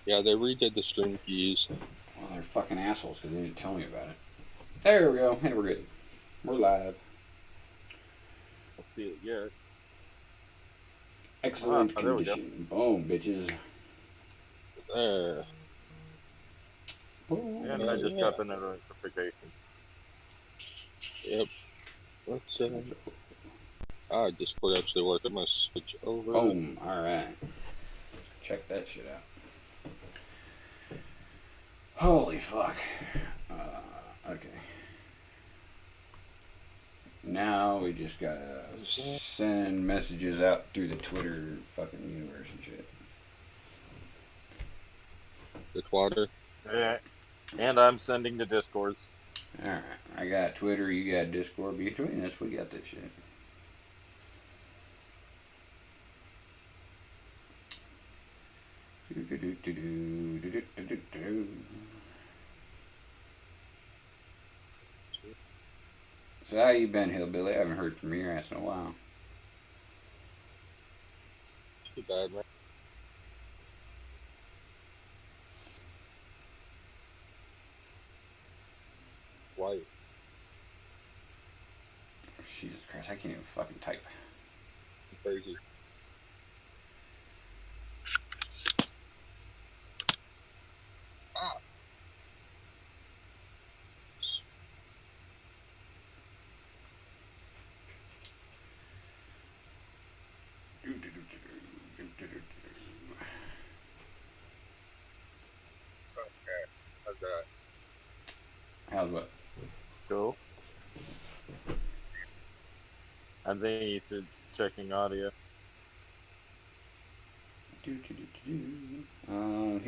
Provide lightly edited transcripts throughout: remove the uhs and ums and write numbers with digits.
Yeah, they redid the stream keys. Well, they're fucking assholes because they didn't tell me about it. There we go. Hey, we're good. We're live. Let's see it yet. Excellent There we go. condition. Boom, bitches. There. Boom. And I just Yeah. got the notification. Yep. Let's Discord actually worked. I'm gonna switch over. Boom. All right. Check that shit out. Holy fuck. Okay. Now we just gotta send messages out through the Twitter fucking universe and shit. The Twitter. Yeah. And I'm sending to Discords. Alright. I got Twitter, you got Discord. Between us, we got this shit. So how you been, Hillbilly? I haven't heard from your ass in a while. Too bad, man. White. Jesus Christ, I can't even fucking type. Crazy. Ah. Okay. How's that? How's what? Cool. I think he's checking audio. He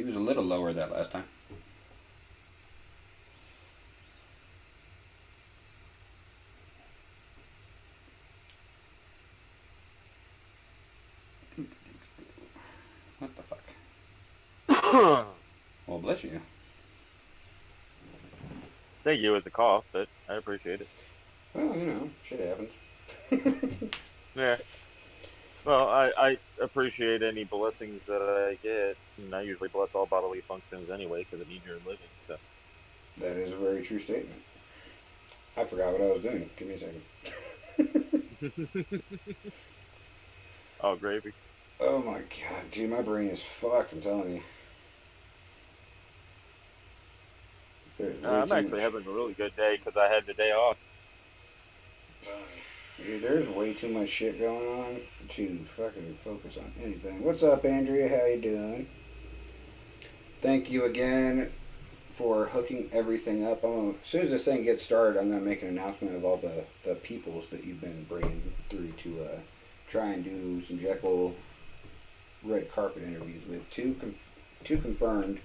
was a little lower that last time. What the fuck? Well, bless you. Thank you as a cough, but I appreciate it. Well, you know, shit happens. Yeah. Well, I appreciate any blessings that I get. And I usually bless all bodily functions anyway because I need your living. So. That is a very true statement. I forgot what I was doing. Give me a second. Oh, gravy. Oh my god, dude, my brain is fucked, I'm telling you. I'm actually having a really good day because I had the day off. Dude, there's way too much shit going on to fucking focus on anything. What's up, Andrea? How you doing? Thank you again for hooking everything up. As soon as this thing gets started, I'm going to make an announcement of all the peoples that you've been bringing through to try and do some Jekyl red carpet interviews with. Two confirmed.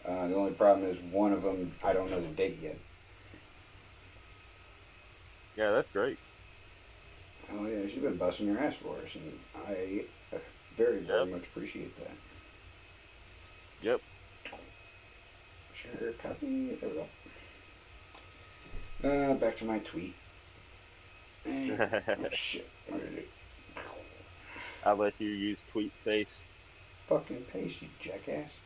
The only problem is one of them, I don't know the date yet. Yeah, that's great. Oh yeah, she's been busting her ass for us, and I very much appreciate that. Yep. Share copy. There we go. Back to my tweet. Oh, shit. What did it? I'll let you use tweet face. Fucking paste, you jackass.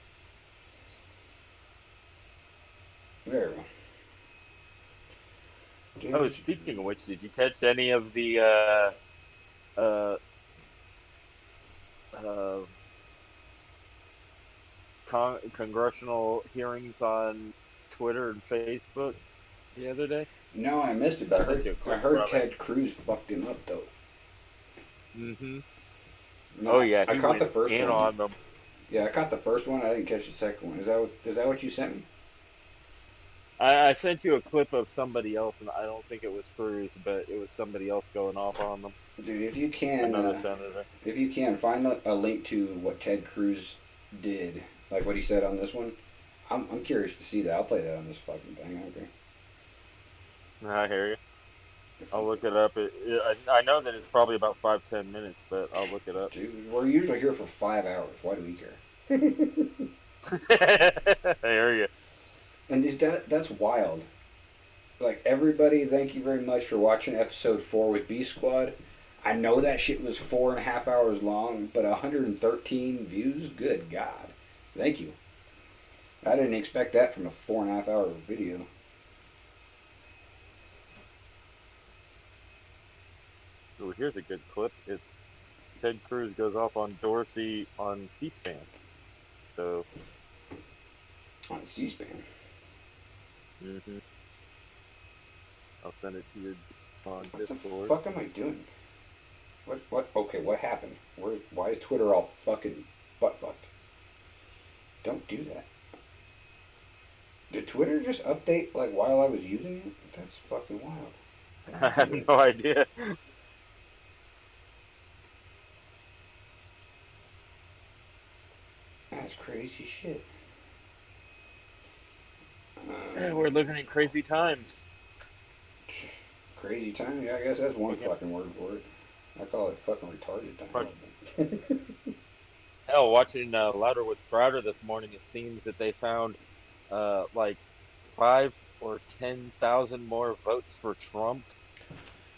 There we go. Oh, speaking of which, did you catch any of the congressional hearings on Twitter and Facebook the other day? No, I missed it, but I heard Ted Cruz fucked him up, though. Mm-hmm. No, oh, yeah. I caught the first one. On them. Yeah, I caught the first one. I didn't catch the second one. Is that what you sent me? I sent you a clip of somebody else, and I don't think it was Cruz, but it was somebody else going off on them. Dude, if you can, find a link to what Ted Cruz did, like what he said on this one. I'm curious to see that. I'll play that on this fucking thing. Okay. I hear you. I'll look it up. I know that it's probably about 5-10 minutes, but I'll look it up. Dude, we're usually here for 5 hours. Why do we care? I hear you. And that's wild. Like, everybody, thank you very much for watching episode 4 with B Squad. I know that shit was 4.5 hours long, but 113 views? Good God. Thank you. I didn't expect that from a 4.5 hour video. Oh, here's a good clip. It's Ted Cruz goes off on Dorsey on C-SPAN. So. On C-SPAN. Mm-hmm. I'll send it to you on What Discord. the fuck am I doing? What? Okay, what happened? Why is Twitter all fucking butt-fucked? Don't do that. Did Twitter just update, like, while I was using it? That's fucking wild. I have no idea. That's crazy shit. Yeah, we're living in crazy times. Crazy time? Yeah, I guess that's one fucking word for it. I call it fucking retarded time. Hell, watching Louder with Crowder this morning, it seems that they found like 5 or 10,000 more votes for Trump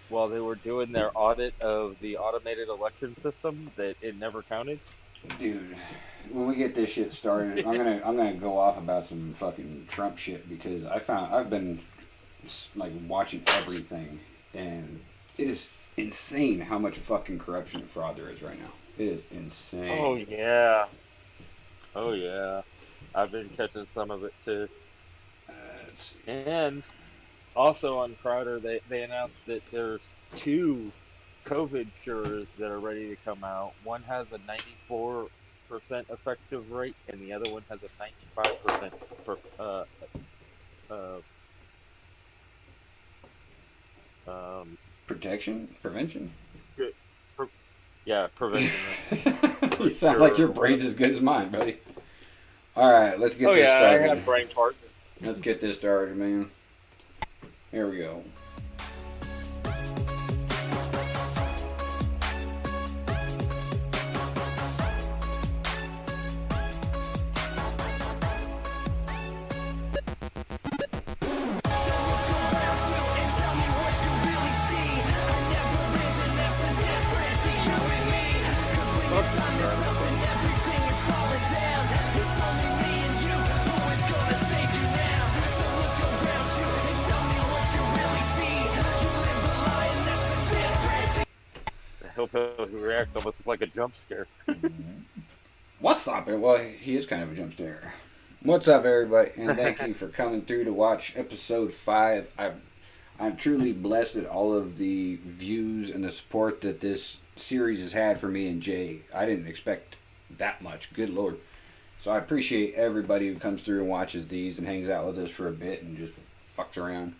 while they were doing their audit of the automated election system that it never counted. Dude, when we get this shit started, I'm gonna go off about some fucking Trump shit because I've been like watching everything, and it is insane how much fucking corruption and fraud there is right now. It is insane. Oh yeah. Oh yeah. I've been catching some of it too. And also on Crowder, they announced that there's 2 COVID cures that are ready to come out. One has a 94% effective rate, and the other one has a 95% Prevention? yeah, prevention. You sound like your brain's as good as mine, buddy. All right, let's get this started. I have brain parts. Let's get this started, man. Here we go. Who reacts almost like a jump scare. What's up? Well, he is kind of a jump scare. What's up, everybody? And thank you for coming through to watch episode 5. I'm truly blessed at all of the views and the support that this series has had for me and Jay. I didn't expect that much. Good Lord. So I appreciate everybody who comes through and watches these and hangs out with us for a bit and just fucks around.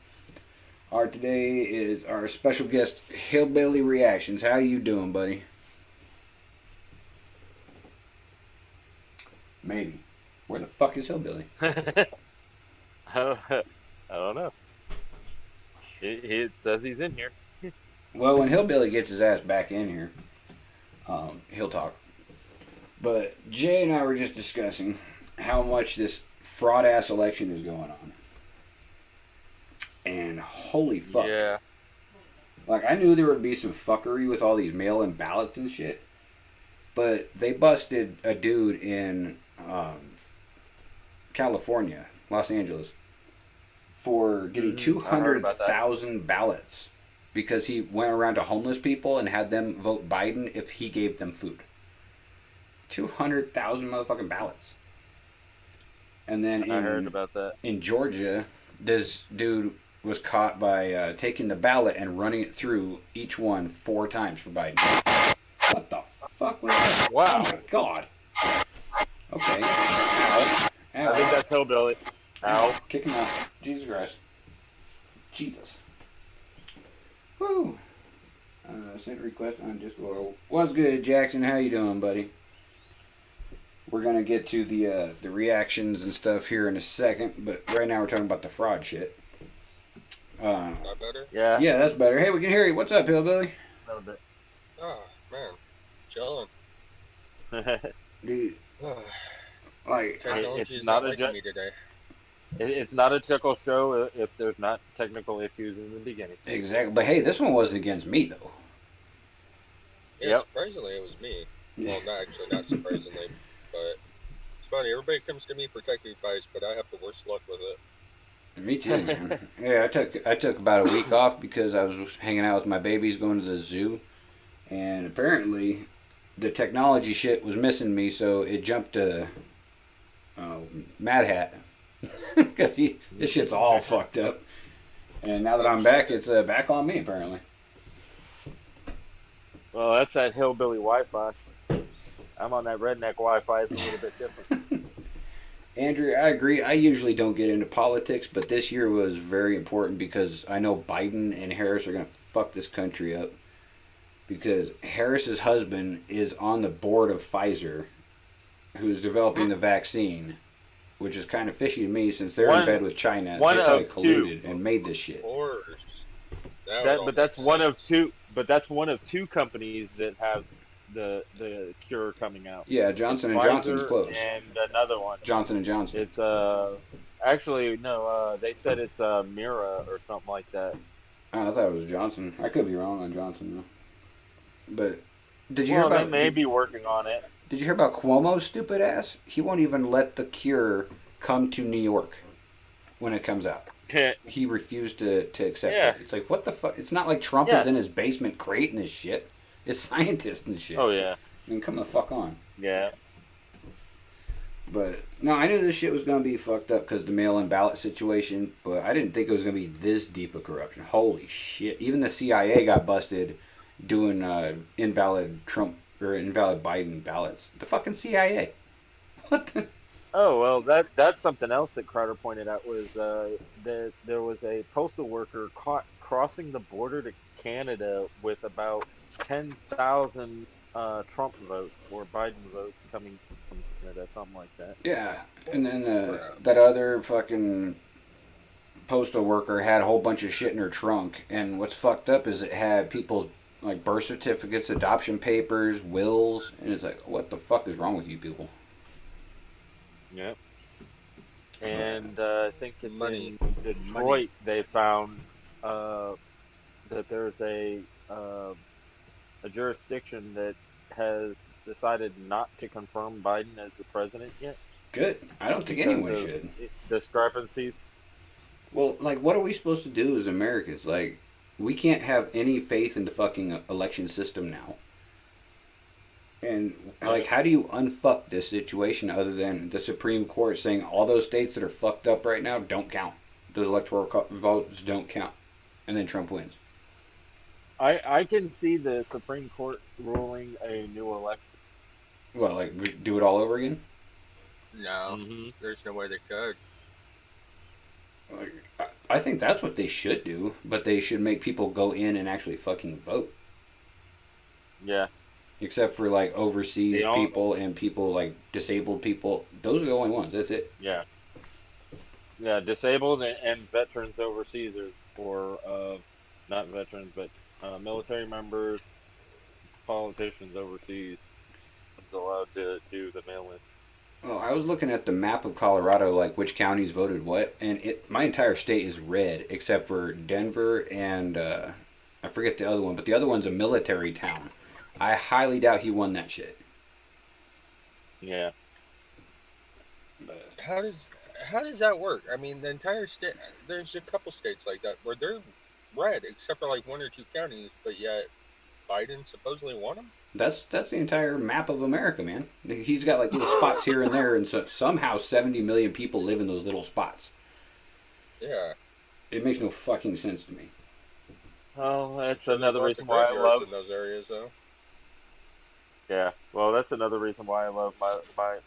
Today is our special guest, Hillbilly Reactions. How you doing, buddy? Maybe. Where the fuck is Hillbilly? I don't know. It says he's in here. Well, when Hillbilly gets his ass back in here, he'll talk. But Jay and I were just discussing how much this fraud-ass election is going on. And holy fuck. Yeah. Like, I knew there would be some fuckery with all these mail-in ballots and shit. But they busted a dude in California, Los Angeles, for getting 200,000 ballots. Because he went around to homeless people and had them vote Biden if he gave them food. 200,000 motherfucking ballots. And then I heard about that. In Georgia, this dude was caught by taking the ballot and running it through each one 4 times for Biden. What the fuck was that? Wow. Oh my god. Okay. Ow. Ow. I think that's Hillbilly. Ow. Kick him out. Jesus Christ. Jesus. Woo. Sent request on Discord. What's good, Jackson? How you doing, buddy? We're gonna get to the reactions and stuff here in a second, but right now we're talking about the fraud shit. That better? Yeah. Yeah, that's better. Hey, we can hear you. What's up, Hillbilly? A little bit. Oh, man. Chilling. Dude, like, Technology it's is not not a liking me today. It's not a Jekyl show if there's not technical issues in the beginning. exactly. But hey, this one wasn't against me, though. Yeah, Yep. surprisingly, it was me. Well, not surprisingly, but funny. Everybody comes to me for tech advice, but I have the worst luck with it. Me too, man. Yeah, I took about a week off because I was hanging out with my babies, going to the zoo, and apparently the technology shit was missing me, so it jumped to Mad Hat because this shit's all fucked up. And now that I'm back, it's back on me apparently. Well, that's that hillbilly Wi-Fi. I'm on that redneck Wi-Fi. It's a little bit different. Andrew, I agree. I usually don't get into politics, but this year was very important because I know Biden and Harris are going to fuck this country up. Because Harris's husband is on the board of Pfizer, who's developing the vaccine, which is kind of fishy to me since they're in bed with China. They probably colluded and made this shit. Of course. But that's one of two. But that's one of two companies that have the cure coming out. Yeah, Johnson and Johnson's close. And another one. Johnson and Johnson. It's actually no. They said it's Mira or something like that. Oh, I thought it was Johnson. I could be wrong on Johnson though. But did you hear about? They may be working on it. Did you hear about Cuomo's stupid ass? He won't even let the cure come to New York when it comes out. He refused to accept it. It's like, what the fuck? It's not like Trump is in his basement creating this shit. It's scientists and shit. Oh, yeah. I mean, come the fuck on. Yeah. But, no, I knew this shit was going to be fucked up because the mail-in ballot situation, but I didn't think it was going to be this deep of corruption. Holy shit. Even the CIA got busted doing invalid Trump or invalid Biden ballots. The fucking CIA. What the... Oh, well, that's something else that Crowder pointed out was that there was a postal worker caught crossing the border to Canada with about 10,000 Trump votes or Biden votes coming from Canada, something like that. Yeah, and then that other fucking postal worker had a whole bunch of shit in her trunk, and what's fucked up is it had people's like birth certificates, adoption papers, wills, and it's like, what the fuck is wrong with you people? Yep. And I think it's in Detroit they found that there's a jurisdiction that has decided not to confirm Biden as the president yet. Good. I don't think anyone should. Discrepancies. Well, like, what are we supposed to do as Americans? Like, we can't have any faith in the fucking election system now. And, like, how do you unfuck this situation other than the Supreme Court saying all those states that are fucked up right now don't count? Those electoral votes don't count. And then Trump wins. I can see the Supreme Court ruling a new election. Well, like, do it all over again? No. There's no way they could. Like, I think that's what they should do, but they should make people go in and actually fucking vote. Yeah. Except for, like, overseas people and people, like, disabled people. Those are the only ones. That's it. Yeah. Yeah, disabled and veterans overseas or not veterans, but military members, politicians overseas are allowed to do the mail-in. Oh, I was looking at the map of Colorado, like, which counties voted what, and my entire state is red, except for Denver and, I forget the other one, but the other one's a military town. I highly doubt he won that shit. Yeah. But how does that work? I mean, the entire state. There's a couple states like that where they're red, except for like one or two counties, but yet Biden supposedly won them. That's the entire map of America, man. He's got like little spots here and there, and so somehow 70 million people live in those little spots. Yeah. It makes no fucking sense to me. Oh, that's another reason why I love in those areas, though. Yeah, well, that's another reason why I love my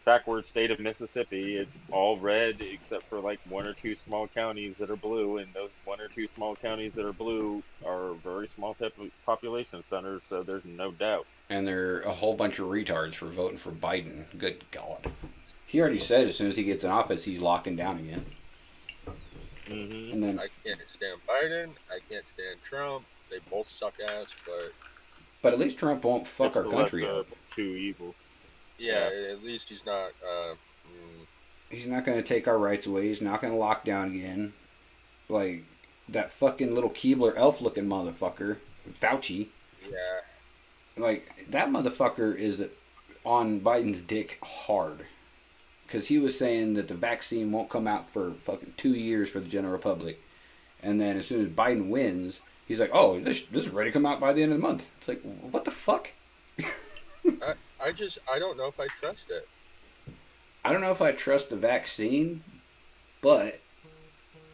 backward state of Mississippi. It's all red except for like one or two small counties that are blue, and those one or two small counties that are blue are very small population centers, so there's no doubt. And they're a whole bunch of retards for voting for Biden. Good God. He already said as soon as he gets in office, he's locking down again. Mm-hmm. And then I can't stand Biden. I can't stand Trump. They both suck ass, but at least Trump won't fuck our country up. Two evils. Yeah, at least he's not. He's not going to take our rights away. He's not going to lock down again. Like that fucking little Keebler elf-looking motherfucker, Fauci. Yeah. Like that motherfucker is on Biden's dick hard. because he was saying that the vaccine won't come out for fucking 2 years for the general public, and then as soon as Biden wins, he's like, "Oh, this is ready to come out by the end of the month." It's like, what the fuck? I don't know if I trust it. I don't know if I trust the vaccine, but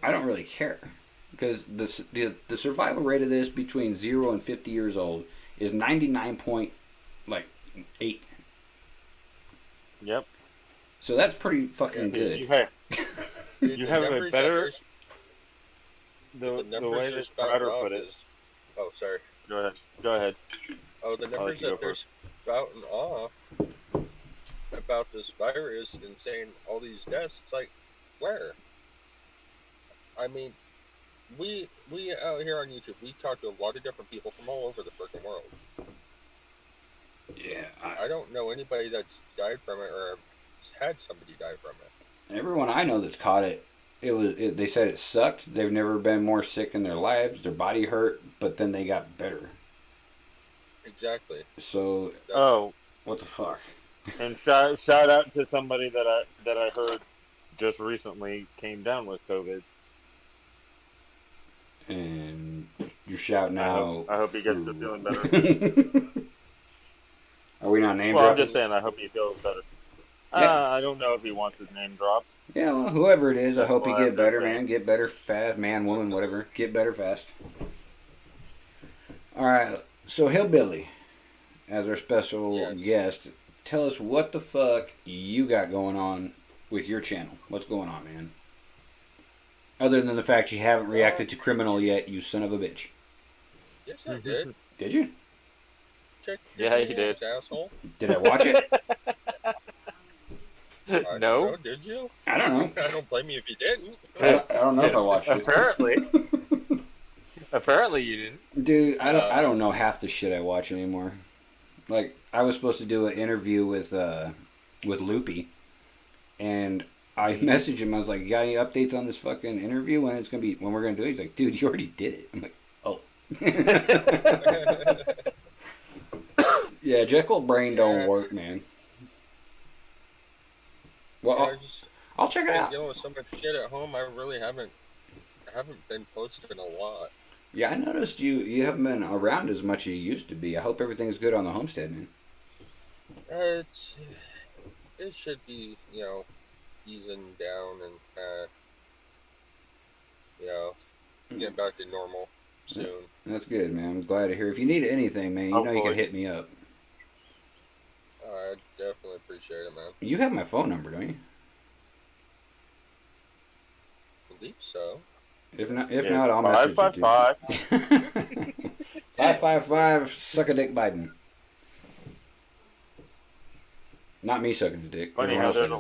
I don't really care because the survival rate of this between 0 and 50 years old is 99.8. Yep. So that's pretty fucking good. You have a better the numbers way they're that spouting Crowder off put it. is. Oh, sorry. Go ahead. Go ahead. Oh, the I'll let numbers you go that they're first. spouting off about this virus and saying all these deaths. It's like, where? I mean, we out here on YouTube, we talk to a lot of different people from all over the freaking world. Yeah, I don't know anybody that's died from it or has had somebody die from it. everyone I know that's caught it, they said it sucked. They've never been more sick in their lives. Their body hurt, but then they got better. Exactly. So, what the fuck? And shout out to somebody that I heard just recently came down with COVID. And you're shouting out. I hope he gets to feeling better. Are we not name Well, I'm dropping? just saying, I hope he feels better. Yeah. I don't know if he wants his name dropped. Yeah, well, whoever it is, I hope Well, you I'm get just better, saying. man. Get better fast, man, woman, whatever. Get better fast. All right, so Hillbilly, as our special guest, tell us what the fuck you got going on with your channel. What's going on, man? Other than the fact you haven't reacted to Criminal yet, you son of a bitch. Yes, I did. Did you? Check. Yeah, he did. Asshole. Did I watch it? No. Did you? I don't know. I don't blame you if you didn't. I don't know if I watched it. Apparently you didn't. Dude, I don't know half the shit I watch anymore. Like, I was supposed to do an interview with Loopy, and I messaged him. I was like, "You got any updates on this fucking interview? When we're gonna do it?" He's like, "Dude, you already did it." I'm like, "Oh." Yeah, Jekyll brain don't work, man. Well, I'll check it out. Dealing with so much shit at home, I really haven't been posting a lot. Yeah, I noticed you haven't been around as much as you used to be. I hope everything's good on the homestead, man. It should be, easing down and getting back to normal soon. That's good, man. I'm glad to hear. If you need anything, man, you know you can hit me up. I definitely appreciate it, man. You have my phone number, don't you? I believe so. If not, I'll message you. 555 suck a dick Biden. Not me sucking his dick. Funny how there's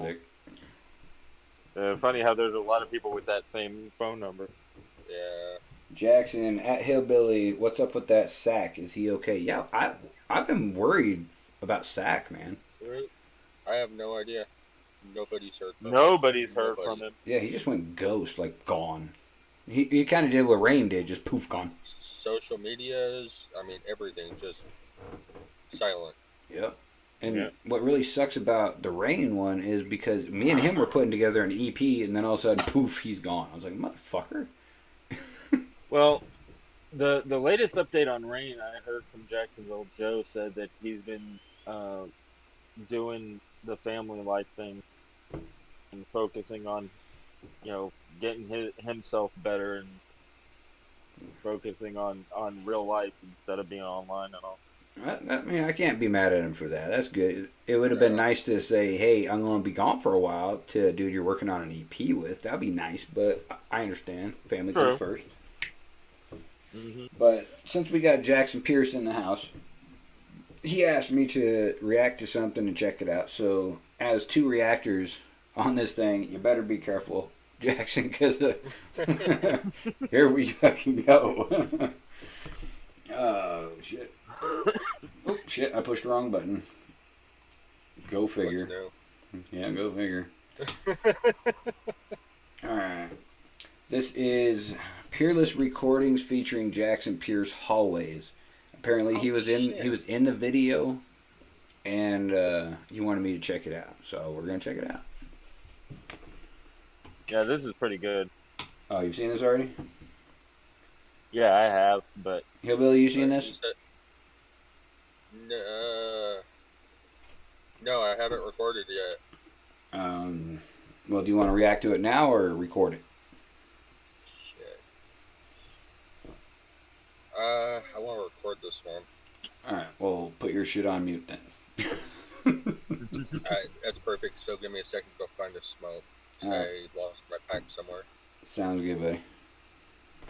a lot of people with that same phone number. Yeah. Jackson at Hillbilly, what's up with that sack? Is he okay? Yeah, I've been worried about sack, man. I have no idea. Nobody's heard from him. Nobody's heard from him. Yeah, he just went ghost, like gone. He kind of did what Rain did, just poof, gone. Social medias, everything, just silent. Yep. And what really sucks about the Rain one is because me and him were putting together an EP, and then all of a sudden, poof, he's gone. I was like, motherfucker. Well, the latest update on Rain, I heard from Jacksonville Joe, said that he's been doing the family life thing and focusing on, getting himself better and focusing on real life instead of being online and all. I can't be mad at him for that. That's good. It would have been nice to say, hey, I'm going to be gone for a while to a dude you're working on an EP with. That'd be nice, but I understand. Family comes first. Mm-hmm. But since we got Jackson Pierce in the house, he asked me to react to something and check it out. So, as two reactors on this thing, you better be careful, Jackson, because here we fucking go. Oh, shit. Oh, shit, I pushed the wrong button. Go figure. Yeah, go figure. Alright. This is Peerless Recordings featuring Jackson Pierce Hallways. Apparently he was in the video, and he wanted me to check it out. So we're going to check it out. Yeah, this is pretty good. Oh, you've seen this already? Yeah, I have, but Hillbilly, you seen You this? said no, I haven't recorded yet. Um, well, do you want to react to it now or record it? Shit. I want to record this one. All right, well, put your shit on mute then. That's perfect. So give me a second to go find a smoke. All right, I lost my pack somewhere. sounds good, buddy.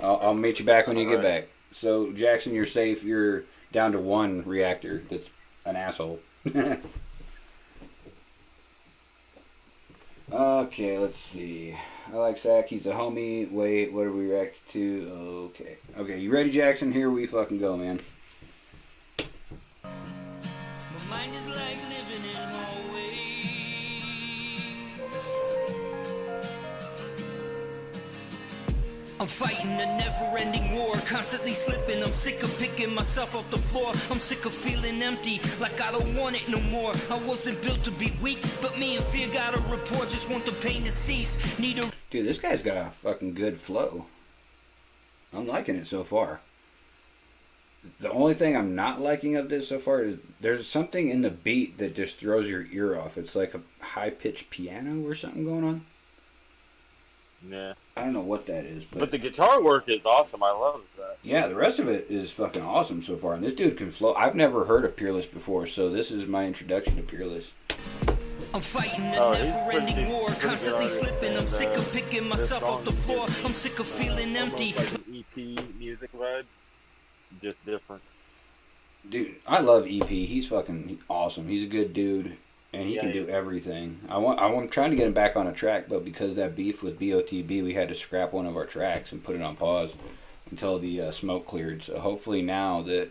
I'll meet you back when you all get right. back. So, Jackson, you're safe. You're down to one reactor that's an asshole. Okay, let's see. I like Sack. He's a homie. Wait, what are we reacting to? Okay. Okay, you ready, Jackson? Here we fucking go, man. My mind is like living in hallways. I'm fighting a never-ending war, constantly slipping. I'm sick of picking myself off the floor. I'm sick of feeling empty, like I don't want it no more. I wasn't built to be weak, but me and fear got a rapport. Just want the pain to cease. Need a Dude, this guy's got a fucking good flow. I'm liking it so far. The only thing I'm not liking of this so far is there's something in the beat that just throws your ear off. It's like a high-pitched piano or something going on. Yeah. I don't know what that is, But the guitar work is awesome. I love that. yeah, the rest of it is fucking awesome so far. And this dude can flow. I've never heard of Peerless before, so this is my introduction to Peerless. I'm fighting a Oh, he's never-ending pretty- war, pretty good constantly artist, slipping. I'm and, sick of picking this myself off song the floor. gives I'm sick of feeling empty. almost like an EP music vibe, just different. Dude, I love EP. He's fucking awesome. He's a good dude, and he Yeah, can he do is. everything. I'm trying to get him back on a track, but because of that beef with BOTB, we had to scrap one of our tracks and put it on pause until the smoke cleared. So hopefully now that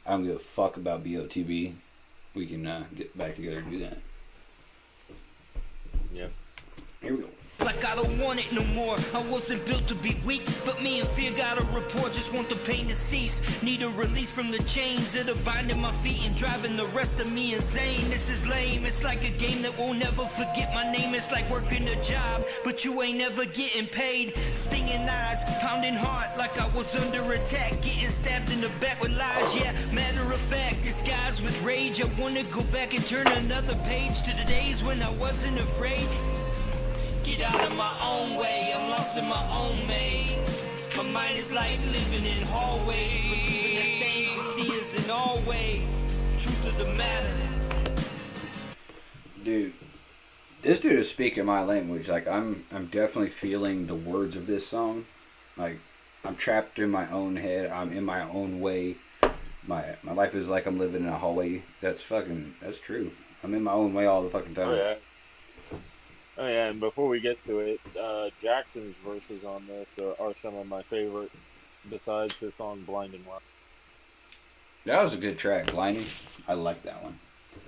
I don't give a fuck about BOTB, we can get back together and do that. Yep. Here we go. Like I don't want it no more. I wasn't built to be weak, but me and fear got a rapport. Just want the pain to cease. Need a release from the chains that are binding my feet and driving the rest of me insane. This is lame. It's like a game that won't never forget my name. It's like working a job, but you ain't never getting paid. Stinging eyes, pounding heart like I was under attack. Getting stabbed in the back with lies. Yeah, matter of fact, disguised with rage. I wanna go back and turn another page to the days when I wasn't afraid. Get out of my own way, I'm lost in my own maze. My mind is like living in hallways, believing the things you see isn't always truth of the matter. Dude, this dude is speaking my language. Like I'm definitely feeling the words of this song. Like I'm trapped in my own head. I'm in my own way. My life is like I'm living in a hallway. That's true. I'm in my own way all the fucking time. Oh yeah. Oh yeah, and before we get to it, Jackson's verses on this are some of my favorite, besides the song "Blinding Light." That was a good track, Blinding. I like that one.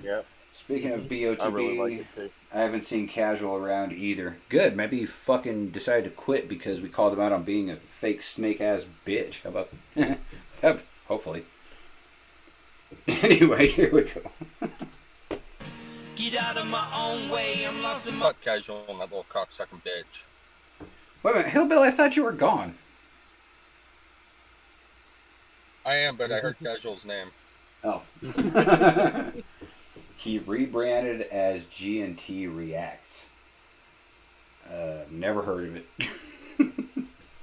Yep, Speaking of I really like BOTB, it too. I haven't seen Casual around either. Good. Maybe he fucking decided to quit because we called him out on being a fake snake ass bitch. How about that? Hopefully. Anyway, here we go. Get out of my own way, I'm lost in my... Fuck Casual and that little cocksucking bitch. Wait a minute, Hillbilly, I thought you were gone. I am, but I heard Casual's name. Oh. He rebranded as G&T Reacts. Never heard of it.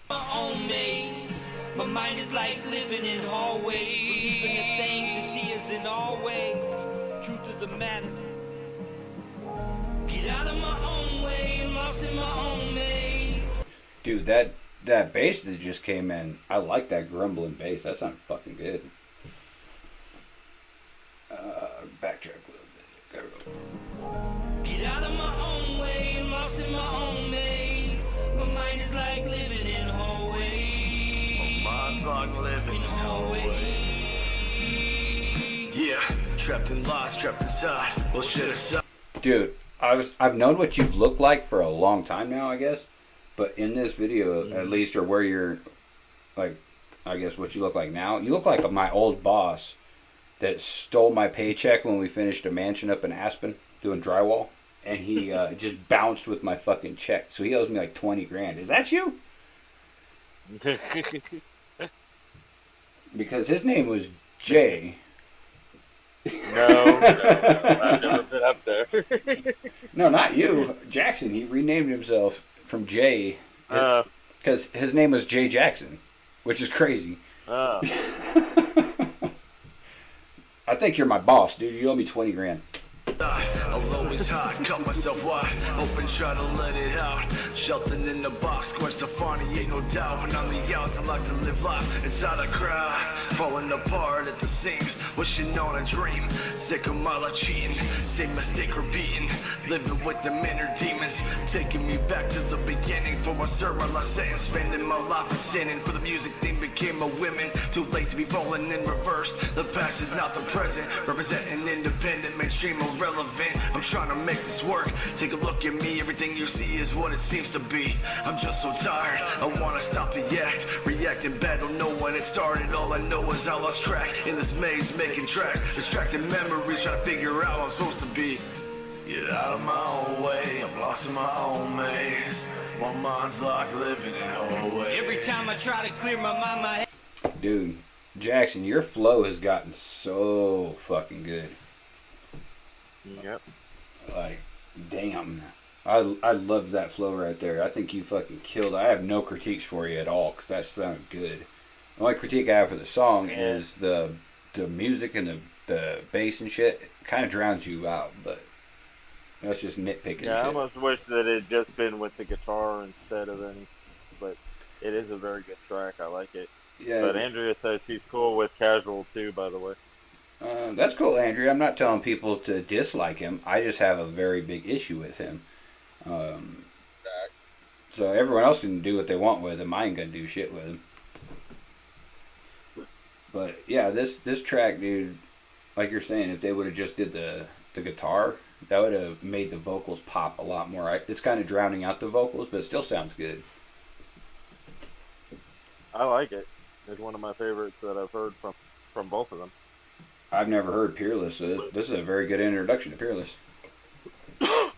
my own maze. My mind is like living in hallways, believing the things you see isn't always truth of the matter. Get out of my own way, I'm lost in my own maze. Dude, that bass that just came in, I like that grumbling bass. That sounded fucking good. Backtrack a little bit. There we go. Get out of my own way, I'm lost in my own maze. My mind is like living in hallways. Mine's like living in hallways. Yeah, trapped in lies, trapped inside. Bullshit aside. Dude, I've known what you've looked like for a long time now, I guess. But in this video, at least, or where you're, like, I guess what you look like now, you look like my old boss that stole my paycheck when we finished a mansion up in Aspen doing drywall. and he just bounced with my fucking check. So he owes me like 20 grand. Is that you? Because his name was Jay. No, I've never been up there. No, not you. Jackson. He renamed himself from Jay because his name was Jay Jackson, which is crazy. Oh. I think you're my boss, dude. You owe me 20 grand. I'll always hide, cut myself wide open, try to let it out. Shelton in the box, Gwen Stefani, ain't no doubt. But on the outs, I like to live life inside a crowd, falling apart at the seams, wishing on a dream. Sick of my life cheating, same mistake repeating, living with them inner demons, taking me back to the beginning. For my sermon, life sentence, spending my life in sinning. For the music thing became a women, too late to be falling in reverse. The past is not the present, representing independent, mainstream irrelevant. I'm trying to make this work. Take a look at me, everything you see is what it seems to be. I'm just so tired, I wanna stop the act. Reacting bad, don't know when it started. All I know is I lost track in this maze, making tracks. Distracted memories, trying to figure out how I'm supposed to be. Get out of my own way, I'm lost in my own maze. My mind's locked, living in hallways. Every time I try to clear my mind, my head. Dude, Jackson, your flow has gotten so fucking good. Yep. Like, damn. I love that flow right there. I think you fucking killed it. I have no critiques for you at all because that sounded good. The only critique I have for the song is the music and the bass and shit. It kind of drowns you out, but that's just nitpicking Yeah, shit. I almost wish that it had just been with the guitar instead of any. But it is a very good track. I like it. Yeah, But Andrea says she's cool with Casual too, by the way. that's cool, Andrea. I'm not telling people to dislike him. I just have a very big issue with him. So everyone else can do what they want with him. I ain't gonna do shit with him. But yeah, this track, dude, like you're saying, if they would have just did the guitar, that would have made the vocals pop a lot more. It's kind of drowning out the vocals, but it still sounds good. I like it. It's one of my favorites that I've heard from both of them. I've never heard Peerless, so this is a very good introduction to Peerless. Alright,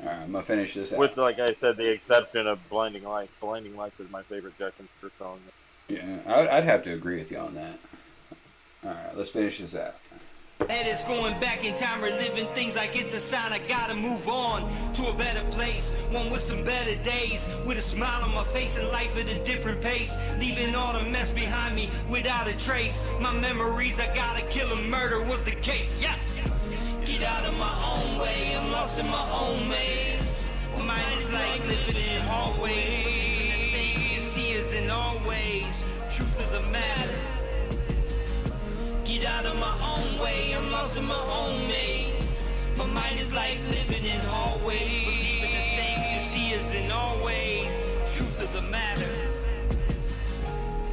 I'm gonna finish this out. With, like I said, the exception of Blinding Lights. Blinding Lights is my favorite Jekyll song. Yeah, I'd have to agree with you on that. Alright, let's finish this out. Head is going back in time, reliving things like it's a sign I gotta move on to a better place, one with some better days, with a smile on my face and life at a different pace, leaving all the mess behind me without a trace. My memories, I gotta kill a murder was the case. Yeah. Get out of my own way, I'm lost in my own maze. My mind is like living in hallways. Things you see is in always truth of the matter. Get out of my own way, I'm lost in my own maze. My mind is like living in hallways. Believing the things you see is in always truth of the matter.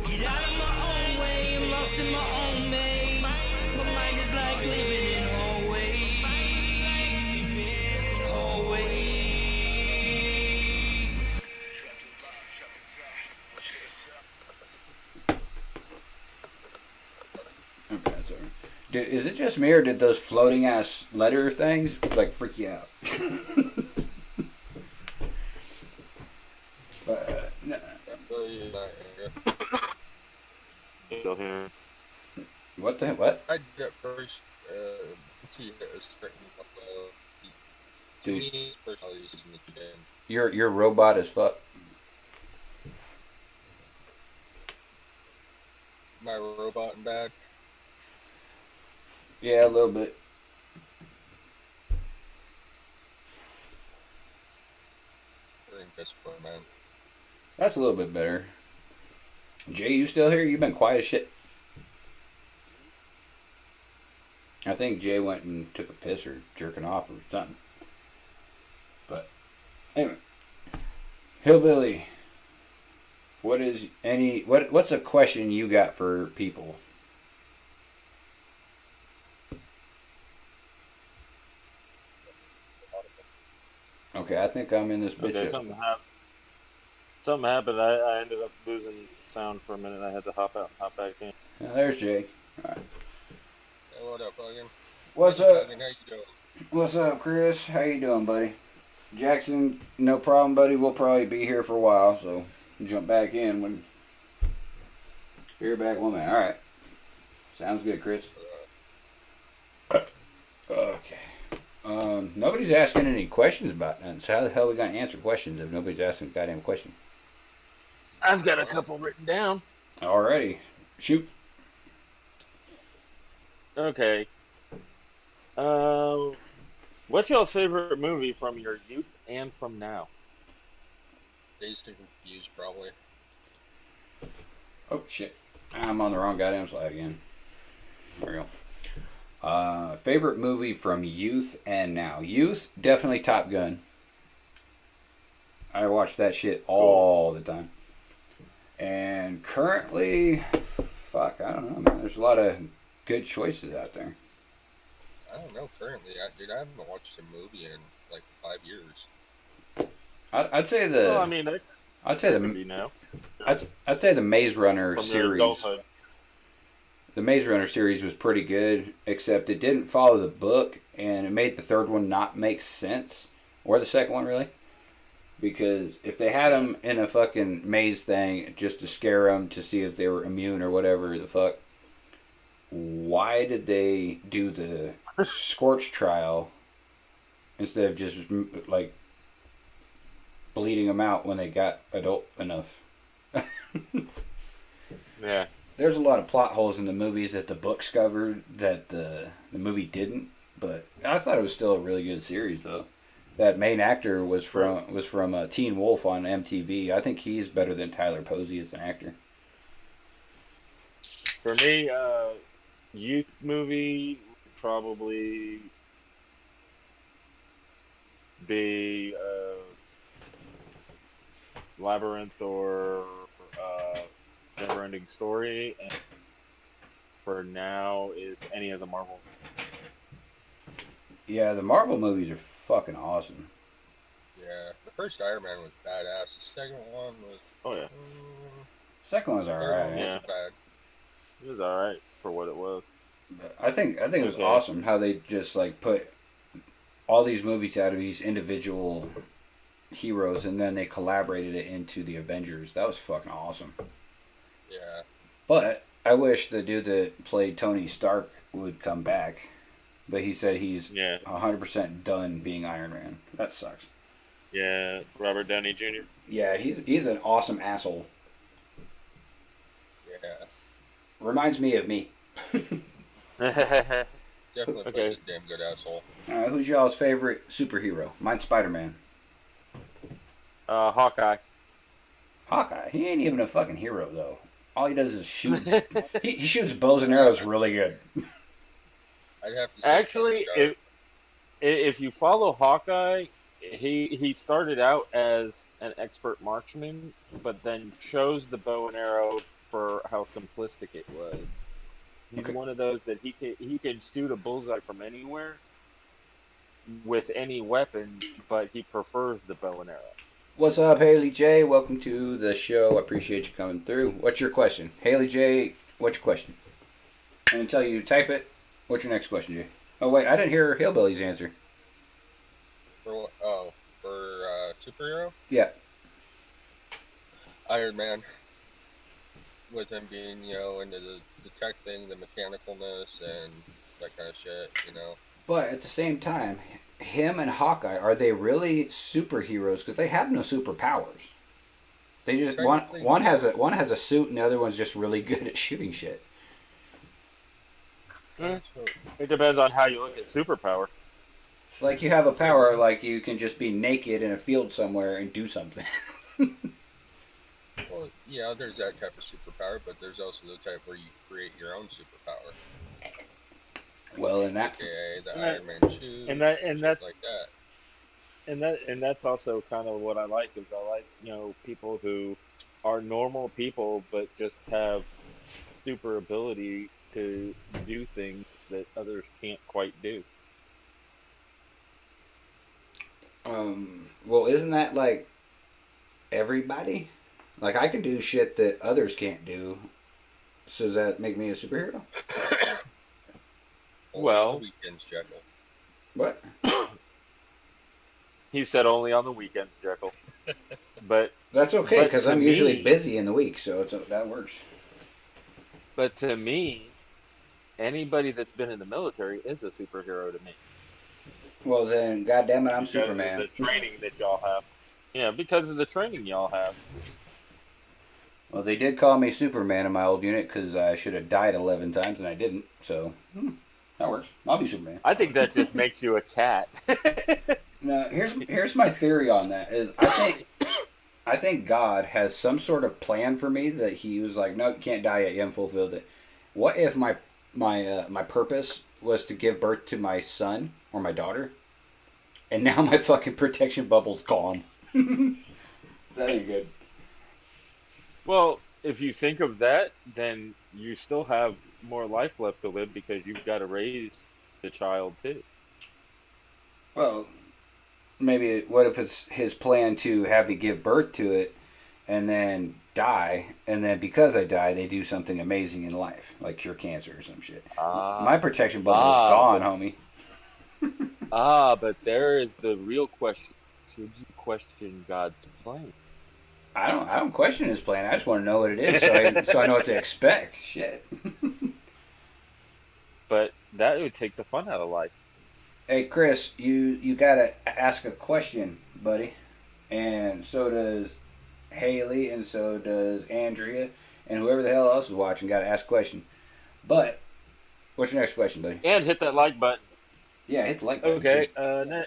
Get out of my own way, I'm lost in my own maze. My mind is like living in hallways. Hallways. Okay, that's over. Is it just me, or did those floating ass letter things like freak you out? No. Still here. What the what? I did at first. Until you hit a certain level, to Dude, me, personality is going to change. you're robot as fuck. My robot and bad. Yeah, a little bit. I think that's what I meant. That's a little bit better. Jay, you still here? You've been quiet as shit. I think Jay went and took a piss or jerking off or something. But anyway, Hillbilly, what's a question you got for people? Okay, I think I'm in this bitch. Okay, something happened. I ended up losing sound for a minute. I had to hop out and hop back in. There's Jay. All right. Hey, what up, Logan? What's Hey, up? Logan, how you doing? What's up, Chris? How you doing, buddy? Jackson, no problem, buddy. We'll probably be here for a while, so jump back in when you're back one minute. All right. Sounds good, Chris. Okay. Nobody's asking any questions about nothing. So how the hell are we gonna answer questions if nobody's asking a goddamn question? I've got a couple written down. Alrighty. Shoot. Okay. Um, what's y'all's favorite movie from your youth and from now? Dazed and Confused, probably. Oh shit. I'm on the wrong goddamn slide again. There we go. Favorite movie from youth and now. Youth, definitely Top Gun. I watch that shit all the time. And currently, fuck, I don't know, man. There's a lot of good choices out there. I don't know. Currently, dude, I haven't watched a movie in like 5 years. I'd say Well, I mean, I'd say that could be now. I'd say the Maze Runner From your series. adulthood. The Maze Runner series was pretty good, except it didn't follow the book, and it made the third one not make sense, or the second one really. Because if they had them in a fucking maze thing just to scare them to see if they were immune or whatever the fuck, why did they do the Scorch trial instead of just like bleeding them out when they got adult enough? Yeah. There's a lot of plot holes in the movies that the books covered that the movie didn't, but I thought it was still a really good series though. That main actor was from Teen Wolf on MTV. I think he's better than Tyler Posey as an actor. For me, youth movie would probably be Labyrinth or Never-Ending Story, and for now is any of the Marvel. Yeah, the Marvel movies are fucking awesome. Yeah, the first Iron Man was badass. The second one was. Oh yeah, Second one's Third alright. one Yeah. wasn't bad. it was all right for what it was. But I think it was Okay. awesome how they just like put all these movies out of these individual heroes and then they collaborated it into the Avengers. That was fucking awesome. Yeah. But I wish the dude that played Tony Stark would come back. But he said he's Yeah, 100% done being Iron Man. That sucks. yeah, Robert Downey Jr. Yeah, he's an awesome asshole. Yeah. Reminds me of me. Definitely Okay. plays a damn good asshole. Who's y'all's favorite superhero? Mine's Spider-Man. Hawkeye. Hawkeye. He ain't even a fucking hero though. All he does is shoot. He shoots bows and arrows really good. I'd have to say Actually, Tony Stark. if you follow Hawkeye, he started out as an expert marksman, but then chose the bow and arrow for how simplistic it was. He's Okay. one of those that he can shoot a bullseye from anywhere with any weapon, but he prefers the bow and arrow. What's up, Haley J? Welcome to the show. I appreciate you coming through. What's your question? Haley J, what's your question? And until you type it, what's your next question, Jay? Oh, wait, I didn't hear Hillbilly's answer. For what? Oh, for superhero? Yeah. Iron Man. With him being, into the tech thing, the mechanicalness, and that kind of shit. But at the same time, him and Hawkeye, are they really superheroes? Because they have no superpowers. They just Technically- one has a suit and the other one's just really good at shooting shit. It depends on how you look at superpower. Like you have a power like you can just be naked in a field somewhere and do something. Well, yeah, there's that type of superpower, but there's also the type where you create your own superpower. Well, in that AKA the And Iron Man shoe, and that- and shit that- like that. And that's also kind of what I like is I like people who are normal people but just have super ability to do things that others can't quite do. Well, isn't that like everybody? Like I can do shit that others can't do. So does that make me a superhero? Well- on the weekends, Jekyl. What? He said only on the weekends, Jekyll. But That's okay but because to I'm usually me, busy in the week, so that works. but to me, anybody that's been in the military is a superhero to me Well then, goddamn it, I'm because of Superman. the training that y'all have. Yeah, because of the training y'all have. Well, they did call me Superman in my old unit because I should have died 11 times and I didn't. So that works. I'll be Superman. I think that just makes you a cat. Now, here's my theory on that. Is I think God has some sort of plan for me that He was like, no, you can't die yet. You haven't fulfilled it. What if my purpose was to give birth to my son or my daughter, and now my fucking protection bubble's gone? That ain't good. Well, if you think of that, then you still have more life left to live because you've got to raise the child too. Well, maybe what if it's His plan to have me give birth to it and then die, and then because I die, they do something amazing in life, like cure cancer or some shit. Ah, My protection bubble is ah, gone, but homie. there is the real question. Should you question God's plan? I don't question His plan. I just want to know what it is, so I know what to expect. Shit. But that would take the fun out of life. Hey, Chris, you gotta ask a question, buddy, and so does Haley, and so does Andrea, and whoever the hell else is watching. Gotta ask a question. But what's your next question, buddy? And hit that like button. Yeah, hit the like button too. Okay,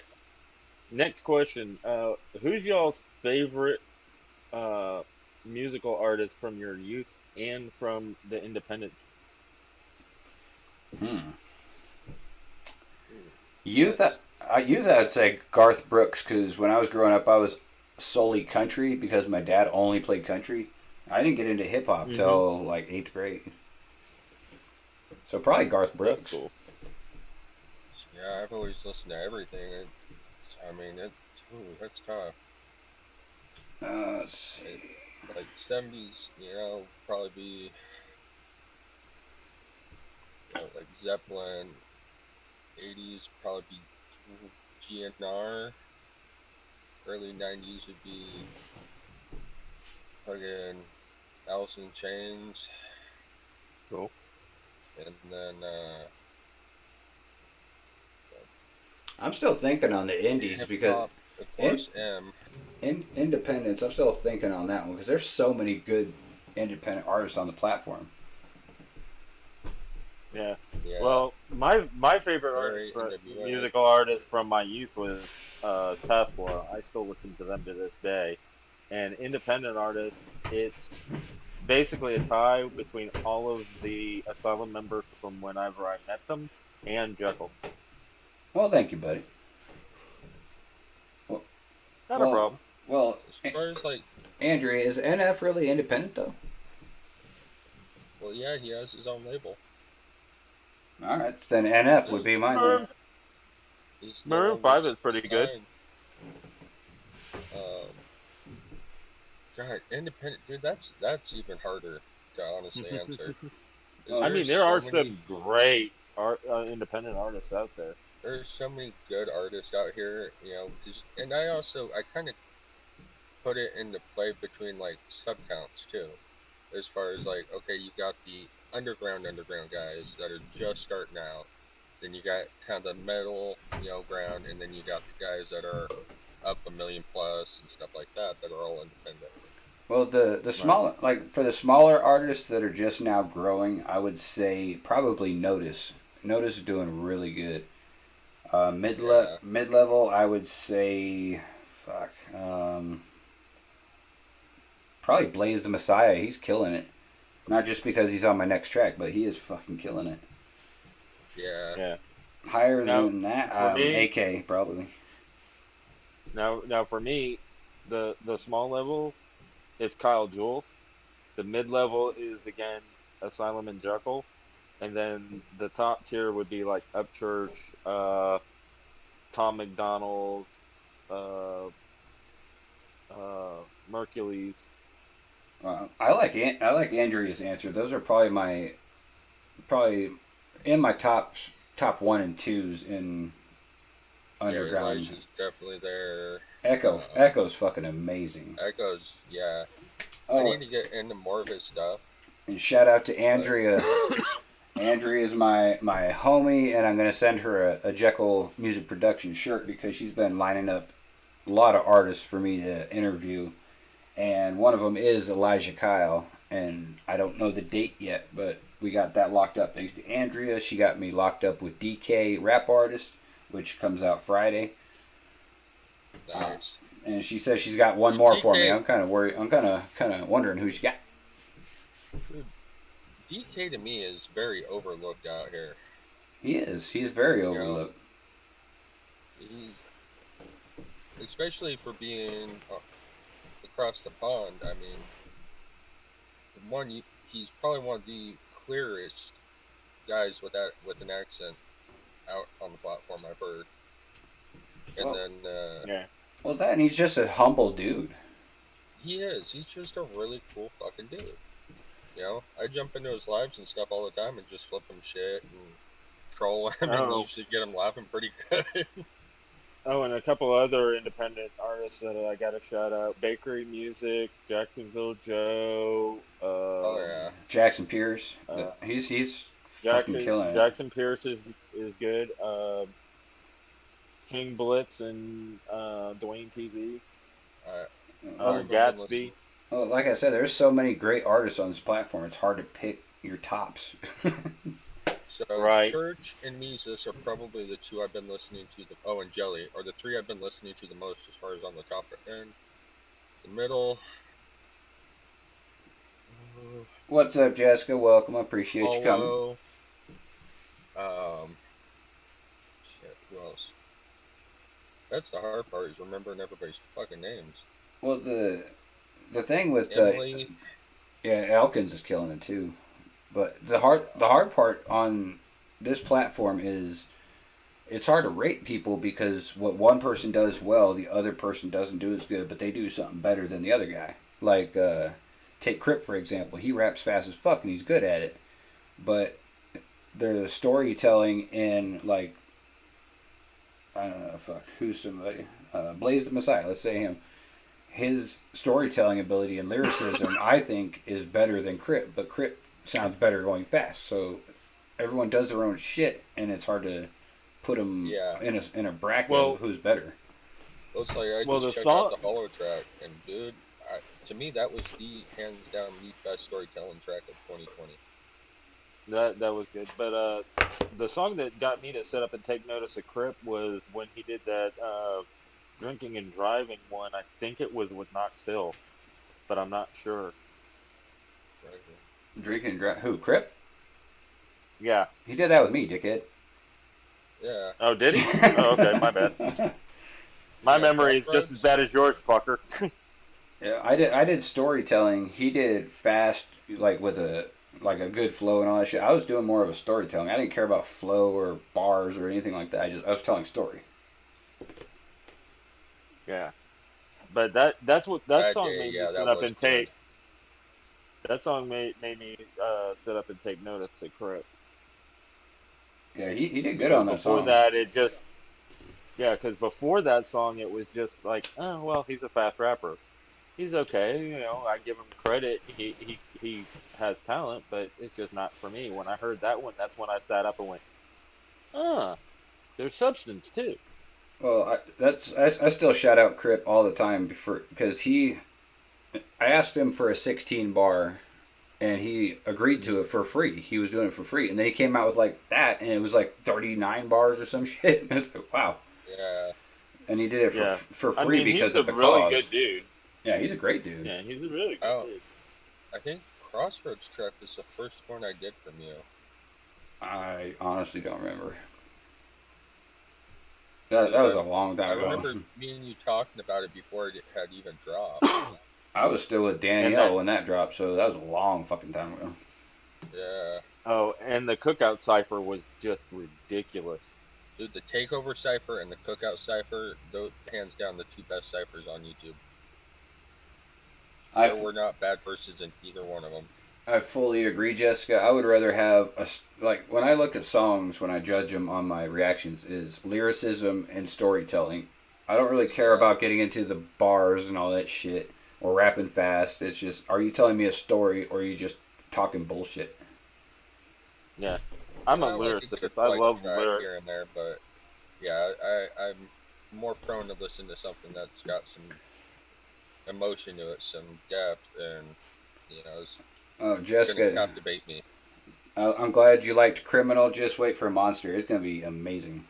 next question. Who's y'all's favorite musical artist from your youth and from the independents? Hmm. Youth, I would say Garth Brooks because when I was growing up, I was solely country because my dad only played country. I didn't get into hip hop Mm-hmm. till like 8th grade, so probably Garth That's Brooks. cool. Yeah, I've always listened to everything. That's tough. Let's see. Like 70s, probably be like Zeppelin. 80s probably be GNR. Early 90s would be fucking Alice in Chains, Cool. and then I'm still thinking on the indies hip because hop, of in, course, M. independence, I'm still thinking on that one because there's so many good independent artists on the platform. Yeah. Yeah, Well, my favorite very artist, NWA. musical artist from my youth was Tesla. I still listen to them to this day. And independent artist, it's basically a tie between all of the Asylum members from whenever I met them and Jekyll. Well, thank you, buddy. Well, Not a well, problem. well, As far as like, Andrea, is NF really independent though? well, yeah, he has his own label. All right, then NF would be mine then. Maroon, He's no Maroon longer 5 is pretty good. signed. Um, God, independent, dude. That's even harder to honestly answer. 'Cause I mean, there's there so are many, some great independent artists out there. there's so many good artists out here, 'cause I kind of put it into play between like subcounts too, as far as like, okay, you got the underground guys that are just starting out, then you got kind of the middle, ground, and then you got the guys that are up a million plus and stuff like that are all independent. Well, the Right. smaller like for the smaller artists that are just now growing, I would say probably Notice. Notice is doing really good. Yeah, Mid level, I would say, fuck, probably Blaze the Messiah. He's killing it. Not just because he's on my next track, but he is fucking killing it. yeah, Yeah. Higher Now, than that, for me, AK probably. now for me, the small level, it's Kyle Jewell. The mid level is again Asylum and Jekyll, and then the top tier would be like Upchurch, Tom McDonald, uh, Mercules. I like Andrea's answer. Those are probably in my top one and twos in underground. Elijah's definitely there. Echo's fucking amazing. Echoes, yeah. I Oh, need to get into more of his stuff. and shout out to But Andrea. Andrea is my homie, and I'm gonna send her a Jekyl music production shirt because she's been lining up a lot of artists for me to interview, and one of them is Elijah Kyle, and I don't know the date yet, but we got that locked up thanks to Andrea. She got me locked up with DK Rap Artist, which comes out Friday. nice. And she says she's got one more for me. DK, I'm kind of worried. I'm kind of wondering who she got. dude, DK to me is very overlooked out here. He is. He's very You know, overlooked. he, especially for being across the pond. I mean, he's probably one of the clearest guys with an accent out on the platform I've heard. And Well, then Yeah. well, that and he's just a humble dude. he is. He's just a really cool fucking dude. You know, I jump into his lives and stuff all the time and just flip him shit and troll him and Oh. usually get him laughing pretty good. Oh, and a couple other independent artists that I got to shout out: Bakery Music, Jacksonville Joe. Oh yeah. Jackson Pierce. Uh, He's fucking killing it. Jackson Pierce is good. King Blitz and Dwayne TV. Oh, Gatsby. well, like I said, there's so many great artists on this platform. It's hard to pick your tops. So Right. Church and Mises are probably the two I've been listening to. And Jelly are the three I've been listening to the most as far as on the top end. The middle. What's up, Jessica? Welcome. I appreciate you coming. Hollow. Shit. Who else? That's the hard part is remembering everybody's fucking names. Well, the thing with Emily. yeah, Elkins is killing it too. But the hard part on this platform is it's hard to rate people because what one person does well, the other person doesn't do as good, but they do something better than the other guy. Like take Crip for example. He raps fast as fuck and he's good at it, but the storytelling in like I don't know, fuck, who's somebody? Blaze the Messiah, let's say him. His storytelling ability and lyricism, I think, is better than Crip, but Crip sounds better going fast. So everyone does their own shit, and it's hard to put them in a bracket of who's better. Well, it's like I just checked out the Hollow track, and dude, to me that was the hands down the best storytelling track of 2020. That was good. But the song that got me to set up and take notice of Crip was when he did that drinking and driving one. I think it was with Knox Hill, but I'm not sure. Drinking and drive. Who? Crip? Yeah. He did that with me, dickhead. Yeah. Oh, did he? Oh, okay, my bad. My memory is just as bad as yours, fucker. Yeah, I did storytelling. He did fast, like with a good flow and all that shit. I was doing more of a storytelling. I didn't care about flow or bars or anything like that. I was telling story. Yeah, but that's what that song made me sit up and take. That song made me sit up and take notice of Crip. Yeah, he did good on that song. Before that, it just because before that song, it was just like, oh well, he's a fast rapper. He's okay, you know. I give him credit. He has talent, but it's just not for me. When I heard that one, that's when I sat up and went, there's substance too. Well, I still shout out Crip all the time because I asked him for a 16 bar, and he agreed to it for free. He was doing it for free, and then he came out with like that, and it was like 39 bars or some shit. And it's like, wow. Yeah. And he did it for free because of the cause. He's a really good dude. Yeah, he's a great dude. Yeah, he's a really good dude. I think Crossroads track was the first one I did from you. I honestly don't remember. That was a long time ago. I remember me and you talking about it before it had even dropped. I was still with Danielle when that dropped, so that was a long fucking time ago. Yeah. Oh, and the Cookout Cypher was just ridiculous. Dude, the Takeover Cypher and the Cookout Cypher, those hands down the two best ciphers on YouTube. There were not bad verses in either one of them. I fully agree, Jessica. I would rather have like when I look at songs, when I judge them on my reactions, is lyricism and storytelling. I don't really care Yeah. about getting into the bars and all that shit or rapping fast. It's just, are you telling me a story or are you just talking bullshit? Yeah, I'm a I like a good lyricist. I flex love track here lyrics. and there, but yeah, I'm more prone to listen to something that's got some emotion to it, some depth, and it's Oh, gonna Jessica, captivate me. I'm glad you liked Criminal. Just wait for Monster. It's gonna be amazing.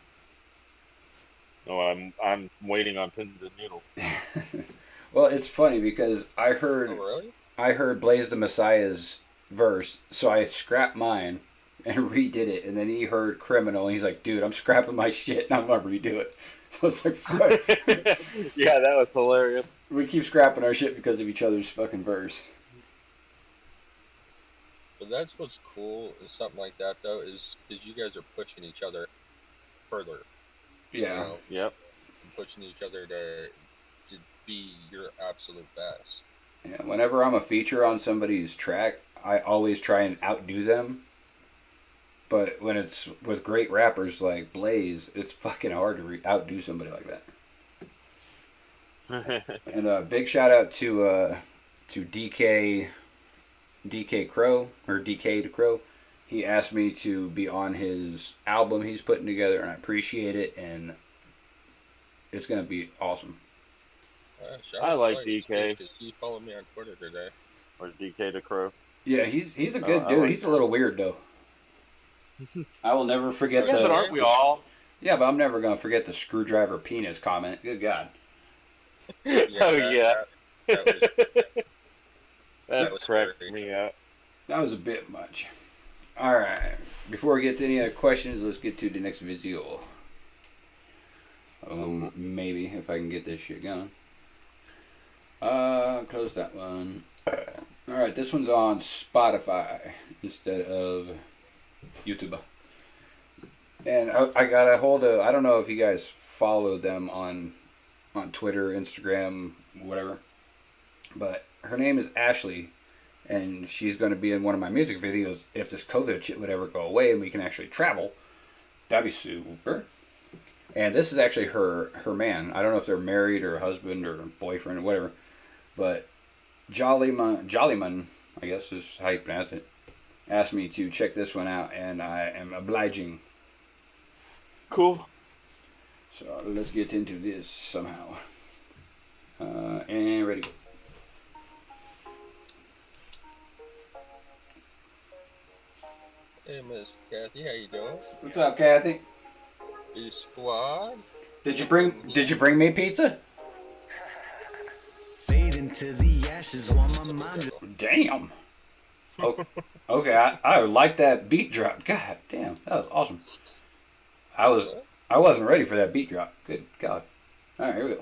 No, I'm waiting on pins and needles. Well, it's funny because Oh, really? I heard Blaze the Messiah's verse, so I scrapped mine and redid it, and then he heard Criminal, and he's like, "Dude, I'm scrapping my shit, and I'm gonna redo it." So it's like, fuck. Yeah, that was hilarious. We keep scrapping our shit because of each other's fucking verse. But that's what's cool is something like that though is you guys are pushing each other further. You Yeah, know, Yep. pushing each other to be your absolute best. yeah. Whenever I'm a feature on somebody's track, I always try and outdo them. But when it's with great rappers like Blaze, it's fucking hard to outdo somebody like that. And a big shout out to DK Crow or DK to Crow. He asked me to be on his album he's putting together, and I appreciate it. And it's gonna be awesome. Shout I out like Blaze DK because he followed me on Twitter today. or DK the Crow. Yeah, he's a good I dude. like He's a little weird though. I will never forget Yeah, but aren't we all? yeah, but I'm never gonna forget the screwdriver penis comment. Good God. Yeah, Oh yeah. that was That was cracked scary. me up. That was a bit much. All right. Before we get to any other questions, let's get to the next video. Maybe if I can get this shit going. Close that one. All right, this one's on Spotify instead of YouTube. And I got a hold of. I don't know if you guys follow them on Twitter, Instagram, whatever. But her name is Ashley, and she's going to be in one of my music videos if this COVID shit would ever go away and we can actually travel. That'd be super. And this is actually her man. I don't know if they're married or husband or boyfriend or whatever, but Jollyman, I guess is how you pronounce it, asked me to check this one out, and I am obliging. Cool. So let's get into this somehow. And ready to go. Hey, Miss Kathy, how you doing? What's up, Kathy? You squad? Did you bring me pizza? Fade into the ashes while my It's mind. Damn. Oh, okay, I like that beat drop. God damn, that was awesome. I wasn't ready for that beat drop. Good God. All right, here we go.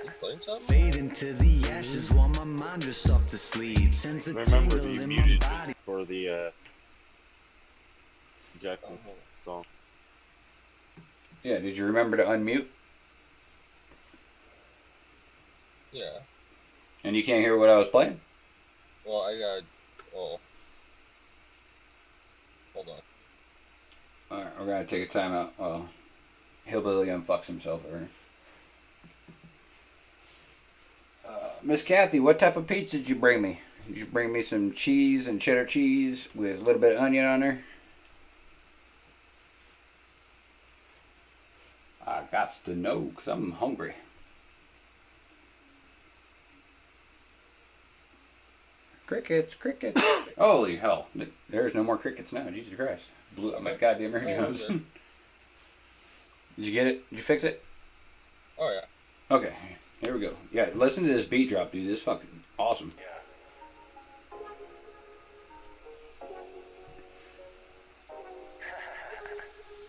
You playing something? Fade into the ashes while my mind drifts off to sleep. Sends a Remember tingle you in my muted body. me for the Jekyl song. Yeah, did you remember to unmute? Yeah. And you can't hear what I was playing? Well, I got. Oh. Hold on. All right, we're gonna take a time out. Hillbilly unfucks himself over here. Miss Kathy, what type of pizza did you bring me? Did you bring me some cheese and cheddar cheese with a little bit of onion on there? I got to know because I'm hungry. Crickets, crickets. Holy hell. There's no more crickets now. Jesus Christ. Blew up my goddamn eardrums. Okay. Did you get it? Did you fix it? Oh, yeah. Okay, here we go. Yeah, listen to this beat drop, dude. This is fucking awesome.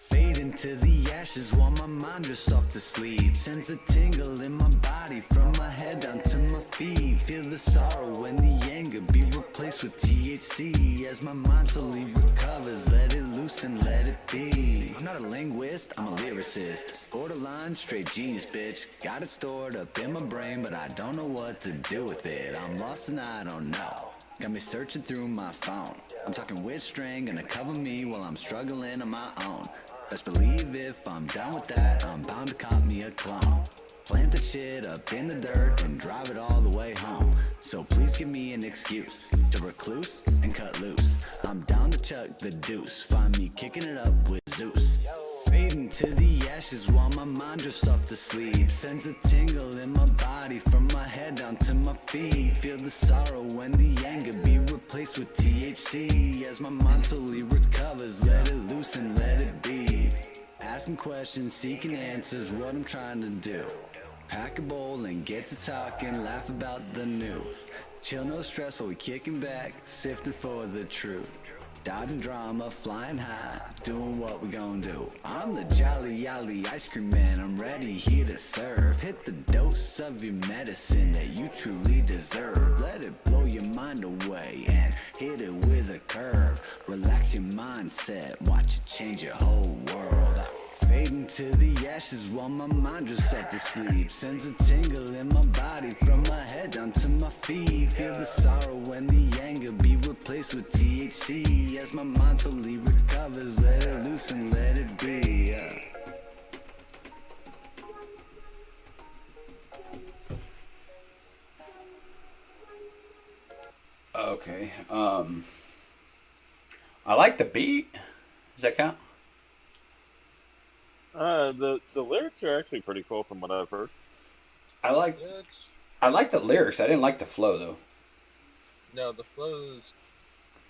Fade into the ashes while my mind drifts off to sleep. Sends a tingle in my body from my head down to my feet. Feel the sorrow and the anger be replaced with THC. As my mind slowly recovers, let it loose and let it be. I'm not a linguist, I'm a lyricist. Borderline straight genius, bitch. Got it stored up in my brain, but I don't know what to do with it. I'm lost and I don't know. got me searching through my phone. I'm talking with string, gonna cover me while I'm struggling on my own. Best believe if I'm done with that, I'm bound to cop me a clone. Plant the shit up in the dirt and drive it all the way home. So please give me an excuse to recluse and cut loose. I'm down to chuck the deuce, find me kicking it up with Zeus. Fading to the ashes while my mind drifts off to sleep. Sends a tingle in my body from my head down to my feet. Feel the sorrow when the anger be replaced with THC. As my mind slowly recovers, let it loose and let it be. Asking questions, seeking answers, what I'm trying to do. Pack a bowl and get to talking, laugh about the news. Chill, no stress while we kicking back, sifting for the truth. Dodging drama, flying high, doing what we gon' do. I'm the jolly yolly ice cream man, I'm ready here to serve. Hit the dose of your medicine that you truly deserve. Let it blow your mind away and hit it with a curve. Relax your mindset, watch it change your whole world. Fading to the ashes while my mind drifts off to sleep. Sends a tingle in my body from my head down to my feet. Feel the sorrow when the anger be replaced with THC. As my mind slowly recovers, let it loose and let it be. Okay. I like the beat. Does that count? The lyrics are actually pretty cool from what I've heard. I like It's, the lyrics. I didn't like the flow though. no, the flow's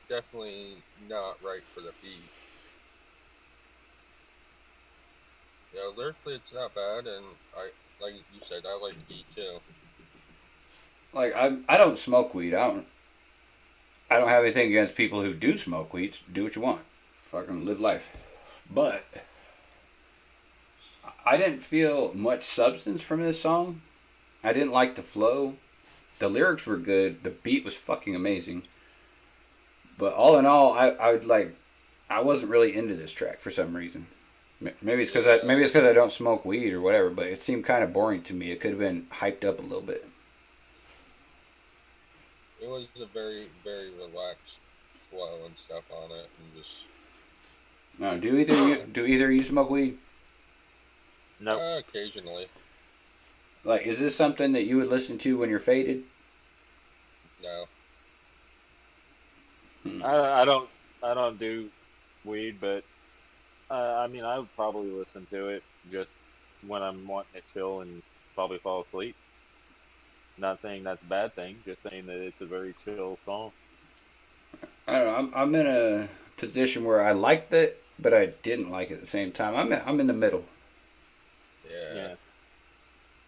definitely not right for the beat. Yeah, lyrically it's not bad, and I like you said, I like the beat too. Like I don't smoke weed. I don't have anything against people who do smoke weed. Do what you want. Fucking live life. But I didn't feel much substance from this song. I didn't like the flow. The lyrics were good. The beat was fucking amazing. But all in all, I wasn't really into this track for some reason. Maybe it's because I don't smoke weed or whatever. But it seemed kind of boring to me. It could have been hyped up a little bit. It was a very, very relaxed flow and stuff on it, and just No, do either of you smoke weed? No, occasionally. Like, is this something that you would listen to when you're faded? No. I don't do weed, but I mean, I would probably listen to it just when I'm wanting to chill and probably fall asleep. Not saying that's a bad thing, just saying that it's a very chill song. I don't know. I'm in a position where I liked it, but I didn't like it at the same time. I'm in the middle. Yeah. Yeah,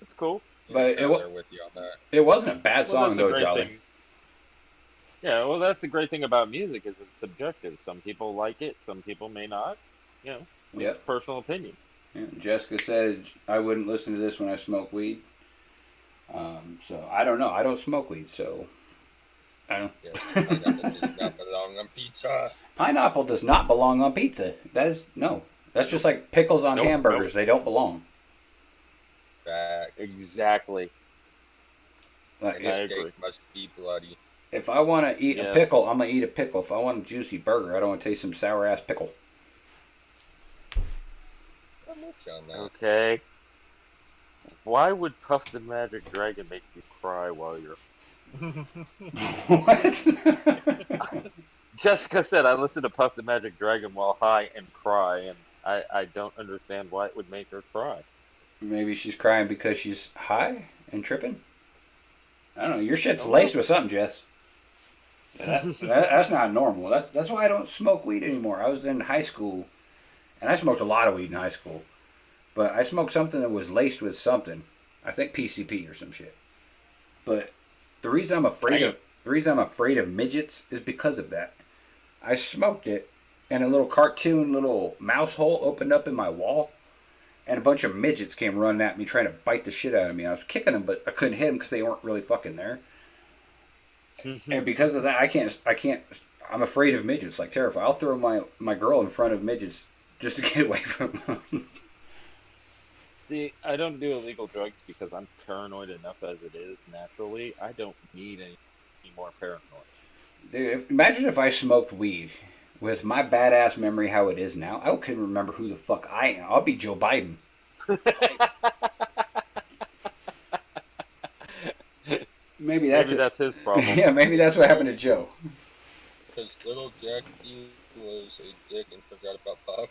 it's cool. But I'm there with you on that. it wasn't a bad Well, song that's the though, great Jolly. thing. Yeah, well, that's the great thing about music is it's subjective. Some people like it, some people may not. You know, it's Yep. personal opinion. Yeah. Jessica said I wouldn't listen to this when I smoke weed. So I don't know. I don't smoke weed, so I don't. Yes, pineapple does not belong on pizza. Pineapple does not belong on pizza. That is no. That's just like pickles on Nope, hamburgers. They don't belong. Fact. Exactly. Like I This agree. steak must be bloody. if I want to eat a Yes. pickle, I'm gonna eat a pickle. If I want a juicy burger, I don't want to taste some sour ass pickle. I'm with you on that. Okay. Why would Puff the Magic Dragon make you cry while you're... What? Jessica said I listen to Puff the Magic Dragon while high and cry, and I don't understand why it would make her cry. Maybe she's crying because she's high and tripping. I don't know. Your shit's Oh. laced with something, Jess. That's not normal. That's why I don't smoke weed anymore. I was in high school, and I smoked a lot of weed in high school. But I smoked something that was laced with something. I think PCP or some shit. But the reason I'm afraid of midgets is because of that. I smoked it, and a little cartoon little mouse hole opened up in my wall, and a bunch of midgets came running at me trying to bite the shit out of me. I was kicking them, but I couldn't hit them because they weren't really fucking there. And because of that, I can't. I'm afraid of midgets, like terrified. I'll throw my girl in front of midgets just to get away from them. See, I don't do illegal drugs because I'm paranoid enough as it is naturally. I don't need any more paranoia. Dude, imagine if I smoked weed with my badass memory how it is now. I couldn't remember who the fuck I am. I'll be Joe Biden. Maybe that's Maybe it. that's his problem. Yeah, maybe that's what happened to Joe. Because little Jackie was a dick and forgot about Bob.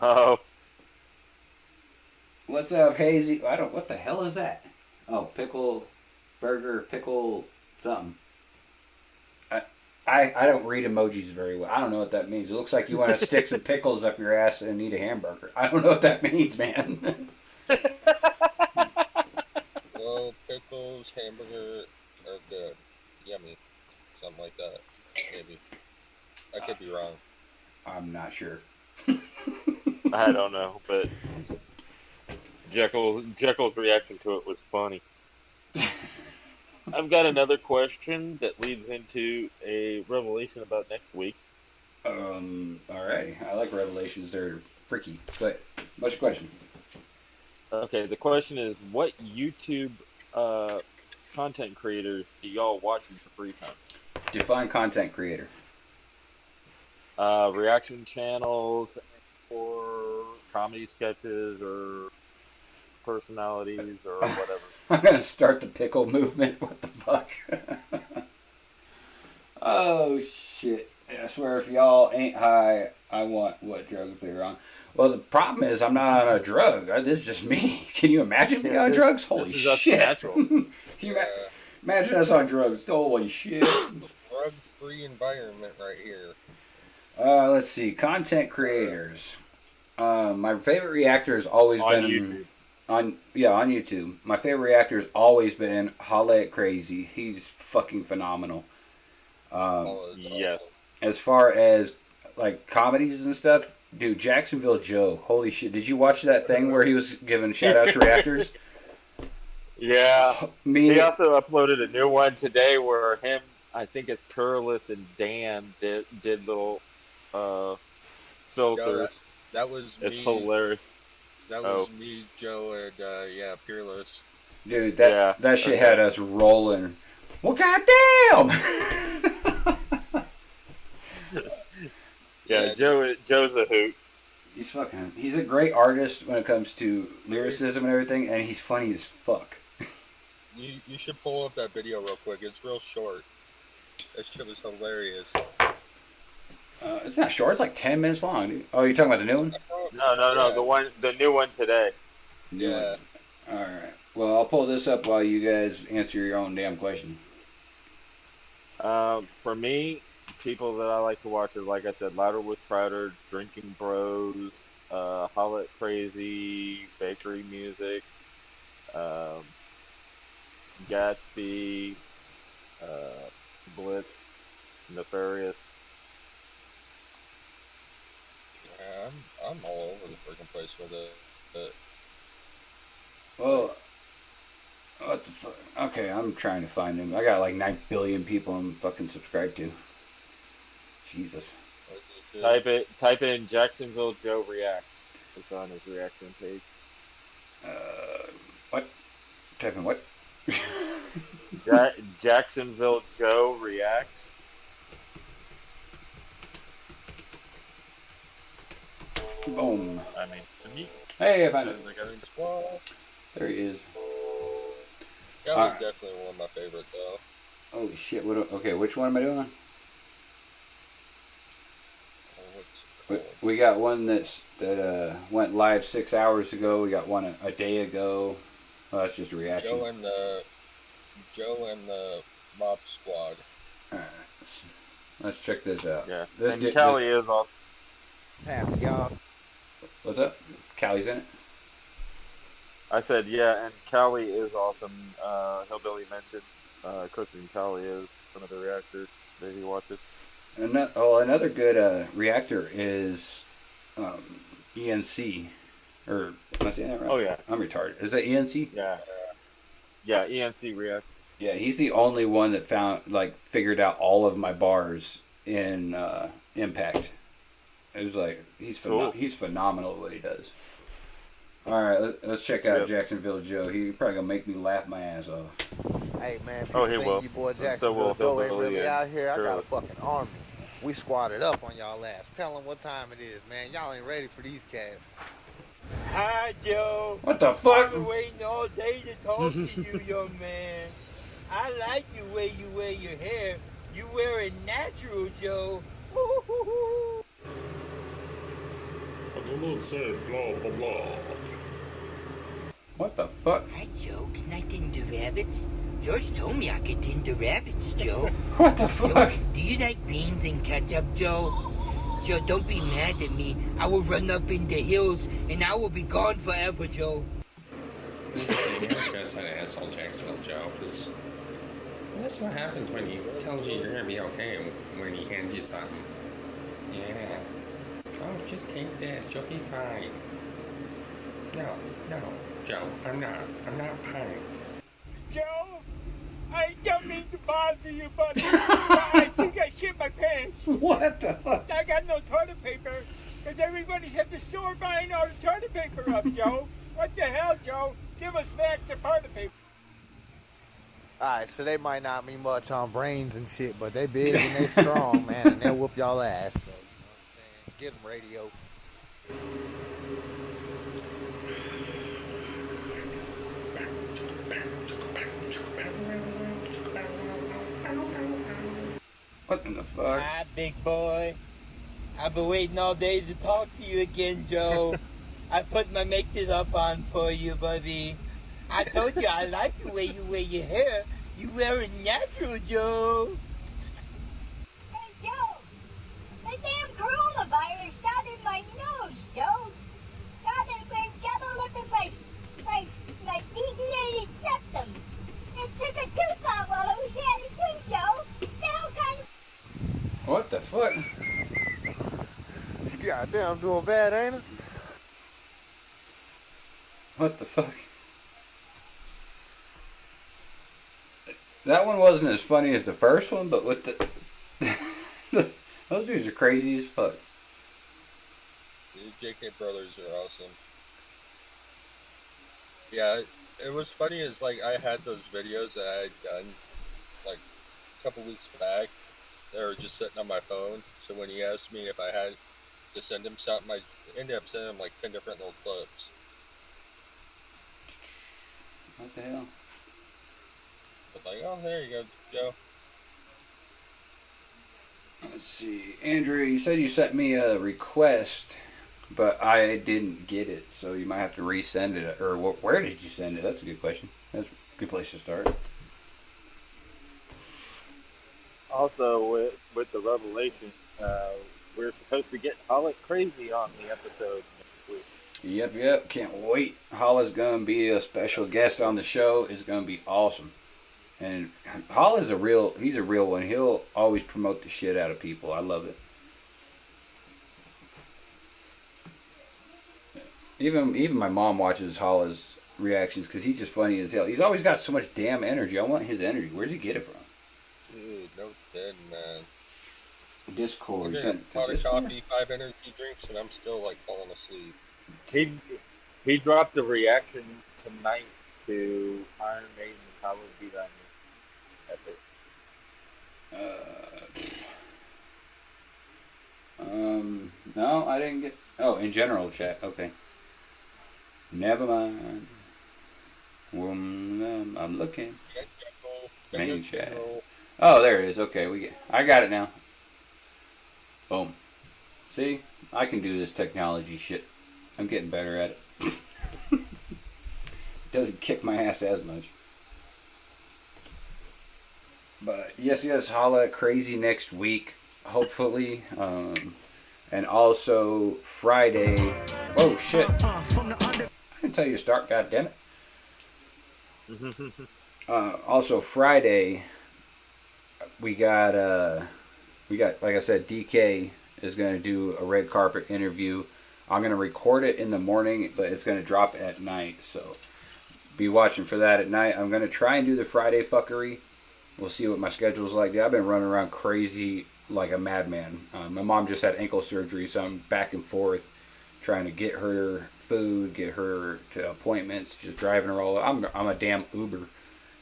Oh, What's up, Hazy? I don't. What the hell is that? Oh, pickle burger, pickle something. I don't read emojis very well. I don't know what that means. It looks like you want to stick some pickles up your ass and eat a hamburger. I don't know what that means, man. Well, pickles, hamburger are good. Yummy. Something like that. Maybe. I could be wrong. I'm not sure. I don't know, but Jekyll's reaction to it was funny. I've got another question that leads into a revelation about next week. Alright. I like revelations. They're freaky. But what's your question? Okay, the question is, what YouTube content creators do y'all watch in your free time? Define content creator. Reaction channels or comedy sketches or personalities or whatever. I'm gonna start the pickle movement. What the fuck? Oh shit! I swear, if y'all ain't high, I want what drugs they're on. Well, the problem is I'm not on a drug. This is just me. Can you imagine me on drugs? Holy This is us shit! natural. Can you imagine us on drugs? Holy shit! Drug-free environment right here. Let's see. Content creators. My favorite reactor has always On been YouTube. on YouTube. My favorite reactor has always been Holla at Crazy. He's fucking phenomenal. Oh, it's Yes. awesome. As far as like comedies and stuff, dude, Jacksonville Joe. Holy shit! Did you watch that thing where he was giving shout out to reactors? Yeah. Me. He also uploaded a new one today where him, I think it's Curlis and Dan did little filters. That was It's me. hilarious. That was me, Joe, and yeah, Peerless. Dude, that shit had us rolling. Well, goddamn! Yeah, Joe's a hoot. He's a great artist when it comes to lyricism and everything, and he's funny as fuck. You should pull up that video real quick. It's real short. That shit was hilarious. It's not short. It's like 10 minutes long. Dude. Oh, you're talking about the new one? No, the new one today. Yeah. All right. Well, I'll pull this up while you guys answer your own damn question. For me, people that I like to watch is, like I said, Louder with Crowder, Drinking Bros, Holla at Crazy, Bakery Music, Gatsby, Blitz, Nefarious. Yeah, I'm all over the freaking place with it. But Well, what the fuck? Okay, I'm trying to find him. I got like 9 billion people I'm fucking subscribed to. Jesus. Type in Jacksonville Joe Reacts. It's on his reaction page. What? Type in what? Jacksonville Joe Reacts. Boom. I mean, Hey, I found it. Squad. There he is. That was Alright. definitely one of my favorite though. Holy shit! Okay, which one am I doing? What's it We, called? we got one that went live 6 hours ago. We got one a day ago. Oh, that's just a reaction. Joe and the Mob Squad. Alright, let's check this out. yeah. This And Callie is awesome. What's up? Callie's in it. I said, yeah, and Callie is awesome. Hillbilly mentioned Coaching Callie is one of the reactors that he watches. Another good reactor is ENC. Or am I saying that right? Oh, yeah. I'm retarded. Is that ENC? Yeah. Yeah, ENC reacts. Yeah, he's the only one that figured out all of my bars in Impact. It was like he's Cool. he's phenomenal at what he does. All right, let's check out Yep. Jacksonville Joe. He probably gonna make me laugh my ass off. Hey man, Oh, people he think will. you boy And so Jacksonville will Joe ain't Hillbilly really and out here. I got a Shirley. fucking army. We squatted up on y'all ass. Tell them what time it is, man. Y'all ain't ready for these cats. Hi, Joe. What the fuck? I've been waiting all day to talk to you, young man. I like the way you wear your hair. You wear it natural, Joe. Woo-hoo-hoo. But the Lord said blah blah blah. What the fuck? Hi, Joe. Can I tend the rabbits? George told me I could tend the rabbits, Joe. What the fuck? Do you like beans and ketchup, Joe? Joe, don't be mad at me. I will run up in the hills and I will be gone forever, Joe. You never trust an asshole Jacksonville Joe, because that's what happens when he tells you you're gonna be okay when he hands you something. Yeah. Oh, just take this, you'll be fine. No, Joe, I'm not fine. Joe, I don't mean to bother you, buddy. I think I shit my pants. What the fuck? I got no toilet paper because everybody's at the store buying all the toilet paper up, Joe. What the hell, Joe? Give us back the toilet paper. Alright, so they might not be much on brains and shit, but they big and they strong, man, and they'll whoop y'all ass. So, you know what I'm saying? Get them, radio. What in the fuck? Hi, big boy. I've been waiting all day to talk to you again, Joe. I put my makeup on for you, buddy. I told you I like the way you wear your hair. You wear it natural, Joe. Hey, Joe. The damn coronavirus got in my nose, Joe. Got all up in my deviated septum. It took a tooth out while I was at it too, Joe. Now kind of... What the fuck? Goddamn, doing bad, ain't it? What the fuck? That one wasn't as funny as the first one, but with the those dudes are crazy as fuck. The JK brothers are awesome. Yeah, it was funny as like I had those videos that I had done like a couple weeks back. They were just sitting on my phone. So when he asked me if I had to send him something, I ended up sending him like 10 different little clips. What the hell? But like, oh, there you go, Joe. Let's see. Andrew, you said you sent me a request, but I didn't get it, so you might have to resend it. Or where did you send it? That's a good question. That's a good place to start. Also, with the revelation, we're supposed to get Hollick Crazy on the episode next week. Yep. Can't wait. Holla's going to be a special guest on the show. It's going to be awesome. And Holla's he's a real one. He'll always promote the shit out of people. I love it. Even my mom watches Holla's reactions because he's just funny as hell. He's always got so much damn energy. I want his energy. Where's he get it from? Dude, no kidding, man. Discord. I'm getting a pot of coffee, 5 energy drinks, and I'm still like falling asleep. He dropped a reaction tonight to Iron Maiden's "Hallowed Be Thy Name." No, I didn't get. Oh, in general chat. Okay. Never mind. I'm looking. Main chat. Oh, there it is. Okay, I got it now. Boom. See, I can do this technology shit. I'm getting better at it. It doesn't kick my ass as much. But yes, Holla Crazy next week, hopefully. And also Friday. Oh shit! I didn't tell you to start. God damn it. Also Friday, we got like I said, DK is going to do a red carpet interview. I'm going to record it in the morning, but it's going to drop at night, so be watching for that at night. I'm going to try and do the Friday fuckery. We'll see what my schedule's like. I've been running around crazy like a madman. My mom just had ankle surgery, so I'm back and forth trying to get her food, get her to appointments, just driving her all. I'm a damn Uber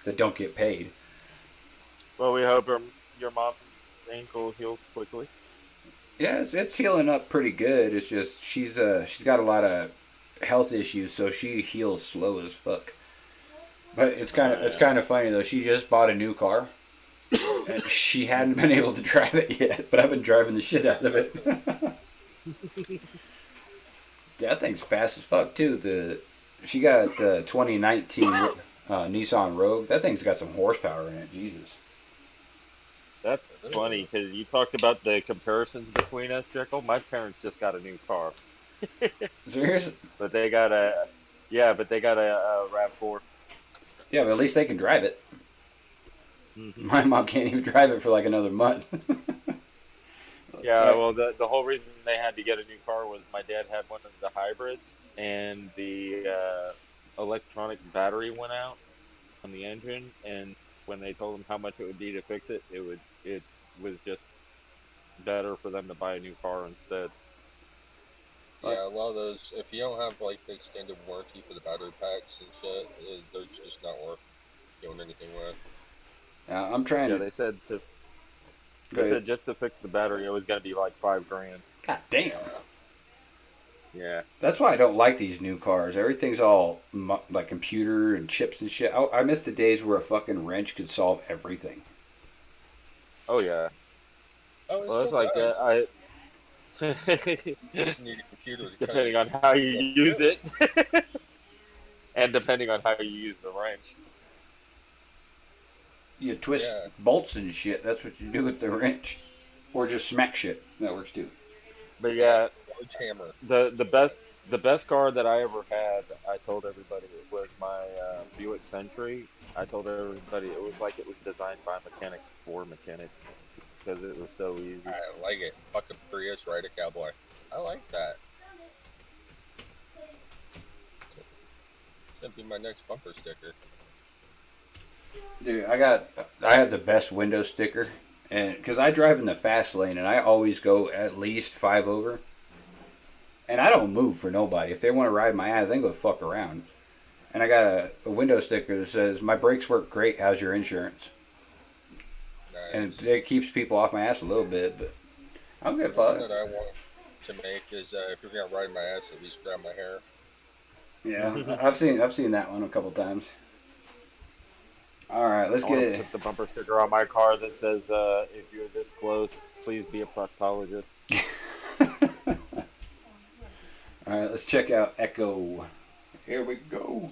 that don't get paid. Well, we hope your mom's ankle heals quickly. Yeah, it's healing up pretty good. It's just she's got a lot of health issues, so she heals slow as fuck. But it's kind of funny though. She just bought a new car, and she hadn't been able to drive it yet. But I've been driving the shit out of it. That thing's fast as fuck too. She got the 2019 Nissan Rogue. That thing's got some horsepower in it. Jesus. That's funny because you talked about the comparisons between us, Jekyll. My parents just got a new car. Serious? But they got a RAV4. Yeah, but at least they can drive it. Mm-hmm. My mom can't even drive it for like another month. Yeah, well, the whole reason they had to get a new car was my dad had one of the hybrids, and the electronic battery went out on the engine, and when they told them how much it would be to fix it, it was just better for them to buy a new car instead. Yeah, a lot of those, if you don't have like the extended warranty for the battery packs and shit, they're just not worth doing anything with. I'm trying to. They said just to fix the battery, it was gonna be like $5,000. God damn. Yeah. That's why I don't like these new cars. Everything's all like computer and chips and shit. I miss the days where a fucking wrench could solve everything. Oh yeah. Oh, well, it's like I. Just need a computer to depending on how you use it, and depending on how you use the wrench. You twist bolts and shit. That's what you do with the wrench, or just smack shit. That works too. But yeah, hammer. The best car that I ever had, I told everybody it was my Buick Century. I told everybody it was like it was designed by mechanics for mechanics because it was so easy. I like it. Fuck a Prius, ride a cowboy. I like that. That'd be my next bumper sticker. Dude, I have the best window sticker, and because I drive in the fast lane, and I always go at least 5 over, and I don't move for nobody. If they want to ride my ass, they can go fuck around. And I got a window sticker that says, "My brakes work great. How's your insurance?" Nice. And it keeps people off my ass a little bit, but I'm good. One that I want to make is if you're gonna ride my ass, at least grab my hair. Yeah, I've seen that one a couple times. All right, let's get put the bumper sticker on my car that says, "If you're this close, please be a proctologist." All right, let's check out Echo. Here we go.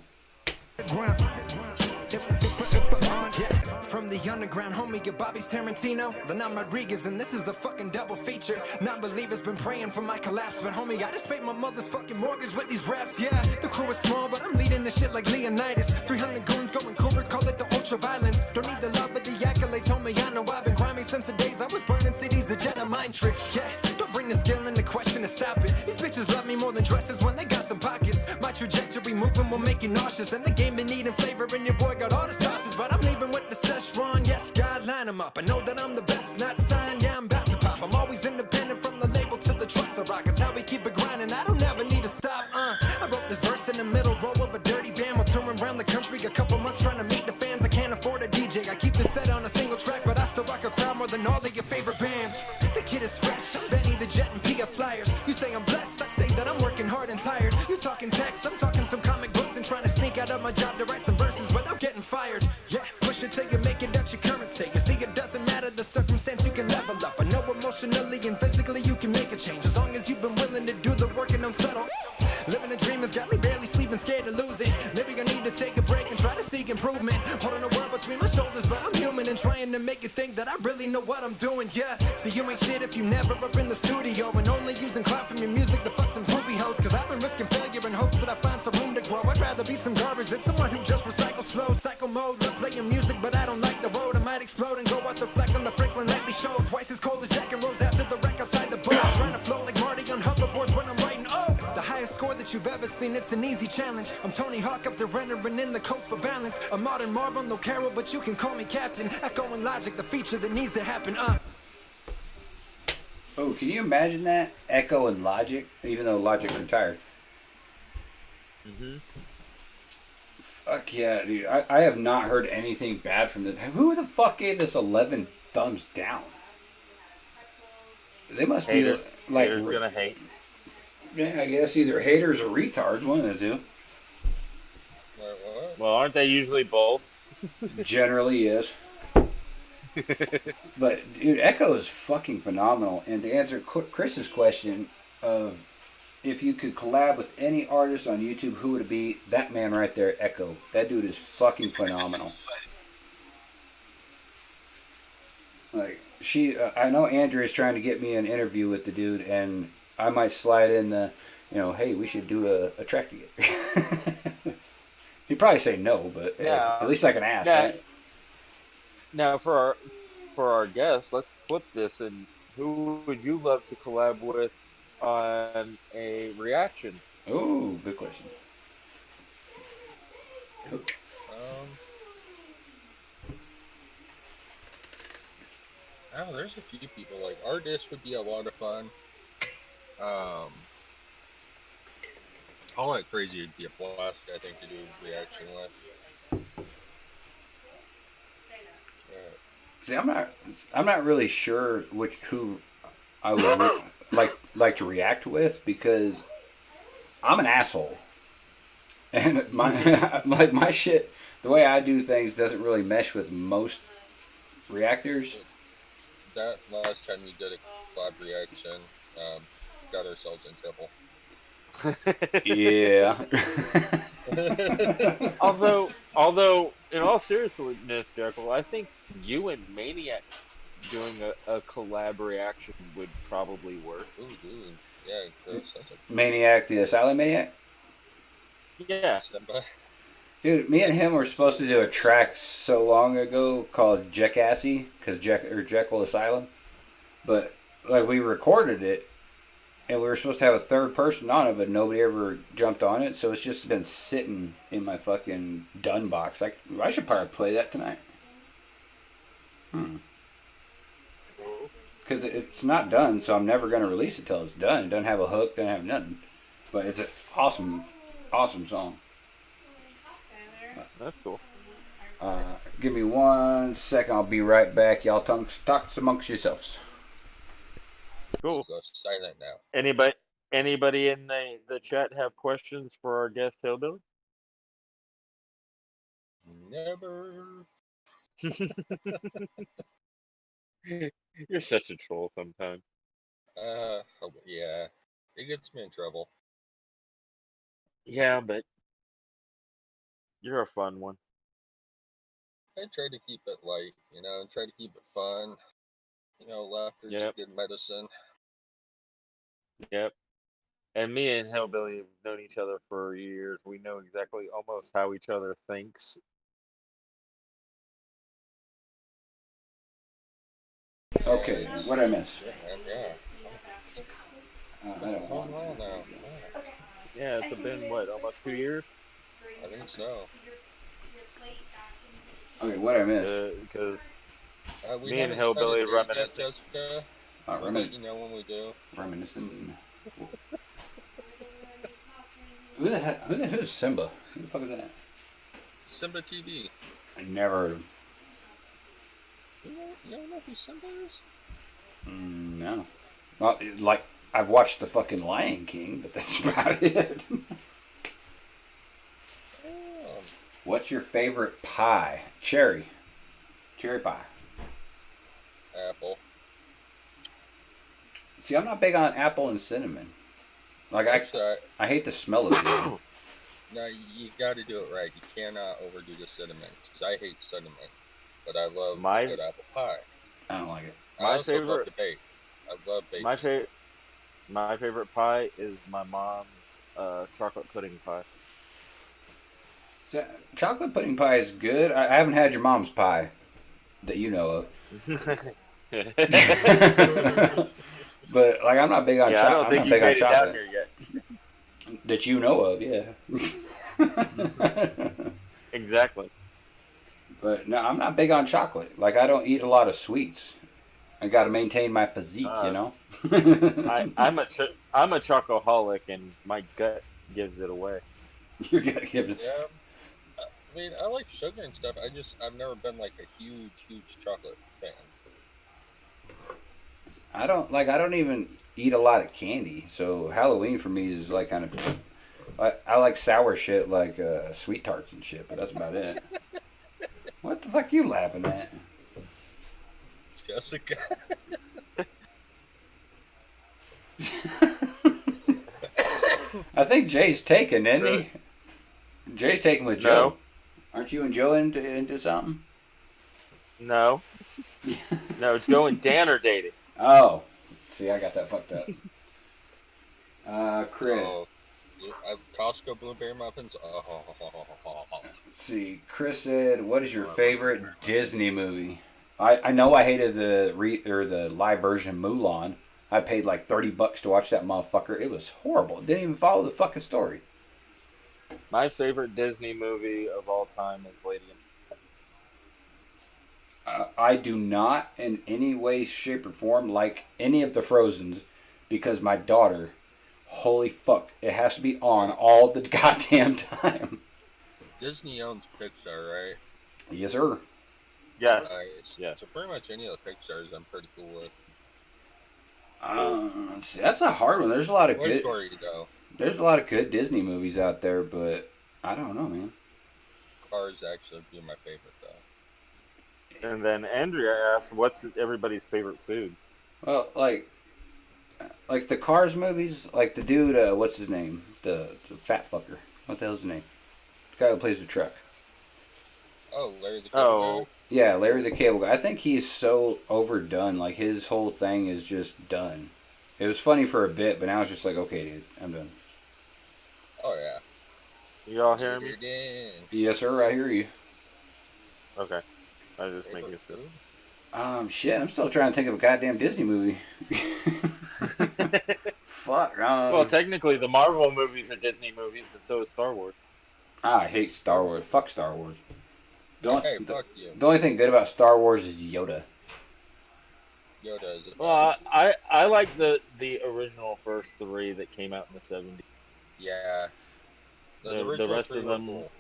From the underground, homie, get Bobby's Tarantino. Then I'm Rodriguez, and this is a fucking double feature. Non-believers been praying for my collapse, but homie, I just paid my mother's fucking mortgage with these raps. Yeah, the crew is small, but I'm leading the shit like Leonidas. 300 goons going Cobra, call it the ultra violence. Don't need the love, but the accolades, homie. I know I've been grinding since the days I was burning cities, the Jedi mind tricks. Yeah, don't bring the skill into question to stop it. These bitches love me more than dresses when they got some pockets. My trajectory moving will make you nauseous, and the game been needing flavor, and your boy got all the sauces, but I'm leaving with the Szechuan. Yes, God, line them up. I know that I'm the best, not signed. Yeah, I'm about to pop. I'm always independent from the label to the trucks I rock. It's how we keep it grinding. I don't ever need to stop. I wrote this verse in the middle row of a dirty van. We're touring around the country a couple months trying to meet the fans. I can't afford a DJ. I keep the set on a single track, but I still rock a crowd more than all of your favorite bands. The kid is fresh. I'm Benny the Jet and PF Flyers. You say I'm blessed. I say that I'm working hard and tired. You talking text. I'm talking some comic books and trying to sneak out of my job to write some verses without getting fired. Yeah, push it till you make it at your current state. You see, it doesn't matter the circumstance, you can level up. I know emotionally and physically you can make a change as long as you've been willing to do the work and don't settle. Living a dream has got me barely sleeping, scared to lose it. Maybe I need to take a break and try to seek improvement. Holding the world between my shoulders, but I'm human and trying to make it think that I really know what I'm doing. Yeah, see, you ain't shit if you never up in the studio and only using clout from your music to fuck some groupie hoes. Cause I've been risking failure in hopes that I find some room to grow. I'd rather be some garbage than someone who just recycles flow. Cycle mode, love playing music, but I don't like the road. I might explode and go out the fleck on the Franklin Nightly show. Twice as cold as Jack and Rose after the wreck outside the boat. Trying to float like Marty on hoverboards when I'm writing. Oh, the highest score that you've ever seen, it's an easy challenge. I'm Tony Hawk up there rendering in the codes for balance. A modern Marvel, no Carol, but you can call me Captain. Echo and Logic, the feature that needs to happen. Oh, can you imagine that? Echo and Logic, even though Logic's retired. Mm-hmm. Fuck yeah, dude. I have not heard anything bad from this. Who the fuck gave this 11 thumbs down? They must be Haters, like, haters gonna hate. yeah, I guess either haters or retards, one of the two. What? Well, aren't they usually both? Generally, yes. But dude, Echo is fucking phenomenal. And to answer Chris's question of if you could collab with any artist on YouTube, who would it be? That man right there, Echo. That dude is fucking phenomenal. Like I know Andrea's trying to get me an interview with the dude, and I might slide in the, hey, we should do a track together. He'd probably say no, but at least I can ask. Right? Now for our guests, let's flip this. And who would you love to collab with on a reaction? Oh, good question. Oh, there's a few people. Like Artist would be a lot of fun. All That Crazy would be a blast, I think, to do a reaction with. See, I'm not really sure who I would like to react with, because I'm an asshole, and my shit, the way I do things doesn't really mesh with most reactors. That last time you did a collab reaction, got ourselves in trouble. Yeah. although, in all seriousness, Jekyl, I think you and Maniac doing a collab reaction would probably work. Ooh, dude. Yeah, gross. Maniac, the Silent Maniac? Yeah. Dude, me and him were supposed to do a track so long ago called Jackassy, because Jekyll Asylum. But, like, we recorded it, and we were supposed to have a third person on it, but nobody ever jumped on it, so it's just been sitting in my fucking done box. I should probably play that tonight. Because it's not done, so I'm never going to release it till it's done. It doesn't have a hook, doesn't have nothing. But it's an awesome, awesome song. That's cool. Give me 1 second, I'll be right back. Y'all talk amongst yourselves. Cool. Go silent now. Anybody in the chat have questions for our guest Hillbilly? Never. You're such a troll sometimes. Oh, yeah. It gets me in trouble. Yeah, but you're a fun one. I try to keep it light, and try to keep it fun. Laughter's a good medicine. Yep. And me and Hillbilly have known each other for years. We know exactly almost how each other thinks. Okay, what I miss? Yeah. I don't know. Now. Yeah, it's been almost 2 years? I think so. Okay, what I miss? Because me and Hillbilly reminiscing. Jessica. We'll let you know when we do. Reminiscing. Who's Simba? Who the fuck is that? Simba TV. I never heard of him. You don't know who Simba is? No. Well, I've watched the fucking Lion King, but that's about it. What's your favorite pie? Cherry pie. Apple. See, I'm not big on apple and cinnamon. I hate the smell of it. No, you got to do it right. You cannot overdo the cinnamon. Because I hate cinnamon, but I love good apple pie. I don't like it. I also love to bake. I love baking. My favorite pie is my mom's chocolate pudding pie. So, chocolate pudding pie is good. I haven't had your mom's pie that you know of. But I'm not big on chocolate. I don't think you've made it down here yet. That you know of, yeah. Exactly. But no, I'm not big on chocolate. I don't eat a lot of sweets. I got to maintain my physique, I'm a chocoholic, and my gut gives it away. You gotta give it. Yeah, I mean, I like sugar and stuff. I've never been like a huge chocolate fan. I don't even eat a lot of candy. So Halloween for me is like kind of. I like sour shit like sweet tarts and shit, but that's about it. What the fuck you laughing at? Jessica. I think Jay's taken, isn't he? Jay's taken with Joe. No, Aren't you and Joe into something? no, no. Joe and Dan are dating. Oh, see, I got that fucked up. Chris. Oh, Costco blueberry muffins. Let's see, Chris said, "What is your favorite Disney movie?" I know I hated the live version of Mulan. I paid like $30 to watch that motherfucker. It was horrible. It didn't even follow the fucking story. My favorite Disney movie of all time is Lady and I do not in any way, shape, or form like any of the Frozens because my daughter, holy fuck, it has to be on all the goddamn time. Disney owns Pixar, right? Yes, sir. Yes. So pretty much any of the Pixars I'm pretty cool with. See, that's a hard one. There's a lot of Toy good. Story, though. There's a lot of good Disney movies out there, but I don't know, man. Cars actually be my favorite, though. And then Andrea asked, "What's everybody's favorite food?" Well, like the Cars movies, like the dude, what's his name? The fat fucker. What the hell's his name? The guy who plays the truck. Oh, Larry the Cable Guy? Yeah, Larry the Cable Guy. I think he's so overdone. Like, his whole thing is just done. It was funny for a bit, but now it's just like, okay, dude, I'm done. Oh, yeah. You all hearing me? Yes, sir, I hear you. Okay. I was just making it food. Shit, I'm still trying to think of a goddamn Disney movie. Fuck. Well, technically, the Marvel movies are Disney movies, and so is Star Wars. I hate Star Wars. Fuck Star Wars. Fuck you. The only thing good about Star Wars is Yoda. Yoda is it? Well, I like the original first three that came out in the 70s. Yeah. The rest of them. Cool.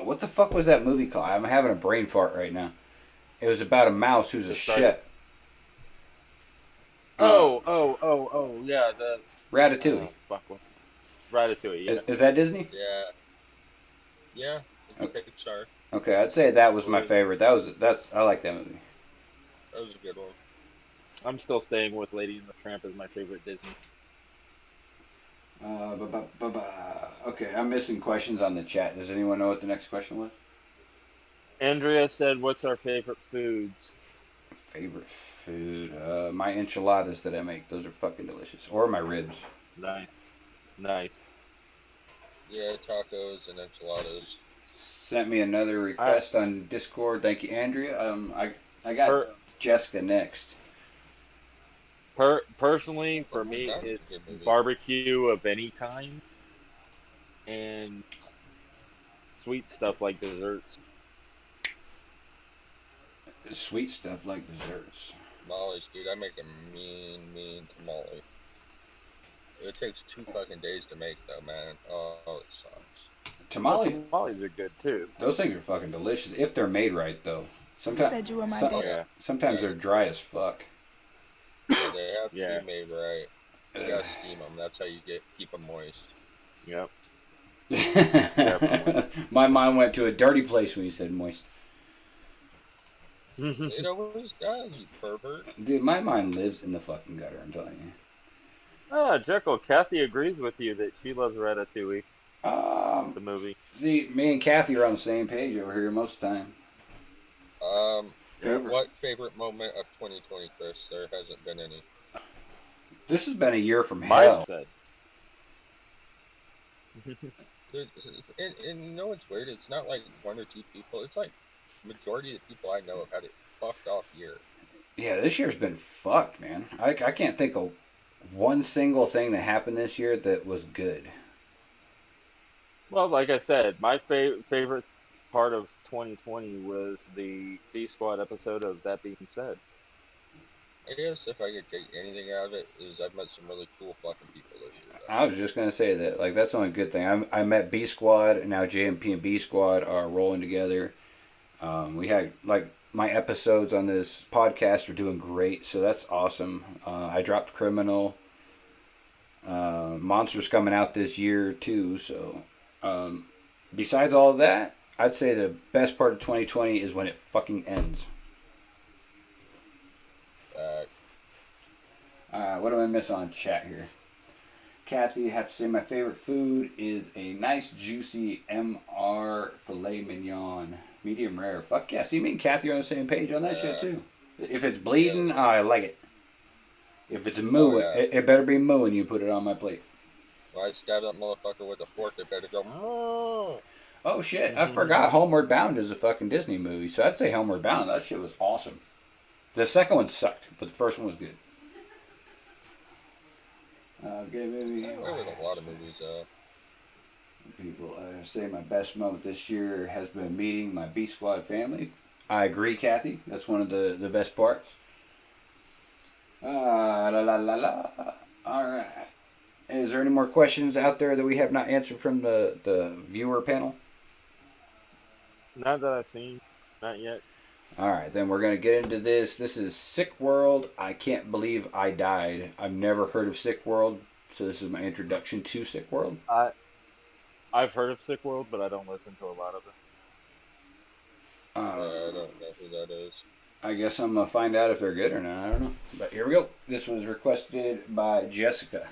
What the fuck was that movie called? I'm having a brain fart right now. It was about a mouse who's a shit. Oh, yeah, the Ratatouille. Fuck, what's Ratatouille? Yeah. Is that Disney? Yeah. Yeah. It's Pixar. Okay, I'd say that was my favorite. I like that movie. That was a good one. I'm still staying with Lady and the Tramp as my favorite Disney. Okay, I'm missing questions on the chat. Does anyone know what the next question was? Andrea said, "What's our favorite foods?" Favorite food? My enchiladas that I make. Those are fucking delicious. Or my ribs. Nice. Yeah, tacos and enchiladas. Sent me another request on Discord. Thank you, Andrea. I got Jessica next. Personally, for me, it's barbecue of any kind and sweet stuff like desserts. Sweet stuff like desserts. Tamales, dude. I make a mean tamale. It takes 2 fucking days to make, though, man. Oh, it sucks. Tamales are good, too. Those things are fucking delicious if they're made right, though. Sometimes, sometimes they're dry as fuck. Yeah, they have to be made right. You gotta steam them. That's how you keep them moist. Yep. My mind went to a dirty place when you said moist. It always does, you pervert. Dude, my mind lives in the fucking gutter, I'm telling you. Jekyl, Kathy agrees with you that she loves Ratatouille. The movie. See, me and Kathy are on the same page over here most of the time. What favorite moment of 2020, Chris? There hasn't been any. This has been a year from hell. And you know what's weird? It's not like 1 or 2 people. It's like majority of the people I know have had it fucked off year. Yeah, this year's been fucked, man. I can't think of one single thing that happened this year that was good. Well, like I said, my favorite part of 2020 was the B Squad episode of That Being Said. I guess if I could take anything out of it, is I've met some really cool fucking people this year. Though. I was just gonna say that, like, that's the only good thing. I met B Squad, and now JMP and B Squad are rolling together. We had, like, my episodes on this podcast are doing great, so that's awesome. I dropped Criminal. Monster's coming out this year too, so besides all of that, I'd say the best part of 2020 is when it fucking ends. What do I miss on chat here? Kathy, I have to say my favorite food is a nice juicy MR filet mignon, medium rare. Fuck yeah! See, me and Kathy are on the same page on that shit too. If it's bleeding, I like it. If it's mooing, it better be mooing. You put it on my plate. Well, I stab that motherfucker with a fork. It better go. Oh shit! I forgot. Homeward Bound is a fucking Disney movie, so I'd say Homeward Bound. That shit was awesome. The second one sucked, but the first one was good. Okay, baby. I with a lot of movies. People say my best moment this year has been meeting my B Squad family. I agree, Kathy. That's one of the best parts. La la la la. All right. Is there any more questions out there that we have not answered from the viewer panel? Not that I've seen. Not yet. All right, then we're going to get into this. This is Sick World. I Can't Believe I Died. I've never heard of Sick World, so this is my introduction to Sick World. I've heard of Sick World, but I don't listen to a lot of it. I don't know who that is. I guess I'm going to find out if they're good or not. I don't know. But here we go. This was requested by Jessica.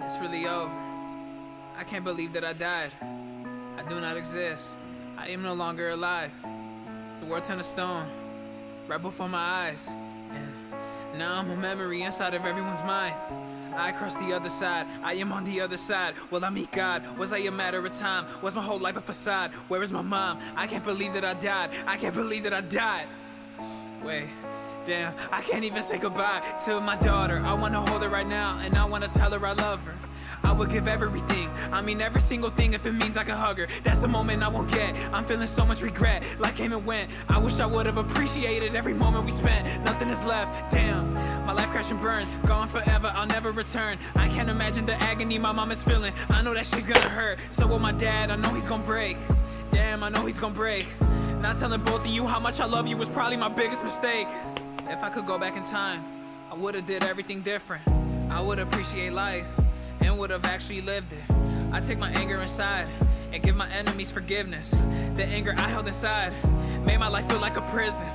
It's really over. I can't believe that I died. I do not exist. I am no longer alive. The world turned to stone right before my eyes. And now I'm a memory inside of everyone's mind. I crossed the other side. I am on the other side. Will I meet God? Was I a matter of time? Was my whole life a facade? Where is my mom? I can't believe that I died. I can't believe that I died. Wait. Damn, I can't even say goodbye to my daughter. I wanna hold her right now, and I wanna tell her I love her. I would give everything, I mean every single thing if it means I can hug her. That's a moment I won't get, I'm feeling so much regret. Life came and went, I wish I would have appreciated every moment we spent. Nothing is left, damn, my life crashed and burned. Gone forever, I'll never return. I can't imagine the agony my mom is feeling. I know that she's gonna hurt, so will my dad, I know he's gonna break. Damn, I know he's gonna break. Not telling both of you how much I love you was probably my biggest mistake. If I could go back in time, I would've did everything different. I would appreciate life and would've actually lived it. I take my anger inside and give my enemies forgiveness. The anger I held inside made my life feel like a prison.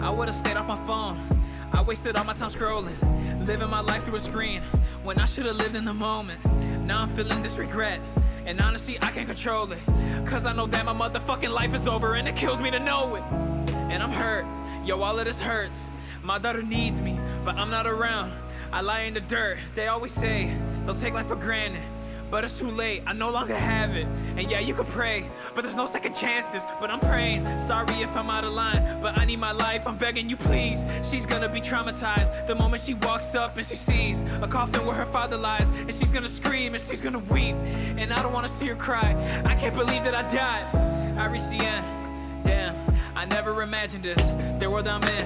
I would've stayed off my phone. I wasted all my time scrolling, living my life through a screen when I should've lived in the moment. Now I'm feeling this regret, and honestly I can't control it, cause I know that my motherfucking life is over and it kills me to know it. And I'm hurt, yo, all of this hurts. My daughter needs me, but I'm not around. I lie in the dirt, they always say they'll take life for granted, but it's too late, I no longer have it. And yeah, you can pray, but there's no second chances. But I'm praying, sorry if I'm out of line, but I need my life, I'm begging you please. She's gonna be traumatized the moment she walks up and she sees a coffin where her father lies. And she's gonna scream and she's gonna weep, and I don't wanna see her cry. I can't believe that I died. I reached the end, damn, I never imagined this. The world I'm in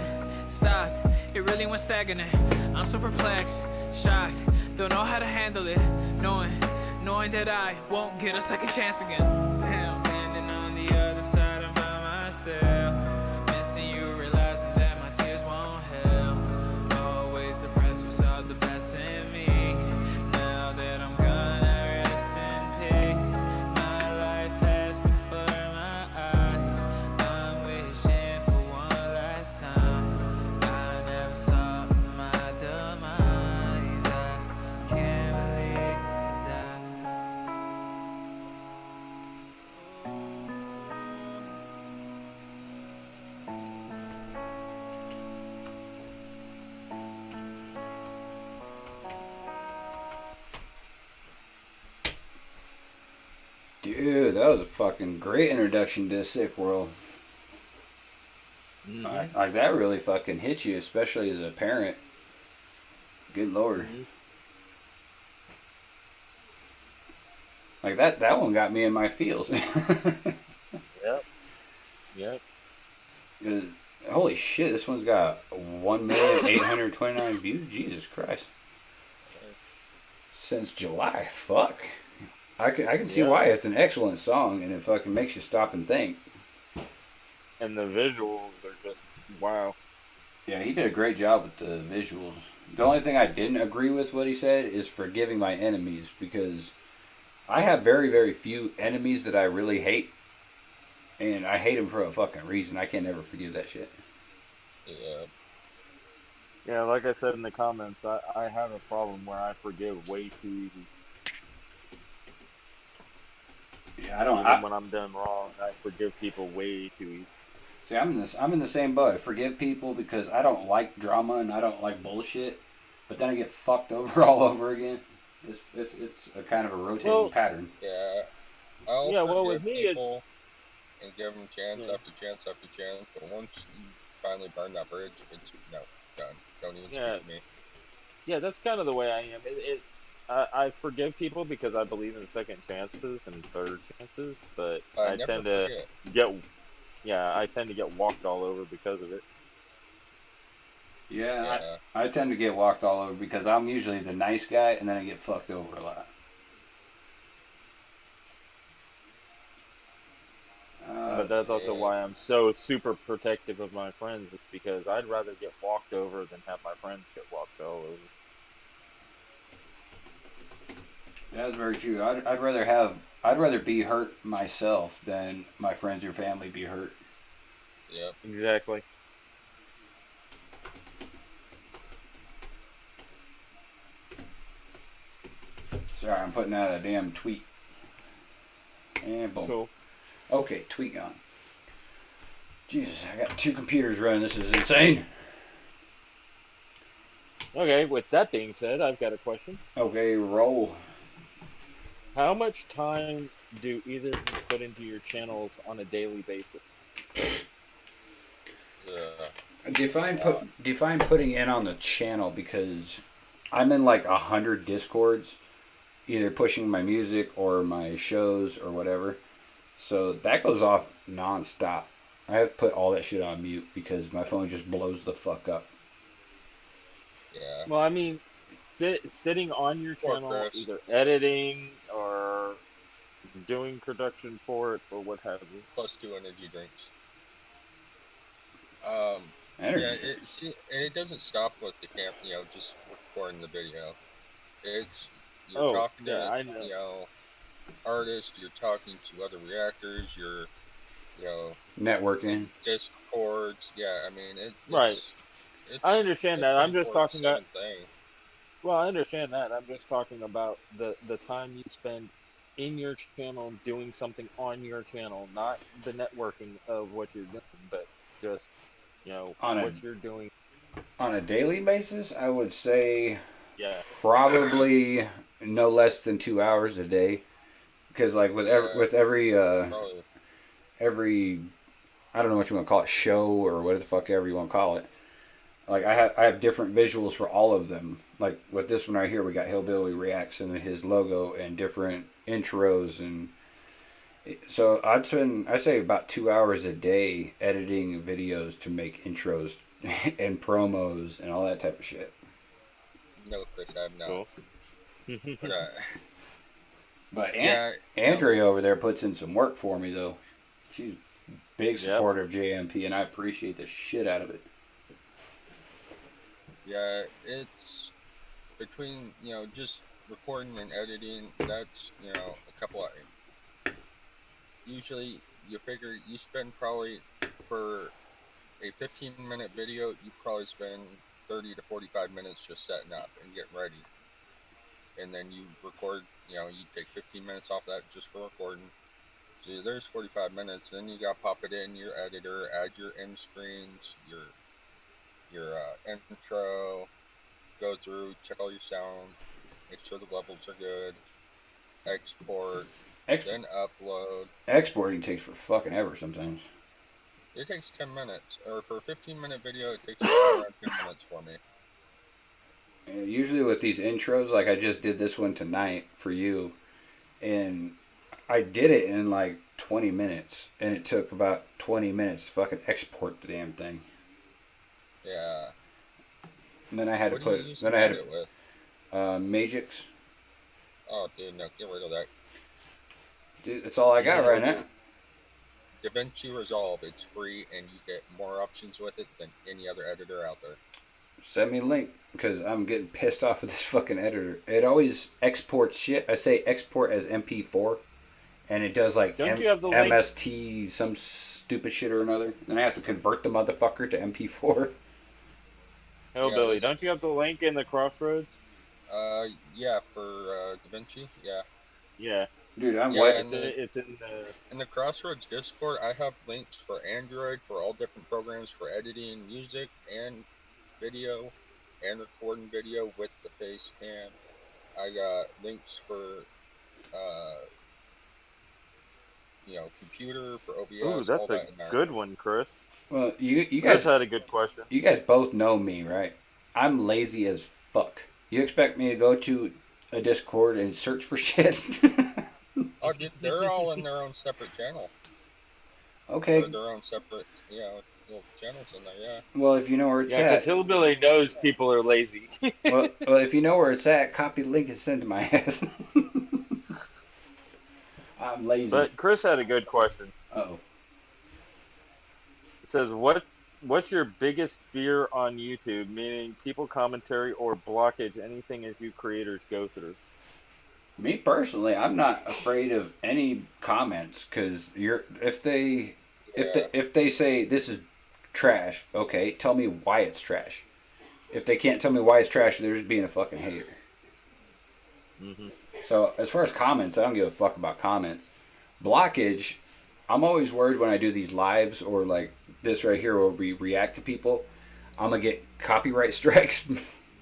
stopped, it really went stagnant. I'm so perplexed, shocked, don't know how to handle it, knowing that I won't get a second chance again. Damn, standing on the other side, I'm by myself, missing you, realizing that my tears won't help. Always depressed, who saw the best in me. Now that I'm gone, I rest in peace. My life passed before my eyes. I'm wishing for one last time. I never saw my demise. I can't believe I died. Dude, that was a fucking great introduction to Sick World. Like that really fucking hits you, especially as a parent. Good lord. Mhm. Like that one got me in my feels. Yep. Yep. Holy shit, this one's got 1,829,000 views. Jesus Christ. Since July. Fuck. I can see Yep. why it's an excellent song and it fucking makes you stop and think. And the visuals are just wow. Yeah, he did a great job with the visuals. The only thing I didn't agree with what he said is forgiving my enemies because I have very, very few enemies that I really hate. And I hate them for a fucking reason. I can't ever forgive that shit. Yeah. Yeah, like I said in the comments, I have a problem where I forgive way too easy. Yeah, I don't. Even when I'm done wrong, I forgive people way too easy. See, I'm in the same boat. I forgive people because I don't like drama and I don't like bullshit. But then I get fucked over all over again. It's a kind of a rotating pattern. Yeah. I'll Yeah, well, forgive with me, people and give them chance Yeah. after chance after chance, but once you finally burn that bridge, it's no, done. Don't even Yeah, speak to me. yeah, that's kind of the way I am. I forgive people because I believe in second chances and third chances, but I I never tend to forget. get, yeah, I tend to get walked all over because of it. Yeah, Yeah. I tend to get walked all over because I'm usually the nice guy and then I get fucked over a lot. But that's also why I'm so super protective of my friends. It's because I'd rather get walked over than have my friends get walked all over. That's very true. I'd rather be hurt myself than my friends or family be hurt. Yep. Exactly. Sorry, I'm putting out a damn tweet. And boom. Cool. Okay, tweet gone. Jesus, I got 2 computers running. This is insane. Okay, with that being said, I've got a question. Okay, roll. How much time do either of you put into your channels on a daily basis? Define putting in on the channel because I'm in like 100 discords, either pushing my music or my shows or whatever. So that goes off nonstop. I have to put all that shit on mute because my phone just blows the fuck up. Yeah. Well, I mean, sitting on your Poor channel, Chris. either editing or doing production for it or what have you. Plus 2 energy drinks. Energy Yeah, drinks. and it doesn't stop with the camp, just recording the video. It's you're Oh, talking yeah, to, I know. artists, you're talking to other reactors, you're, Networking. discords. Yeah, I mean Right. I it's understand a that. I'm just talking about. 24/7 thing. Well, I understand that. I'm just talking about the time you spend in your channel doing something on your channel, not the networking of what you're doing, but just what you're doing. On a daily basis, I would say Yeah. probably no less than 2 hours a day. Because like with Probably. every I don't know what you want to call it, show or whatever the fuck ever you want to call it. Like I have different visuals for all of them. Like with this one right here, we got Hillbilly reacts and his logo and different intros, and so I say about 2 hours a day editing videos to make intros and promos and all that type of shit. No, Chris, I'm not. Cool. But Yeah, Andrea over there puts in some work for me though. She's a big Yep. supporter of JMP, and I appreciate the shit out of it. Yeah, it's between just recording and editing. That's a couple of. Usually, you figure you spend probably for a 15-minute video, you probably spend 30 to 45 minutes just setting up and getting ready, and then you record. You take 15 minutes off that just for recording. So there's 45 minutes. Then you got to pop it in your editor, add your end screens, your intro, go through, check all your sound, make sure the levels are good, export, then upload. Exporting takes for fucking ever sometimes. It takes 10 minutes, or for a 15-minute video, it takes around 10 minutes for me. Usually with these intros, like I just did this one tonight for you, and I did it in like 20 minutes, and it took about 20 minutes to fucking export the damn thing. Yeah. And then I had What to do you put, then usually I had edit with? Magix. Oh, dude, no, get rid of that. Dude, that's all I got right now. DaVinci Resolve, it's free, and you get more options with it than any other editor out there. Send me a link, because I'm getting pissed off with this fucking editor. It always exports shit. I say export as MP4, and it does like Don't you have the link? MST, some stupid shit or another. Then I have to convert the motherfucker to MP4. Hillbilly, don't you have the link in the Crossroads? Yeah, for DaVinci, yeah. Yeah. Dude, I'm It's in the Crossroads Discord. I have links for Android for all different programs for editing music and video and recording video with the face cam. I got links for computer for OBS. Ooh, that's all that a in there. good one, Chris. Well, you Chris guys had a good question. You guys both know me, right? I'm lazy as fuck. You expect me to go to a Discord and search for shit? Oh, dude, they're all in their own separate channel. Okay. Or their own separate, little channels in there, yeah. Well, if you know where it's Yeah, because at. Hillbilly knows people are lazy. well, if you know where it's at, copy the link and send it to my ass. I'm lazy. But Chris had a good question. Uh-oh. It says, what's your biggest fear on YouTube, meaning people commentary or blockage, anything as you creators go through? Me personally, I'm not afraid of any comments, because if they say this is trash, okay, tell me why it's trash. If they can't tell me why it's trash, they're just being a fucking hater. Mm-hmm. So as far as comments, I don't give a fuck about comments. Blockage, I'm always worried when I do these lives or like this right here where we react to people, I'm gonna get copyright strikes.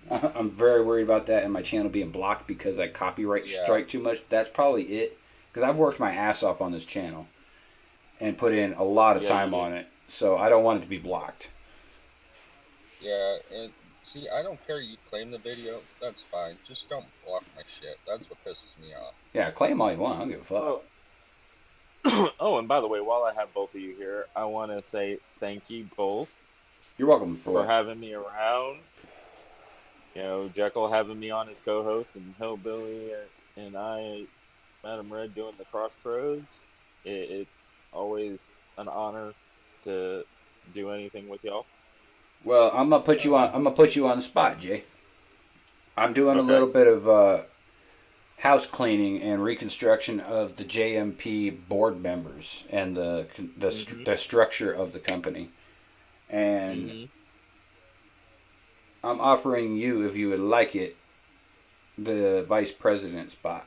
I'm very worried about that and my channel being blocked because I copyright strike too much. That's probably it. Because I've worked my ass off on this channel and put in a lot of time on it. So I don't want it to be blocked. Yeah, and see, I don't care you claim the video. That's fine. Just don't block my shit. That's what pisses me off. Yeah, claim all you want. I don't give a fuck. Oh, and by the way, while I have both of you here, I want to say thank you both. You're welcome for having me around. You know, Jekyl having me on as co-host, and Hillbilly and I, Madam Red, doing the Crossroads. It's always an honor to do anything with y'all. Well, I'm gonna put you on the spot, Jay. I'm doing a little bit of house cleaning and reconstruction of the JMP board members and the structure of the company, and I'm offering you, if you would like it, the vice president spot.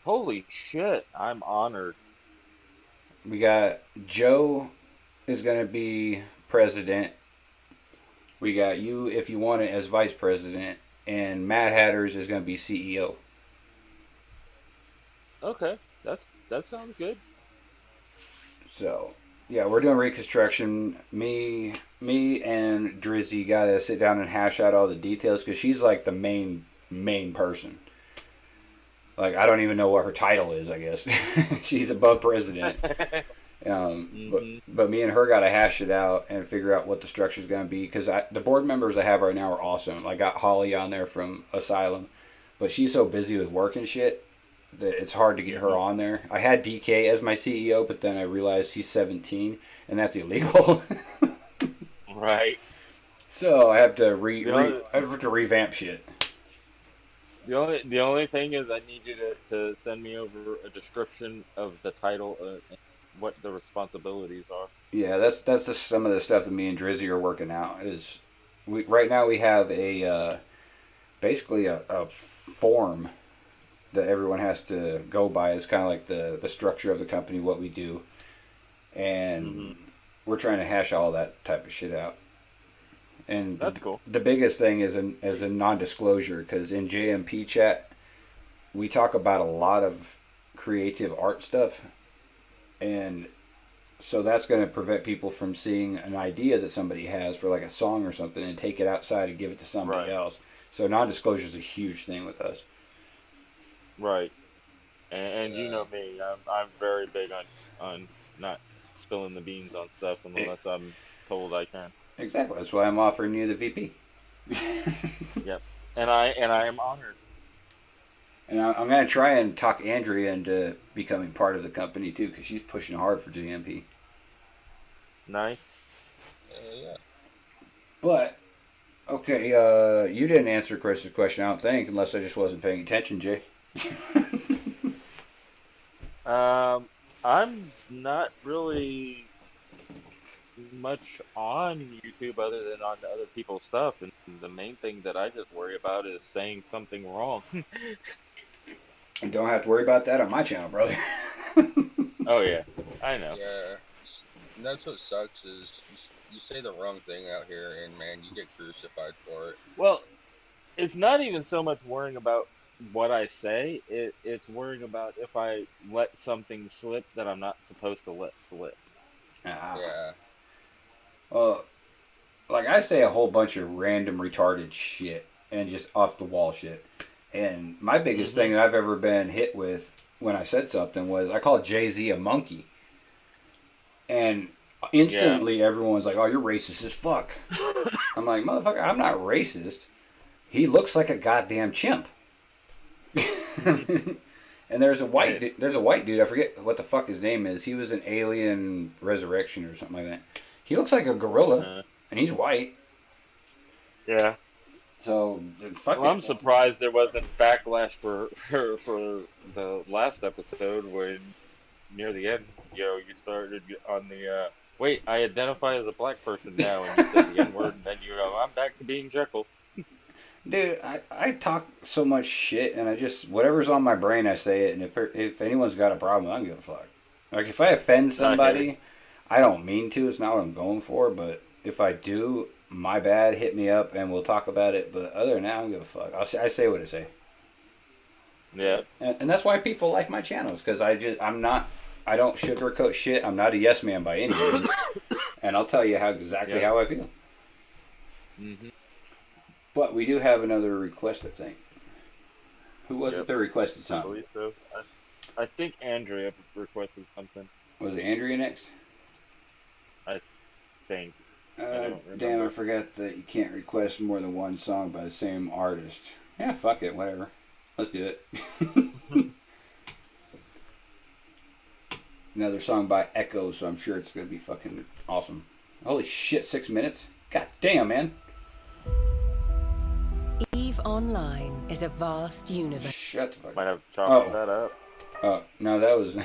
Holy shit! I'm honored. We got Joe is going to be president. We got you, if you want it, as vice president. And Mad Hatters is going to be CEO. Okay, that sounds good. So, yeah, we're doing reconstruction. Me and Drizzy got to sit down and hash out all the details because she's like the main person. Like, I don't even know what her title is, I guess. She's above president. But me and her got to hash it out and figure out what the structure is going to be, because the board members I have right now are awesome. I got Holly on there from Asylum, but she's so busy with work and shit that it's hard to get her on there. I had DK as my CEO, but then I realized he's 17 and that's illegal. Right. So I have to revamp shit. The only thing is I need you to send me over a description of the title and what the responsibilities are. Yeah, that's just some of the stuff that me and Drizzy are working out. Right now we have basically a form that everyone has to go by. It's kind of like the structure of the company, what we do, and we're trying to hash all that type of shit out. And that's cool. The biggest thing is a non-disclosure, because in JMP chat we talk about a lot of creative art stuff, and So that's going to prevent people from seeing an idea that somebody has for like a song or something and take it outside and give it to somebody else. So non-disclosure is a huge thing with us. Right. And you know me, I'm very big on not spilling the beans on stuff unless I'm told I can. Exactly. That's why I'm offering you the VP. Yep. And I am honored. And I'm going to try and talk Andrea into becoming part of the company too, because she's pushing hard for GMP. Nice. Yeah. But okay, you didn't answer Chris's question, I don't think, unless I just wasn't paying attention, Jay. I'm not really much on YouTube other than on other people's stuff, and the main thing that I just worry about is saying something wrong. You don't have to worry about that on my channel, brother. Oh yeah, I know. Yeah, and that's what sucks is you say the wrong thing out here, and man, you get crucified for it. Well, it's not even so much worrying about what I say. It's worrying about if I let something slip that I'm not supposed to let slip. Yeah. Well, like I say a whole bunch of random retarded shit and just off the wall shit. And my biggest thing that I've ever been hit with when I said something was I called Jay-Z a monkey. And instantly everyone was like, oh, you're racist as fuck. I'm like, motherfucker, I'm not racist. He looks like a goddamn chimp. And there's a white dude, I forget what the fuck his name is. He was an Alien Resurrection or something like that. He looks like a gorilla, and he's white. Yeah. So, fuck well, I'm surprised there wasn't backlash for the last episode when near the end, you started on the wait, I identify as a black person now, and you said the N-word, and then you go, I'm back to being Jekyl. Dude, I talk so much shit, and I just, whatever's on my brain, I say it, and if anyone's got a problem, I don't give a fuck. Like, if I offend somebody, I don't mean to, it's not what I'm going for, but if I do, my bad, hit me up, and we'll talk about it, but other than that, I don't give a fuck. I say what I say. Yeah. And that's why people like my channels, because I don't sugarcoat shit, I'm not a yes man by any means, and I'll tell you exactly how I feel. Mm-hmm. But we do have another request, I think. Who was it that requested something? I believe so. I think Andrea requested something. Was it Andrea next? I think. Damn, I forgot that you can't request more than one song by the same artist. Yeah, fuck it, whatever. Let's do it. Another song by Echo, so I'm sure it's going to be fucking awesome. Holy shit, 6 minutes? God damn, man. EVE Online is a vast universe. Shut the fuck up. Might have chopped that up. Oh, no, that was...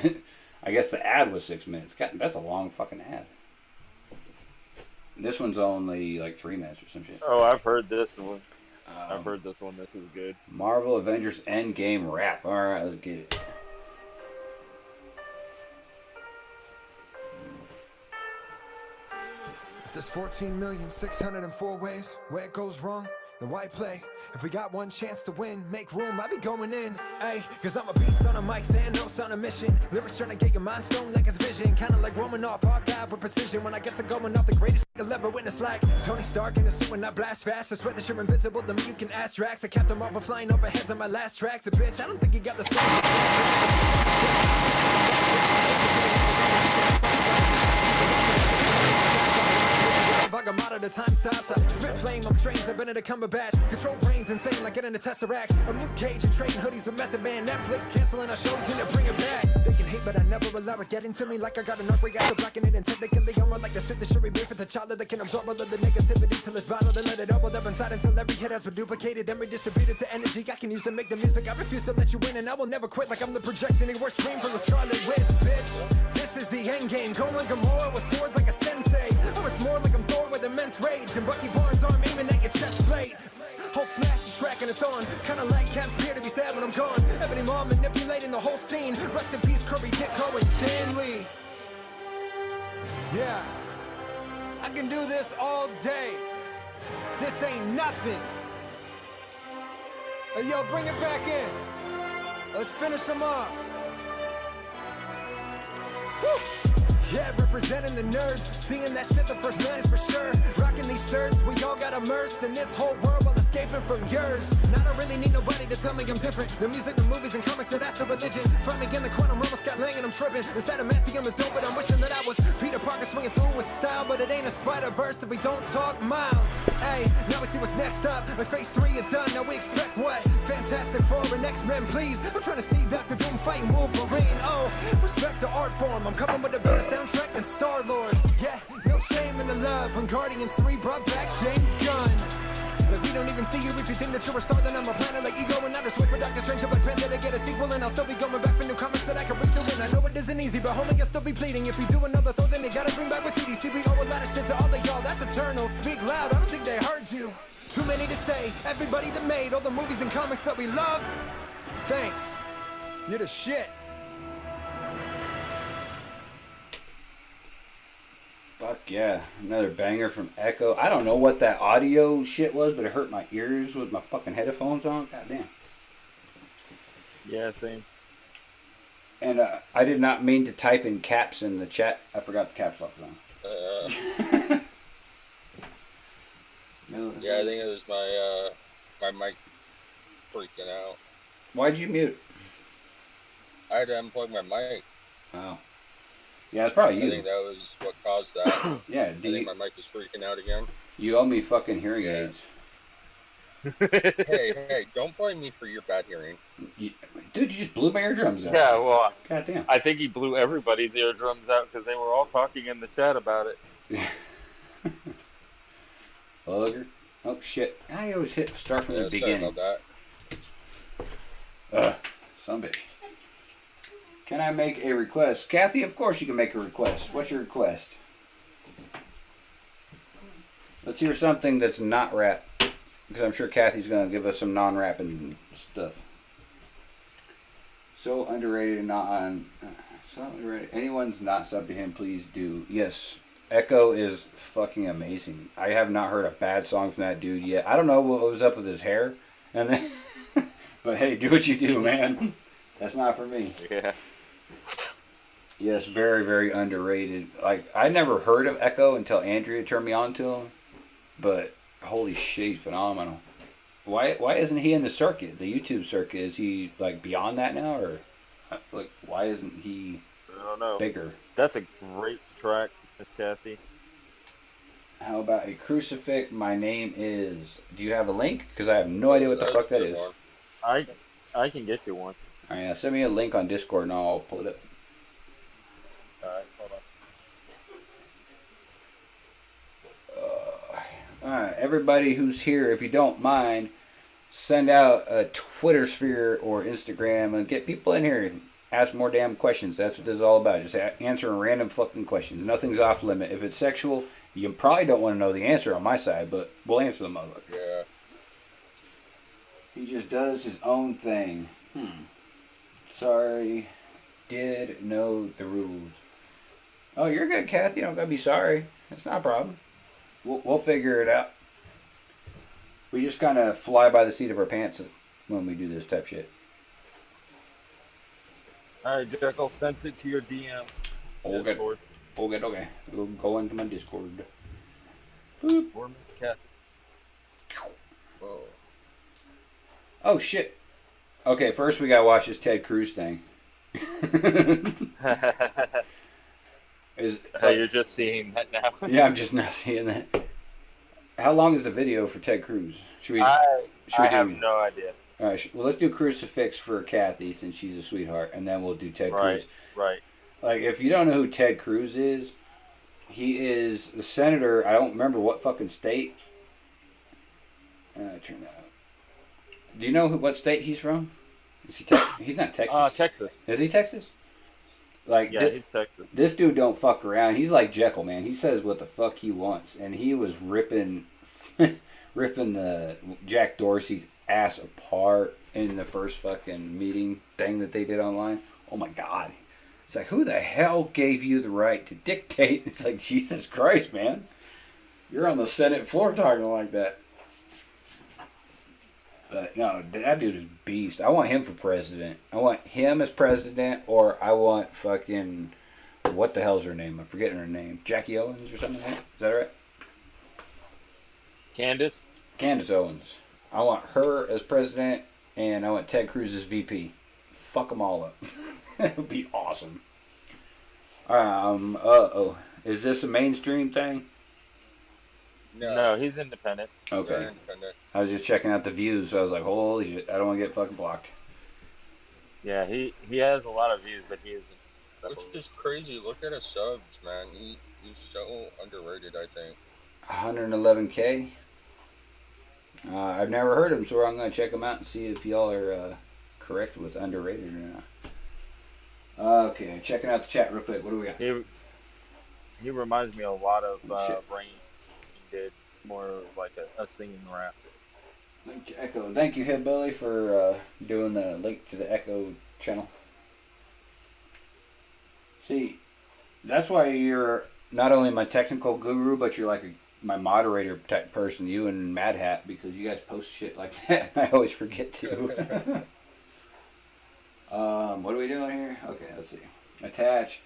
I guess the ad was 6 minutes. God, that's a long fucking ad. This one's only like 3 minutes or some shit. Oh, I've heard this one. I've heard this one. This is good. Marvel Avengers Endgame rap. Alright, let's get it. If there's 14,604 ways where it goes wrong, then why play? If we got one chance to win, make room, I be going in. Ayy, cause I'm a beast on a mic, Thanos on a mission. Lyrics trying to get your mind stoned like it's vision. Kinda like roaming off, hard guy with precision. When I get to going off, the greatest you'll ever witness. Like Tony Stark in a suit when I blast fast. I swear that you're invisible to me, you can ask tracks. I kept them over flying over heads on my last tracks. A bitch, I don't think you got the I got out of the time stops. I spit flame, I'm strange, I've been in a Cumberbatch. Control brains insane like getting a Tesseract. I'm Luke Cage and trading hoodies with Method Man. Netflix canceling our shows when they bring it back. They can hate, but I never allow it getting to me like I got an arc. We got to blacking it and technically I'm on like the shit that should be made for the child that can absorb all of the negativity till it's bottled and let it all build up inside until every hit has been duplicated and redistributed to energy I can use to make the music. I refuse to let you win and I will never quit like I'm the projection. It works stream from the Scarlet Witch, bitch. This is the end game. Going like Gamora with swords like a sensei. Oh, it's more like I'm Thor with immense rage. And Bucky Barnes arm aiming at your chest plate. Hulk smash the track and it's on. Kinda like Cap's Beer to be sad when I'm gone. Ebony Mom manipulating the whole scene. Rest in peace, Kirby, Ditko, and Stanley. Yeah, I can do this all day. This ain't nothing. Hey, yo, bring it back in. Let's finish them off. Woo! Yeah, representing the nerds. Seeing that shit, the first man is for sure. Rocking these shirts, we all got immersed in this whole world while escaping from yours. Now I don't really need nobody to tell me I'm different. The music, the movies, and comics, so that's a religion. Find me in the quantum realm, Scott Lang, and I'm tripping. Instead of Mantium is dope, but I'm wishing that I was Peter Parker swinging through with style. But it ain't a Spider-Verse if we don't talk miles. Hey, now we see what's next up. Like phase 3 is done, now we expect what? Fantastic Four and X-Men, please. I'm trying to see Dr. Doom fighting Wolverine. Oh, respect the art form. I'm coming with a better soundtrack than Star-Lord. Yeah, no shame in the love. When Guardians 3 brought back James Gunn. Like we don't even see you if you think that you're a star, then I'm a planet like Ego. And I just wait for Doctor Strange or Black Panther to get a sequel. And I'll still be going back for new comics that I can read through. And I know it isn't easy, but homie, I'll still be pleading. If you do another Thor, then they gotta bring back with TDC. We owe a lot of shit to all of y'all, that's eternal. Speak loud, I don't think they heard you. Too many to say, everybody that made all the movies and comics that we love. Thanks, you're the shit. Fuck yeah. Another banger from Echo. I don't know what that audio shit was, but it hurt my ears with my fucking headphones on. God damn. Yeah, same. And I did not mean to type in caps in the chat. I forgot the caps lock was on. Yeah, I think it was my mic freaking out. Why'd you mute? I had to unplug my mic. Oh. Yeah, it's probably you. I think that was what caused that. Yeah, I think my mic was freaking out again. You owe me fucking hearing aids. hey, don't blame me for your bad hearing. Dude, you just blew my eardrums out. Yeah, well, God damn. I think he blew everybody's eardrums out because they were all talking in the chat about it. Fugger. Oh, shit. I always start from the beginning. Sorry about that. Son of a bitch. Can I make a request? Kathy, of course you can make a request. What's your request? Let's hear something that's not rap. Because I'm sure Kathy's going to give us some non-rapping stuff. So underrated and not on... So underrated. Anyone's not subbed to him, please do. Yes. Echo is fucking amazing. I have not heard a bad song from that dude yet. I don't know what was up with his hair. And then, but hey, do what you do, man. That's not for me. Yeah. Yes, very, very underrated. Like, I never heard of Echo until Andrea turned me on to him. But, holy shit, he's phenomenal. Why isn't he in the circuit, the YouTube circuit? Is he, like, beyond that now? Or, like, why isn't he I don't know. bigger? That's a great track, Miss Kathy. How about a crucifix? My name is... Do you have a link? Because I have no idea what the fuck that is. I can get you one. Alright, send me a link on Discord and I'll pull it up. Alright, hold on. Alright, everybody who's here, if you don't mind, send out a Twitter sphere or Instagram and get people in here and ask more damn questions. That's what this is all about. Just answering random fucking questions. Nothing's off limit. If it's sexual, you probably don't want to know the answer on my side, but we'll answer them all. Yeah. He just does his own thing. Sorry. Did know the rules. Oh, you're good, Kathy. You don't gotta be sorry. It's not a problem. We'll figure it out. We just kind of fly by the seat of our pants when we do this type shit. Alright, Jekyl, sent it to your DM. Okay. Discord. Okay. We'll go into my Discord. Boop. Or Miss Kathy. Whoa. Oh, shit. Okay, first we gotta watch this Ted Cruz thing. You're just seeing that now. Yeah, I'm just now seeing that. How long is the video for Ted Cruz? I have no idea. All right, well, let's do crucifix for Kathy since she's a sweetheart, and then we'll do Ted Cruz. Right. Like, if you don't know who Ted Cruz is, he is the senator. I don't remember what fucking state. Turn that up. Do you know what state he's from? Is he he's not Texas. Texas. Is he Texas? Like, yeah, he's Texas. This dude don't fuck around. He's like Jekyl, man. He says what the fuck he wants, and he was ripping the Jack Dorsey's ass apart in the first fucking meeting thing that they did online. Oh my god. It's like, who the hell gave you the right to dictate? It's like, Jesus Christ, man. You're on the Senate floor talking like that. But no, that dude is beast. I want him for president. I want him as president, or I want fucking what the hell's her name? I'm forgetting her name. Jackie Owens or something like that? Is that right? Candace? Candace Owens. I want her as president, and I want Ted Cruz as VP. Fuck them all up. It would be awesome. Is this a mainstream thing? No, he's independent. Okay. They're independent. I was just checking out the views, so I was like, holy shit, I don't want to get fucking blocked. Yeah, he has a lot of views, but he isn't. Which is crazy. Look at his subs, man. He's so underrated, I think. 111K. I've never heard him, so I'm going to check him out and see if y'all are correct with underrated or not. Okay, checking out the chat real quick. What do we got? He reminds me a lot of Rain. He did more like a singing rap. Link to Echo. Thank you, Hillbilly, for doing the link to the Echo channel. See, that's why you're not only my technical guru, but you're like my moderator type person, you and Mad Hat, because you guys post shit like that. I always forget to. What are we doing here? Okay, let's see. Attach.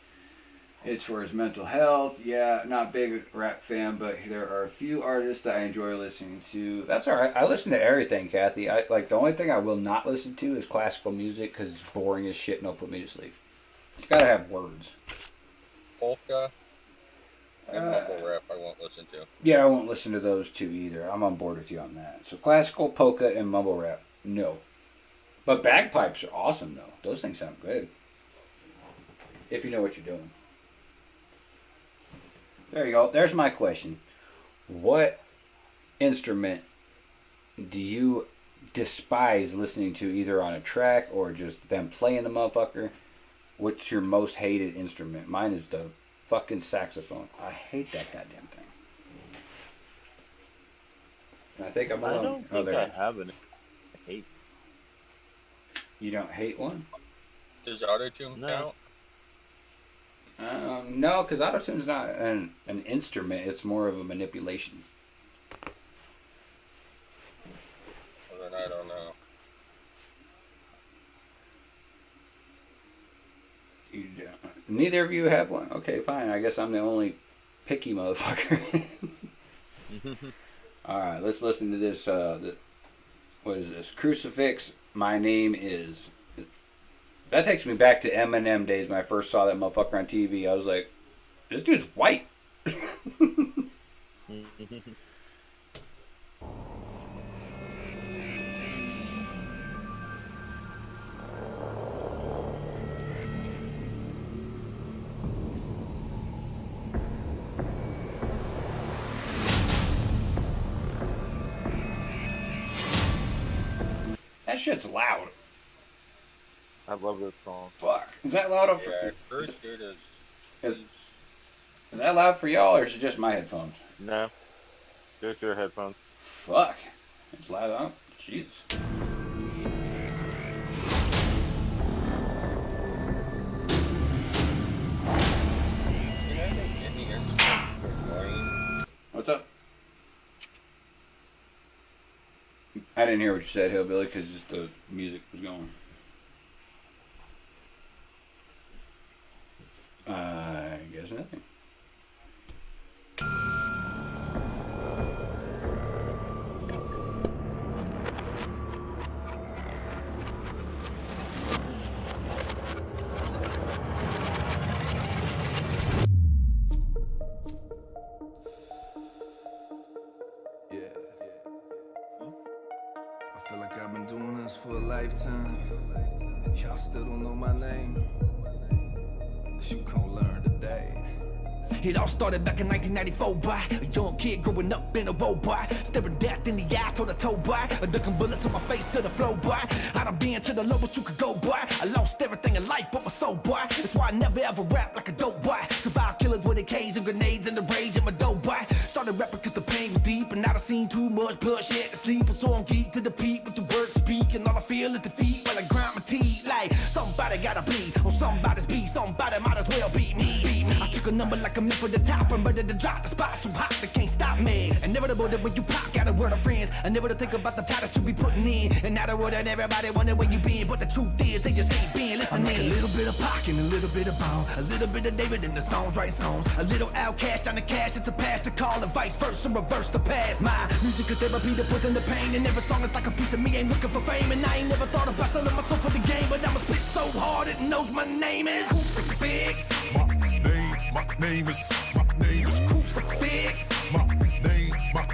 It's for his mental health. Yeah, not big rap fan, but there are a few artists that I enjoy listening to. That's all right. I listen to everything, Kathy. The only thing I will not listen to is classical music because it's boring as shit and it'll put me to sleep. It's got to have words. Polka and mumble rap I won't listen to. Yeah, I won't listen to those two either. I'm on board with you on that. So classical, polka, and mumble rap, no. But bagpipes are awesome, though. Those things sound good. If you know what you're doing. There you go. There's my question. What instrument do you despise listening to, either on a track or just them playing the motherfucker? What's your most hated instrument? Mine is the fucking saxophone. I hate that goddamn thing. And I think I'm alone. I don't think I have any hate. You don't hate one? Does autotune count? No, because autotune's not an instrument. It's more of a manipulation. Well, then I don't know. You don't. Neither of you have one? Okay, fine. I guess I'm the only picky motherfucker. Alright, let's listen to this. What is this? Crucifix, My Name Is. That takes me back to Eminem days when I first saw that motherfucker on TV. I was like, this dude's white. That shit's loud. I love this song. Fuck. Is that loud? Yeah, first it is. Is that loud for y'all, or is it just my headphones? No. Just your headphones. Fuck. It's loud. Oh, Jesus. What's up? I didn't hear what you said, Hillbilly, because the music was going. I guess nothing. I feel like I've been doing this for a lifetime. Y'all still don't know my name. You gon' learn today. It all started back in 1994, boy. A young kid growing up in a road, boy. Staring death in the eye, toe to toe, boy. A ducking bullets on my face to the flow, boy. I done been to the lowest you could go, boy. I lost everything in life but my soul, boy. That's why I never ever rap like a dope, boy. Survive killers with AKs and grenades and the rage in my dope, boy. Started rapping cause the pain was deep, and now I seen too much bloodshed to sleep. So I'm geek to the peak with the words speak, and all I feel is defeat while I grind my teeth. Like somebody gotta bleed on somebody's beat. Somebody might as well beat me. I took took a number like I'm in for the top. I'm ready to drop the spot so hot they can't stop me. Inevitable that when you pop, got a word of friends. I never to think about the time that you be putting in. And now the world and everybody wonder where you been. But the truth is, they just ain't been listening. I'm like a little bit of Pac and a little bit of Bone. A little bit of David in the songs, write songs. A little outcast on the cash, it's a pass to call. And vice versa, reverse the past. My music is therapy that puts in the pain. And every song is like a piece of me, ain't looking for fame. And I ain't never thought about selling my soul for the game. But I'ma spit so hard it knows my name is Crucifix. My name is Crucifix. My name is Crucifix. My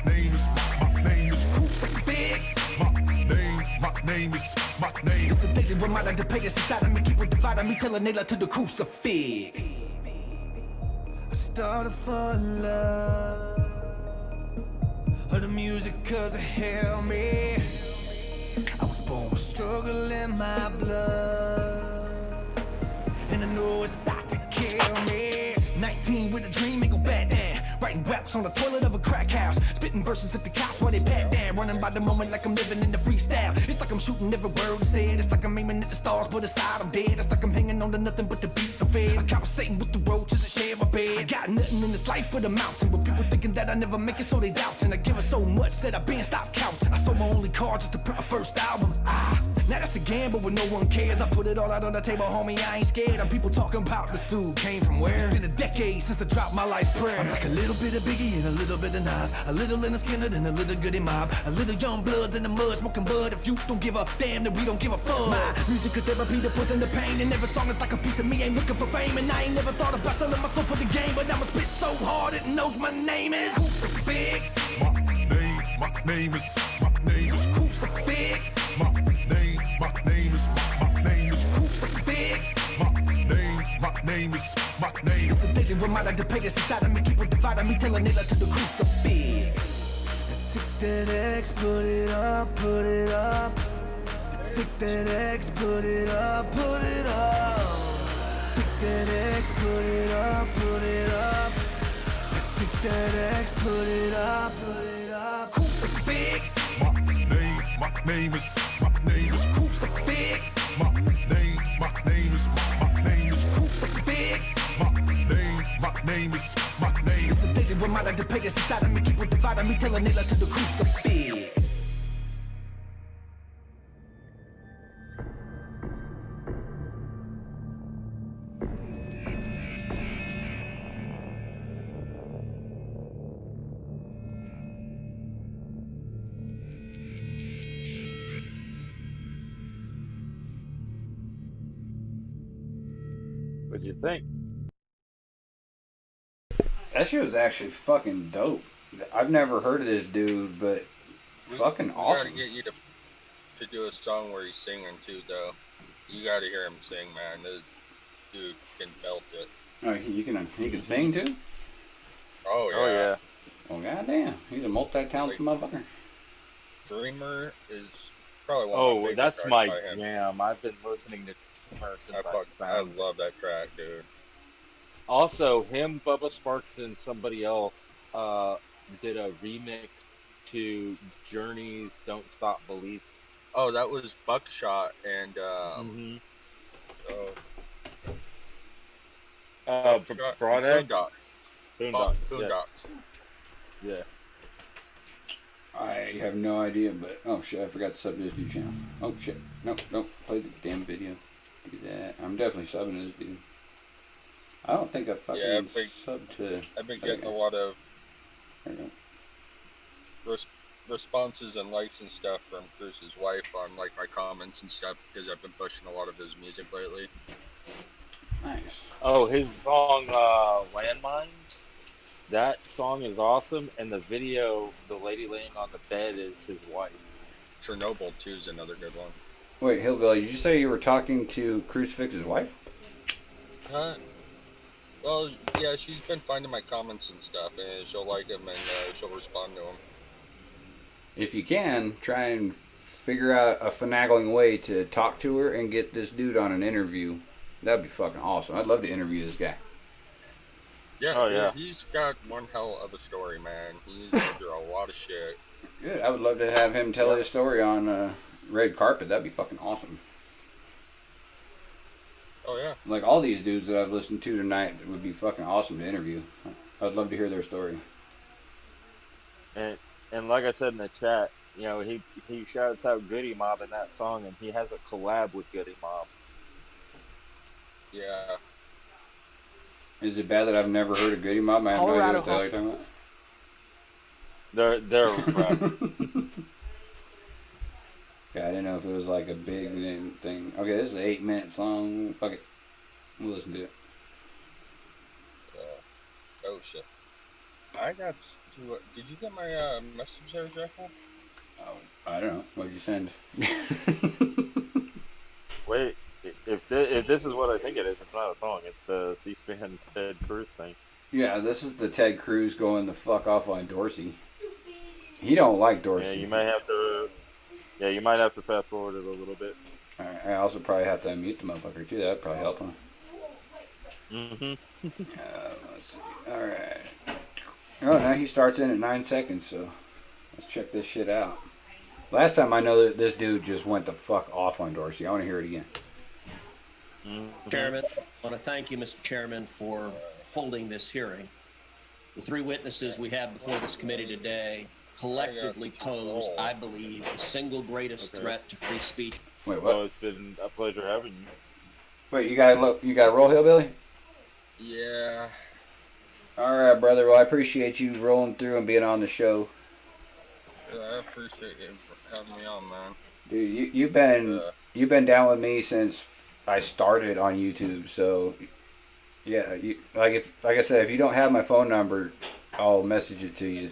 name is It's the daily reminder to pay us inside of me, keep it dividing me, telling nail to the crucifix. I started falling love of the music cause it held me. I was born with struggle in my blood, and I know it's out to kill me. 19 with a dream, ain't go back down. Writing raps on the toilet of a crack house. Spitting verses at the cops while they pat down. Running by the moment like I'm living in the freestyle. It's like I'm shooting every word I said. It's like I'm aiming at the stars, but aside I'm dead. It's like I'm hanging on to nothing but the beats I'm fed. I'm conversating with the roaches and share my bed. I got nothing in this life but a mountain, but people thinking that I never make it, so they doubting. I give it so much that I been stopped counting. I sold my only car just to print my first album. Now that's a gamble when no one cares. I put it all out on the table, homie, I ain't scared. I'm people talking about this dude came from where? It's been a decade since I dropped my life's prayer. I'm like a little bit of Biggie and a little bit of Nas, a little in the Skinner and a little goody mob, a little young bloods in the mud, smoking bud. If you don't give a damn, then we don't give a fuck. My music is therapy that puts in the pain, and every song is like a piece of me, ain't looking for fame. And I ain't never thought about selling my soul for the game, but I'ma spit so hard it knows my name is Crucifix. My name is Crucifix. My name is Crucifix. My name is It's the daily reminder to pay us inside of me, keep it dividing me, telling nail to the crucifix. Take that X, put it up, put it up. Take that X, put it up, put it up. Take that X, put it up, put it up. Take that X, put it up, put it up. Crucifix. My name is Crucifix. My name is Crucifix. My name is It's the daily reminder to pay us inside of me, keep it dividing me, telling nail to the crucifix. What'd you think? That shit was actually fucking dope. I've never heard of this dude, but fucking awesome. We gotta get you to do a song where he's singing too, though. You gotta hear him sing, man. The dude can belt it. Oh, he can sing too? Oh yeah. Oh yeah. Well, goddamn, he's a multi-talented motherfucker. Dreamer is probably one of my favorite that's tracks my by him. jam. I've been listening to Dreamer since I found it. love that track, dude. Also, him, Bubba Sparks, and somebody else did a remix to Journey's "Don't Stop Believing." Oh, that was Buckshot and Broadheads? Boondocks. Yeah. I have no idea, but oh shit, I forgot to sub to this dude channel. Oh shit, no, play the damn video. Do that. I'm definitely subbing to this dude. I don't think I fucking subbed to. I've been getting a lot of there we go. responses and likes and stuff from Cruz's wife on like my comments and stuff because I've been pushing a lot of his music lately. Nice. Oh, his song "Landmine." That song is awesome, and the video, the lady laying on the bed, is his wife. Chernobyl 2 is another good one. Wait, Hillbilly, did you say you were talking to Crucifix's wife? Well, yeah, she's been finding my comments and stuff, and she'll like them, and she'll respond to them. If you can, try and figure out a finagling way to talk to her and get this dude on an interview. That'd be fucking awesome. I'd love to interview this guy. Yeah, he's got one hell of a story, man. He's been through a lot of shit. Good. I would love to have him tell his story on red carpet. That'd be fucking awesome. Oh yeah. Like all these dudes that I've listened to tonight would be fucking awesome to interview. I'd love to hear their story. And like I said in the chat, you know, he shouts out Goody Mob in that song, and he has a collab with Goody Mob. Yeah. Is it bad that I've never heard of Goody Mob? I have no idea what the hell you're talking about. They're rappers. Yeah, I didn't know if it was like a big thing. Okay, this is 8 minutes long. Fuck it. We'll listen to it. Oh shit. I got to. Did you get my message there, Jekyll? Oh, I don't know. What did you send? Wait, if this is what I think it is, it's not a song. It's the C-SPAN Ted Cruz thing. Yeah, this is the Ted Cruz going the fuck off on Dorsey. He don't like Dorsey. Yeah, you might have to. Yeah, you might have to fast forward it a little bit. I also probably have to unmute the motherfucker too. That'd probably help him. Let's see. All right. Oh, now he starts in at 9 seconds. So let's check this shit out. Last time I know that this dude just went the fuck off on Dorsey. I want to hear it again. Chairman, I want to thank you, Mr. Chairman, for holding this hearing. The 3 witnesses we have before this committee today collectively pose, I believe, the single greatest threat to free speech. Wait, what? Well, it's been a pleasure having you. Wait, you got a roll, Hillbilly? Yeah. All right, brother. Well, I appreciate you rolling through and being on the show. Yeah, I appreciate you having me on, man. Dude, you've been down with me since I started on YouTube. So, yeah, like I said, if you don't have my phone number, I'll message it to you.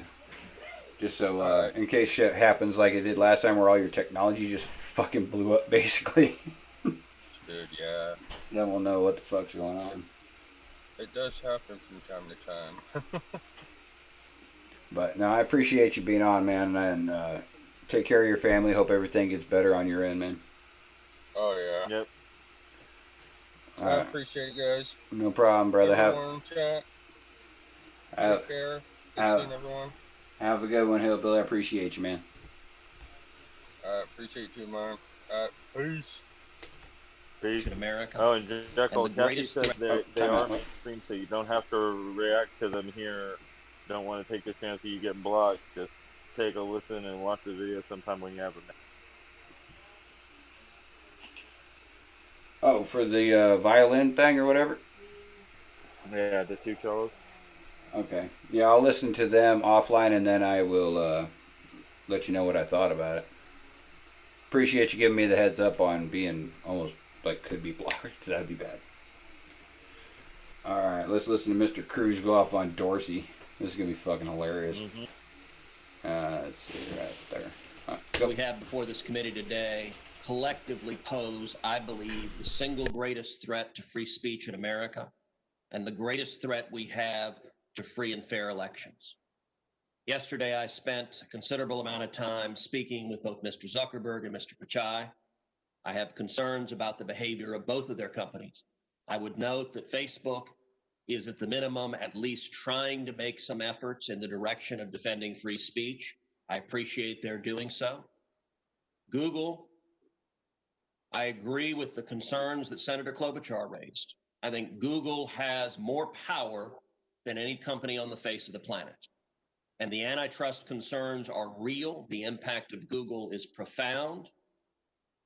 Just so in case shit happens like it did last time, where all your technology just fucking blew up, basically. Dude, yeah. Then we'll know what the fuck's going on. It does happen from time to time. But no, I appreciate you being on, man, and take care of your family. Hope everything gets better on your end, man. Oh yeah. Yep. I appreciate it, guys. No problem, brother. Everyone, chat. Take care. Good seeing everyone. Have a good one, Hillbilly. I appreciate you, man. I appreciate you, man. Peace. Peace. In America. Oh, and Jekyl, Kathy said they are out. mainstream, so you don't have to react to them here. Don't want to take this chance of you getting blocked. Just take a listen and watch the video sometime when you have them. Oh, for the violin thing or whatever? Yeah, the 2 cellos. Okay. Yeah, I'll listen to them offline and then I will let you know what I thought about it. Appreciate you giving me the heads up on being almost like could be blocked. That'd be bad. Alright, let's listen to Mr. Cruz go off on Dorsey. This is going to be fucking hilarious. Let's see, right there. Go. We have before this committee today collectively pose, I believe, the single greatest threat to free speech in America and the greatest threat we have to free and fair elections. Yesterday, I spent a considerable amount of time speaking with both Mr. Zuckerberg and Mr. Pichai. I have concerns about the behavior of both of their companies. I would note that Facebook is at the minimum at least trying to make some efforts in the direction of defending free speech. I appreciate their doing so. Google, I agree with the concerns that Senator Klobuchar raised. I think Google has more power than any company on the face of the planet. And the antitrust concerns are real. The impact of Google is profound.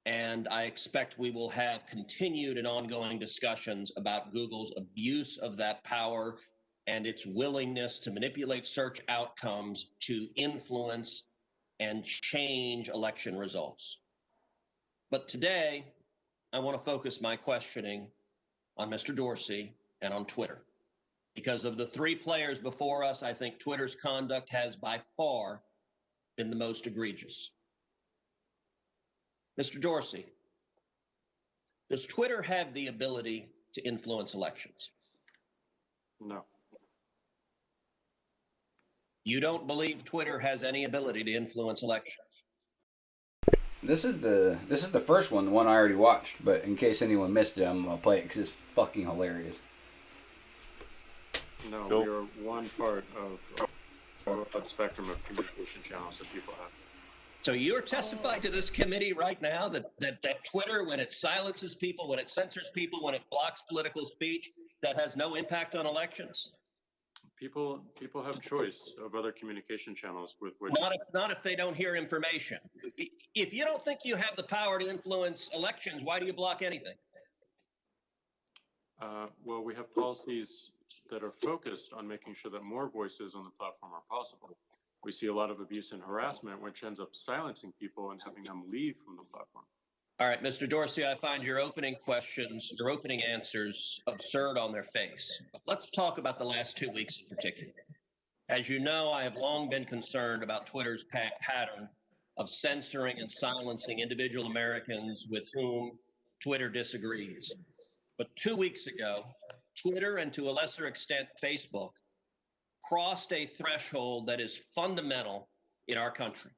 And I expect we will have continued and ongoing discussions about Google's abuse of that power and its willingness to manipulate search outcomes to influence and change election results. But today, I want to focus my questioning on Mr. Dorsey and on Twitter. Because of the 3 players before us, I think Twitter's conduct has by far been the most egregious. Mr. Dorsey, does Twitter have the ability to influence elections? No. You don't believe Twitter has any ability to influence elections? This is the first one, the one I already watched. But in case anyone missed it, I'm gonna play it because it's fucking hilarious. No, we are one part of a broad spectrum of communication channels that people have. So you're testifying to this committee right now that Twitter, when it silences people, when it censors people, when it blocks political speech, that has no impact on elections? People have choice of other communication channels with which. Not if they don't hear information. If you don't think you have the power to influence elections, why do you block anything? Well, we have policies that are focused on making sure that more voices on the platform are possible. We see a lot of abuse and harassment, which ends up silencing people and having them leave from the platform. All right, Mr. Dorsey, I find your opening questions, your opening answers absurd on their face. Let's talk about the last 2 weeks in particular. As you know, I have long been concerned about Twitter's pattern of censoring and silencing individual Americans with whom Twitter disagrees. But 2 weeks ago, Twitter, and to a lesser extent Facebook, crossed a threshold that is fundamental in our country.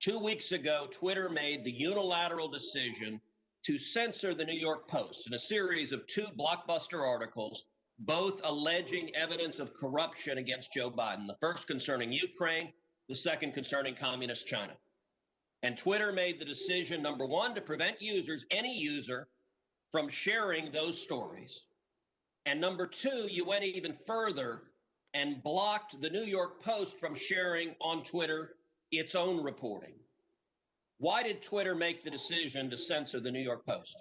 2 weeks ago, Twitter made the unilateral decision to censor the New York Post in a series of 2 blockbuster articles, both alleging evidence of corruption against Joe Biden, the first concerning Ukraine, the second concerning communist China. And Twitter made the decision, number one, to prevent users, any user, from sharing those stories. And number two, you went even further and blocked the New York Post from sharing on Twitter its own reporting. Why did Twitter make the decision to censor the New York Post?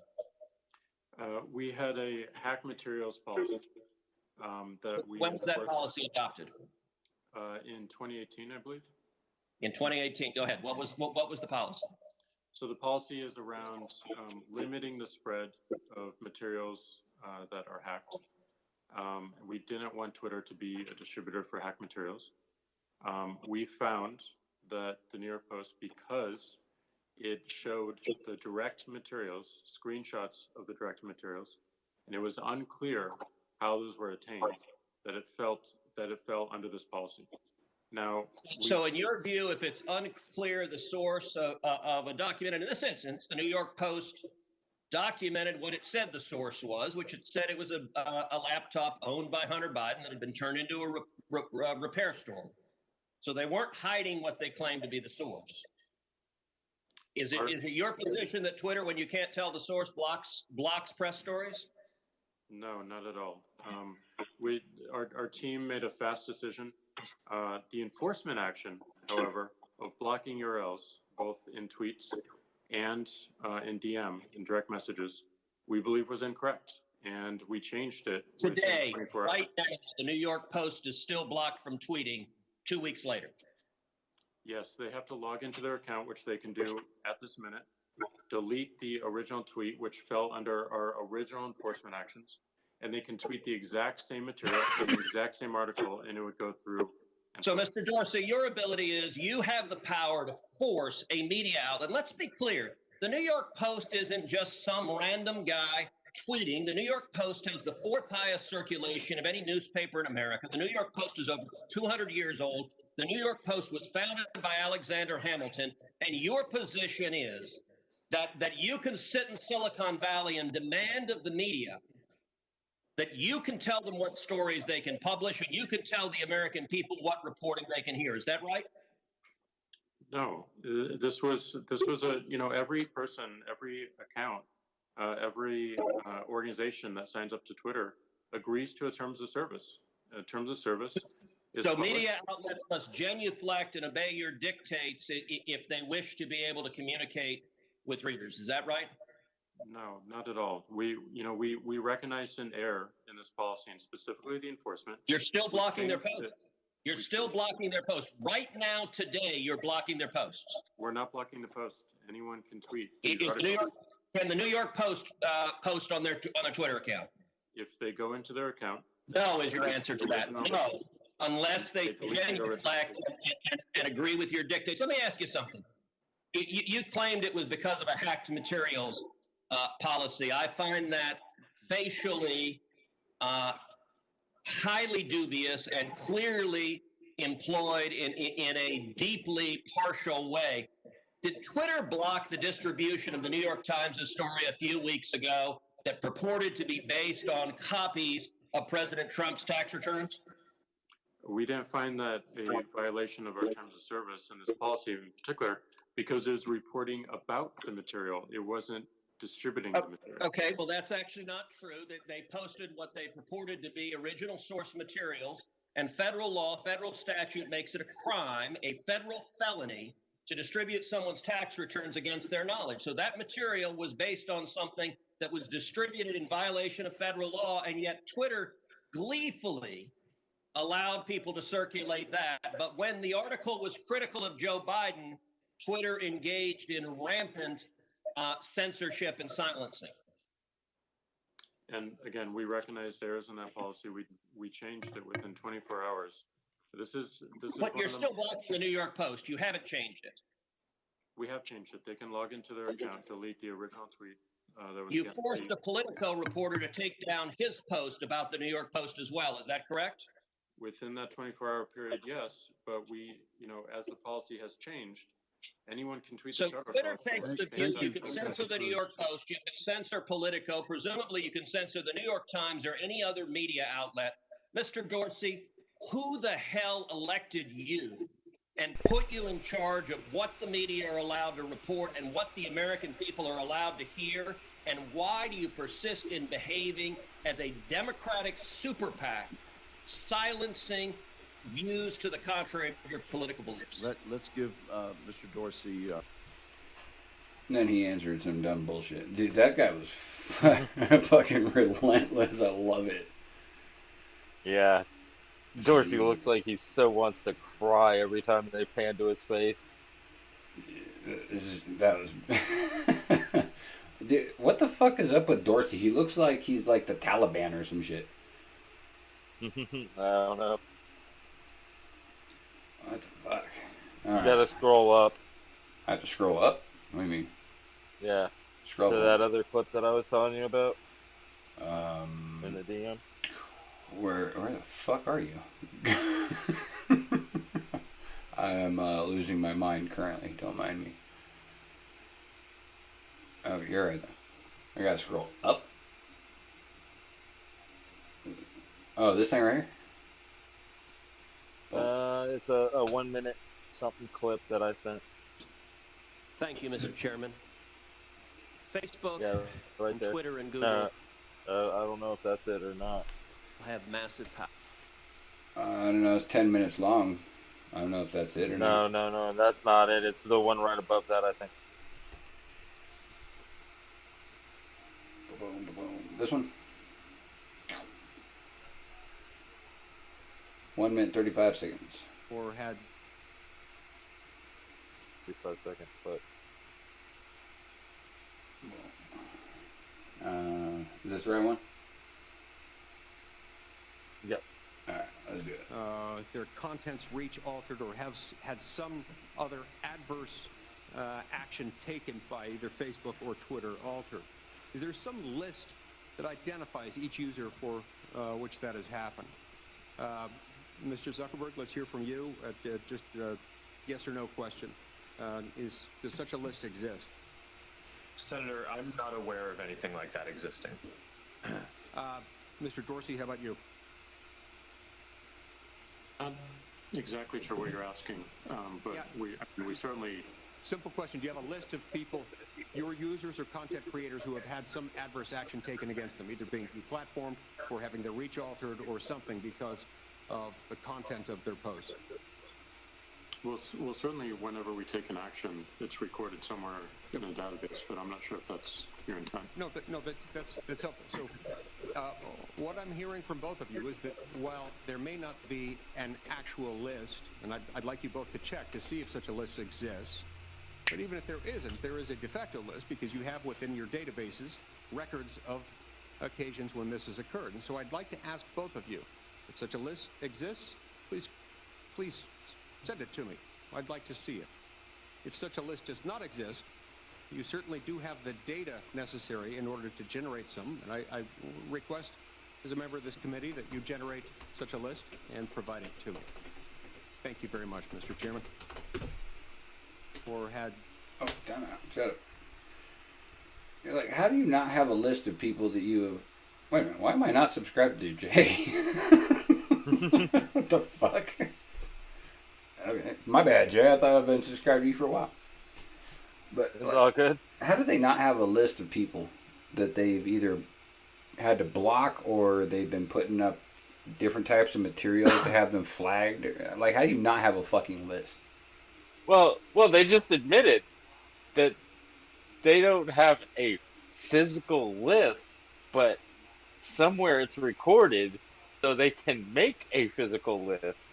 We had a hack materials policy that we. When was that policy adopted? In 2018, I believe. In 2018, go ahead. What was the policy? So the policy is around limiting the spread of materials that are hacked. We didn't want Twitter to be a distributor for hack materials. We found that the New York Post, because it showed the direct materials, screenshots of the direct materials, and it was unclear how those were attained, that it fell under this policy. Now, so in your view, if it's unclear the source of a document, and in this instance, the New York Post documented what it said the source was, which it said it was a laptop owned by Hunter Biden that had been turned into a repair store. So they weren't hiding what they claimed to be the source. Is it your position that Twitter, when you can't tell the source, blocks press stories? No, not at all. Our team made a fast decision. The enforcement action, however, of blocking URLs, both in tweets and in DM, in direct messages, we believe was incorrect. And we changed it. Today, right now, the New York Post is still blocked from tweeting 2 weeks later. Yes, they have to log into their account, which they can do at this minute, delete the original tweet, which fell under our original enforcement actions, and they can tweet the exact same material, the exact same article, and it would go through. So, Mr. Dorsey, your ability is you have the power to force a media outlet. Let's be clear. The New York Post isn't just some random guy tweeting. The New York Post has the 4th highest circulation of any newspaper in America. The New York Post is over 200 years old. The New York Post was founded by Alexander Hamilton. And your position is that you can sit in Silicon Valley and demand of the media that you can tell them what stories they can publish, and you can tell the American people what reporting they can hear. Is that right? No, this was a, every person, every account, every organization that signs up to Twitter agrees to a terms of service. Terms of service is so published. Media outlets must genuflect and obey your dictates if they wish to be able to communicate with readers. Is that right? No, not at all. We recognize an error in this policy, and specifically the enforcement. You're still blocking their posts. You're still blocking their posts. Right now, today, you're blocking their posts. We're not blocking the post. Anyone can tweet. Can the New York Post post on their Twitter account? If they go into their account. No is your answer to that. No, unless they genuflect and agree with your dictates. Let me ask you something. You claimed it was because of a hacked materials policy. I find that facially highly dubious and clearly employed in a deeply partial way. Did Twitter block the distribution of the New York Times' story a few weeks ago that purported to be based on copies of President Trump's tax returns? We didn't find that a violation of our terms of service, and this policy in particular because it was reporting about the material. It wasn't distributing the material. Okay, well, that's actually not true. They posted what they purported to be original source materials, and federal law, federal statute makes it a crime, a federal felony, to distribute someone's tax returns against their knowledge. So that material was based on something that was distributed in violation of federal law, and yet Twitter gleefully allowed people to circulate that. But when the article was critical of Joe Biden, Twitter engaged in rampant censorship and silencing. And again, we recognized errors in that policy. We changed it within 24 hours. This is. But you're still blocking the New York Post. You haven't changed it. We have changed it. They can log into their account, delete the original tweet. That was You forced a Politico reporter to take down his post about the New York Post as well. Is that correct? Within that 24-hour period, yes. But we, as the policy has changed, anyone can tweet. So this article. Twitter takes the view you can censor the New York Post, you can censor Politico, presumably you can censor the New York Times or any other media outlet. Mr. Dorsey, who the hell elected you and put you in charge of what the media are allowed to report and what the American people are allowed to hear? And why do you persist in behaving as a Democratic super PAC, silencing views to the contrary of your political beliefs? Let's give Mr. Dorsey. And then he answered some dumb bullshit. Dude, that guy was fucking relentless. I love it. Yeah. Dorsey looks like he so wants to cry every time they pan to his face. That was... Dude, what the fuck is up with Dorsey? He looks like he's like the Taliban or some shit. I don't know. What the fuck? You gotta scroll up. I have to scroll up? What do you mean? Yeah. Scroll to up. that other clip that I was telling you about. In the DM. Where the fuck are you? I am losing my mind currently. Don't mind me. Oh, you're right there. I gotta scroll up. Oh, this thing right here? It's a 1 minute something clip that I sent. Thank you, Mr. Chairman. Facebook, Yeah, right and there. Twitter, and Google I don't know if that's it or not. have massive power. I don't know. It's 10 minutes long. I don't know if that's it or not. No, that's not it. It's the one right above that, I think. Boom, boom. This one? 1 minute, 35 seconds. Or had 35 seconds, but is this the right one? Yep. Alright, let's do it. their contents reach altered or have had some other adverse action taken by either Facebook or Twitter altered. Is there some list that identifies each user for which that has happened? Mr. Zuckerberg, let's hear from you. Just a yes or no question. Does such a list exist? Senator, I'm not aware of anything like that existing. Mr. Dorsey, how about you? I'm not exactly sure what you're asking, but yeah. we certainly... Simple question. Do you have a list of people, your users or content creators, who have had some adverse action taken against them, either being deplatformed or having their reach altered or something because of the content of their posts? Well, certainly whenever we take an action, it's recorded somewhere in a database, but I'm not sure if that's your intent. No, that's helpful. So what I'm hearing from both of you is that while there may not be an actual list, and I'd like you both to check to see if such a list exists, but even if there isn't, there is a de facto list because you have within your databases records of occasions when this has occurred. And so I'd like to ask both of you, if such a list exists, please send it to me. I'd like to see it. If such a list does not exist, you certainly do have the data necessary in order to generate some, and I request as a member of this committee that you generate such a list and provide it to me. Thank you very much, Mr. Chairman. Or had... Oh, damn it. Shut up. You're like, how do you not have a list of people that you have... Wait a minute, why am I not subscribed to Jay? What the fuck? Okay, my bad, Jay. I thought I've been subscribed to you for a while. But It's all good. how do they not have a list of people that they've either had to block or they've been putting up different types of materials to have them flagged? Like, how do you not have a fucking list? Well, they just admitted that they don't have a physical list, but somewhere it's recorded so they can make a physical list.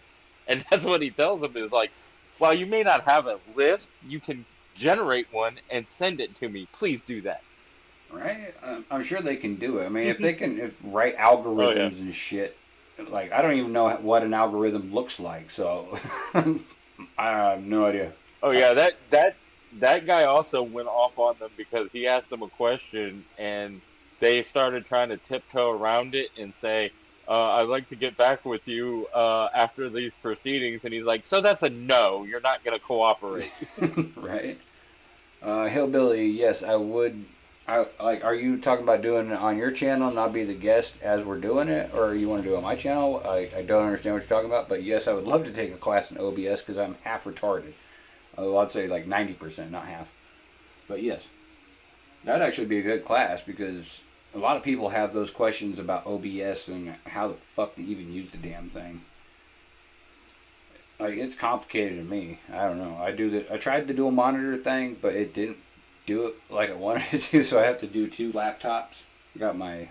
And that's what he tells them is like, while you may not have a list, you can generate one and send it to me. Please do that. Right? I'm sure they can do it. I mean, if they can write Oh yeah. algorithms and shit, like, I don't even know what an algorithm looks like, so I have no idea. Oh yeah, that guy also went off on them because he asked them a question and they started trying to tiptoe around it and say, "I'd like to get back with you after these proceedings," and he's like, "So that's a no. You're not going to cooperate." Right? Hillbilly, yes, I would. I like. Are you talking about doing it on your channel and I'll be the guest as we're doing it, or you want to do it on my channel? I don't understand what you're talking about, but yes, I would love to take a class in OBS because I'm half retarded. I'd say like 90%, not half. But yes, that'd actually be a good class because a lot of people have those questions about OBS and how the fuck to even use the damn thing. Like, it's complicated to me. I don't know. I tried to do a monitor thing, but it didn't do it like I wanted it to, so I have to do 2 laptops. I got my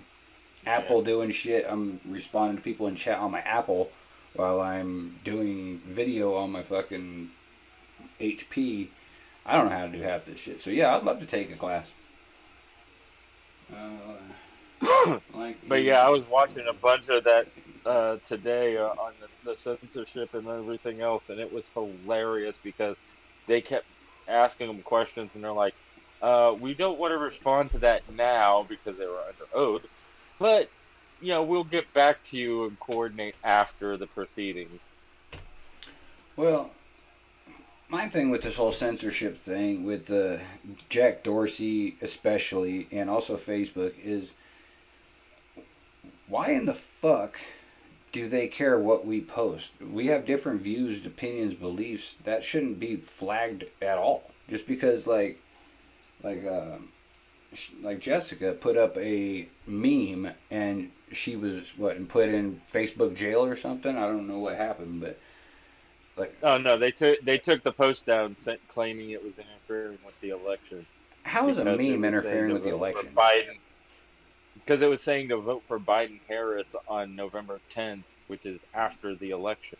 Apple doing shit. I'm responding to people in chat on my Apple while I'm doing video on my fucking HP. I don't know how to do half this shit. So yeah, I'd love to take a class. But yeah, I was watching a bunch of that today on the censorship and everything else, and it was hilarious because they kept asking them questions, and they're like, "We don't want to respond to that now because they were under oath, but we'll get back to you and coordinate after the proceedings." Well, my thing with this whole censorship thing with Jack Dorsey especially, and also Facebook, is why in the fuck do they care what we post? We have different views, opinions, beliefs. That shouldn't be flagged at all. Just because, like Jessica put up a meme and she was and put in Facebook jail or something. I don't know what happened, but like, Oh no, they took the post down, claiming it was interfering with the election how is a because it meme was saying interfering to with the vote for election? Biden. Because it was saying to vote for Biden Harris on November 10th, which is after the election.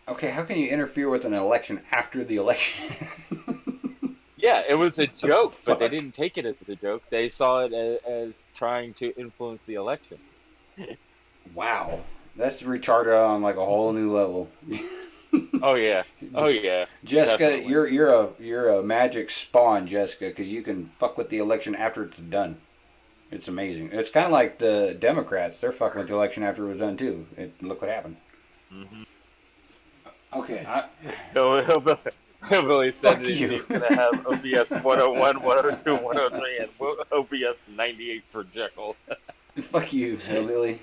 Okay, how can you interfere with an election after the election? Yeah, it was a joke, but they fuck? didn't take it as a joke. They saw it as trying to influence the election. Wow, that's retarded on like a whole new level. Oh yeah, oh yeah, Jessica, definitely. you're a magic spawn, Jessica, because you can fuck with the election after it's done. It's amazing. It's kind of like the Democrats; they're fucking with the election after it was done too. Look what happened. Mm-hmm. Okay, Hillbilly said fuck that you. he's gonna have OBS 101, 102, 103, and OBS 98 for Jekyl. Fuck you, Hillbilly.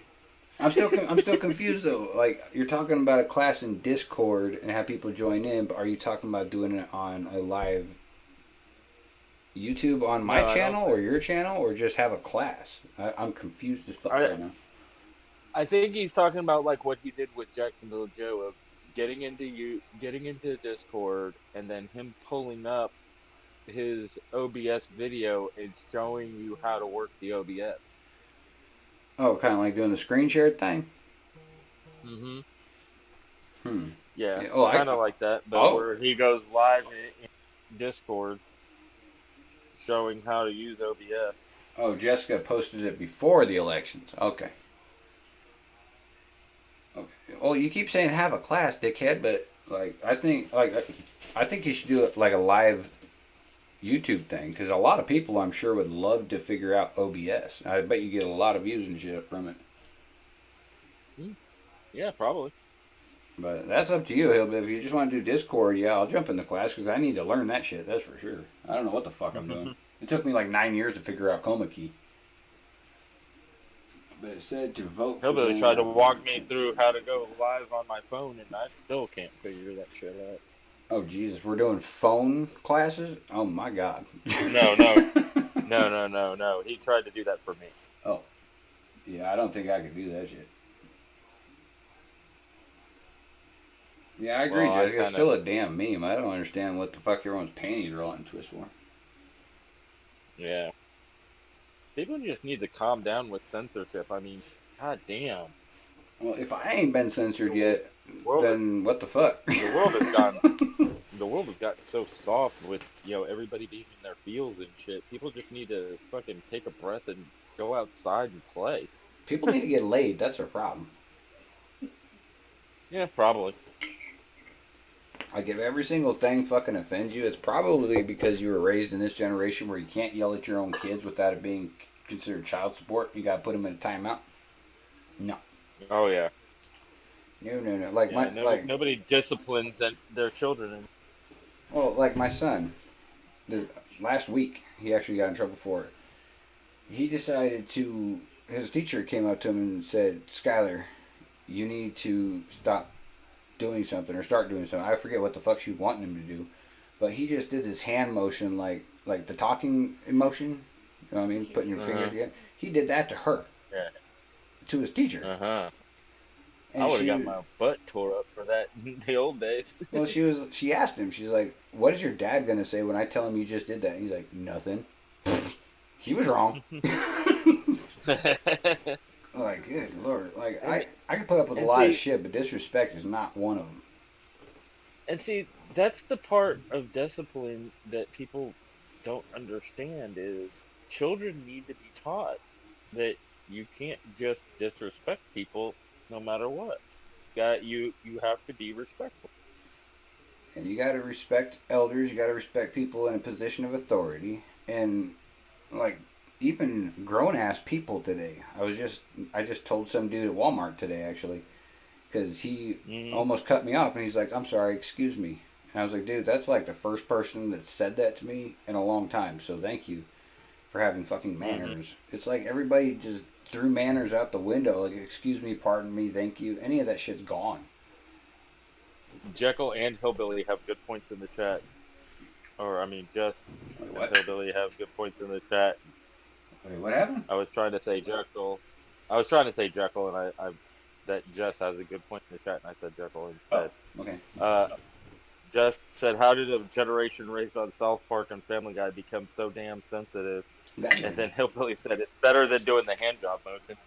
I'm still confused though. Like, you're talking about a class in Discord and have people join in, but are you talking about doing it on a live YouTube on my No, I don't. channel or your channel, or just have a class? I'm confused as fuck right now. I think he's talking about like what he did with Jacksonville Joe of getting into Discord and then him pulling up his OBS video and showing you how to work the OBS. Oh, kind of like doing the screen share thing. Mm-hmm. Hmm. Yeah, Yeah, oh, kind of like that, but oh. where he goes live in Discord showing how to use OBS. Oh, Jessica posted it before the elections. Okay. Okay. Well, you keep saying have a class, dickhead, but I think you should do it like a live YouTube thing, because a lot of people, I'm sure, would love to figure out OBS. I bet you get a lot of views and shit from it. Yeah, probably. But that's up to you, Hillbilly. If you just want to do Discord, yeah, I'll jump in the class, because I need to learn that shit, that's for sure. I don't know what the fuck I'm doing. It took me like 9 years to figure out Coma Key. But it said to vote for Hillbilly tried to walk me through how to go live on my phone, and I still can't figure that shit out. Oh Jesus, we're doing phone classes. Oh my God. No, no, no. He tried to do that for me. Oh, yeah. I don't think I could do that shit. Yeah, I agree, Well, I Jessica. It's kind of still a damn meme. I don't understand what the fuck everyone's panties are all in twist for. yeah. People just need to calm down with censorship. I mean, god damn. Well, if I ain't been censored yet, World is, then what the fuck? the world has gone the world has gotten so soft with, everybody being in their fields and shit. People just need to fucking take a breath and go outside and play. People need to get laid. That's their problem. Yeah, probably. Like, if every single thing fucking offends you, it's probably because you were raised in this generation where you can't yell at your own kids without it being considered child support. You gotta put them in a timeout. No. Oh yeah. No. Like, Yeah, nobody disciplines their children. like my son, last week, he actually got in trouble for it. He decided to, his teacher came up to him and said, Skyler, you need to stop doing something or start doing something. I forget what the fuck she was wanting him to do. But he just did this hand motion like the talking emotion. You know what I mean? Putting your fingers together. He did that to her. Yeah. To his teacher. Uh-huh. And I would have got my butt tore up for that in the old days. Well, she asked him, she's like, what is your dad going to say when I tell him you just did that? And he's like, nothing. He was wrong. Like, good Lord. Like, I could put up with a lot of shit, but disrespect is not one of them. And see, that's the part of discipline that people don't understand is children need to be taught that you can't just disrespect people no matter what. You have to be respectful. And you got to respect elders. You got to respect people in a position of authority. And, like, even grown-ass people today. I just told some dude at Walmart today, actually, because he almost cut me off, and he's like, I'm sorry, excuse me. And I was like, dude, that's like the first person that said that to me in a long time, so thank you for having fucking manners. It's like everybody just threw manners out the window, like, excuse me, pardon me, thank you. Any of that shit's gone. Jekyl and Hillbilly have good points in the chat. Or, I mean, Jess and Hillbilly have good points in the chat. Wait, what happened? I was trying to say Jekyl, and I that Jess has a good point in the chat, and I said Jekyl instead. Oh, okay. Jess said, how did a generation raised on South Park and Family Guy become so damn sensitive? And then Hillbilly said, it's better than doing the hand job motion.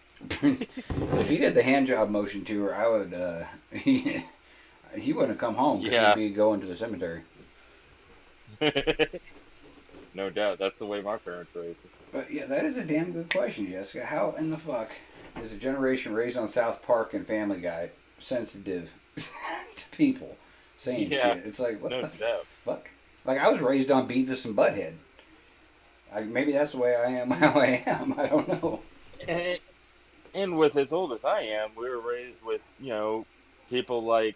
If he did the hand job motion to her, I would, he wouldn't have come home because he'd be going to the cemetery. No doubt. That's the way my parents raised me. But yeah, that is a damn good question, Jessica. How in the fuck is a generation raised on South Park and Family Guy sensitive to people saying shit? It's like, what the fuck? Like, I was raised on Beavis and Butthead. Maybe that's the way I am how I am. I don't know. And with as old as I am, we were raised with, people like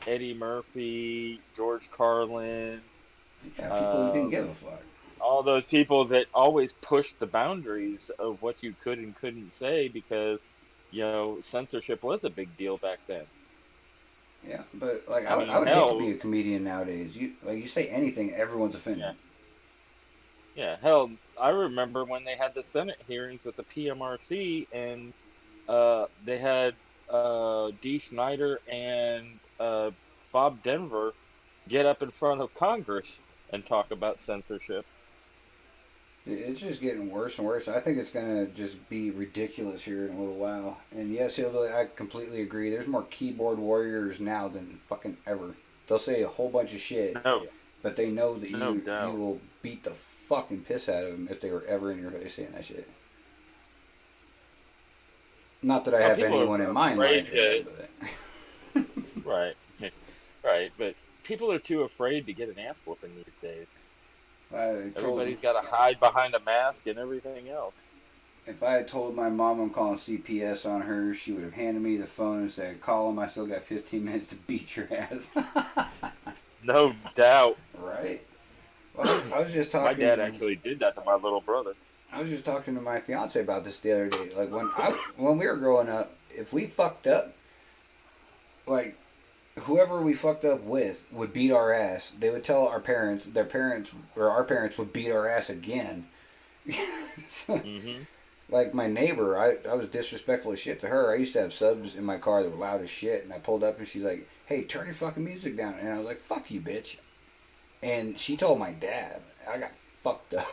Eddie Murphy, George Carlin. Yeah, people who didn't give a fuck. All those people that always pushed the boundaries of what you could and couldn't say because, censorship was a big deal back then. Yeah, but like I would hate to be a comedian nowadays. You say anything, everyone's offended. Yeah, hell, I remember when they had the Senate hearings with the PMRC and they had Dee Snider and Bob Denver get up in front of Congress and talk about censorship. It's just getting worse and worse. I think it's going to just be ridiculous here in a little while. And yes, Hillbilly, I completely agree. There's more keyboard warriors now than fucking ever. They'll say a whole bunch of shit, but they know that you will beat the fucking piss out of them if they were ever in your face saying that shit. Not that I have anyone in mind like that, but... Right, but people are too afraid to get an ass whooping these days. Everybody's got to hide behind a mask and everything else. If I had told my mom I'm calling CPS on her, she would have handed me the phone and said, call them, I still got 15 minutes to beat your ass. No doubt. Right? Well, I was just talking... My dad actually did that to my little brother. I was just talking to my fiance about this the other day. Like, when we were growing up, if we fucked up, like, whoever we fucked up with would beat our ass. They would tell our parents, or our parents would beat our ass again. So, like my neighbor, I was disrespectful as shit to her. I used to have subs in my car that were loud as shit, and I pulled up and she's like, "Hey, turn your fucking music down." And I was like, "Fuck you, bitch." And she told my dad. I got fucked up.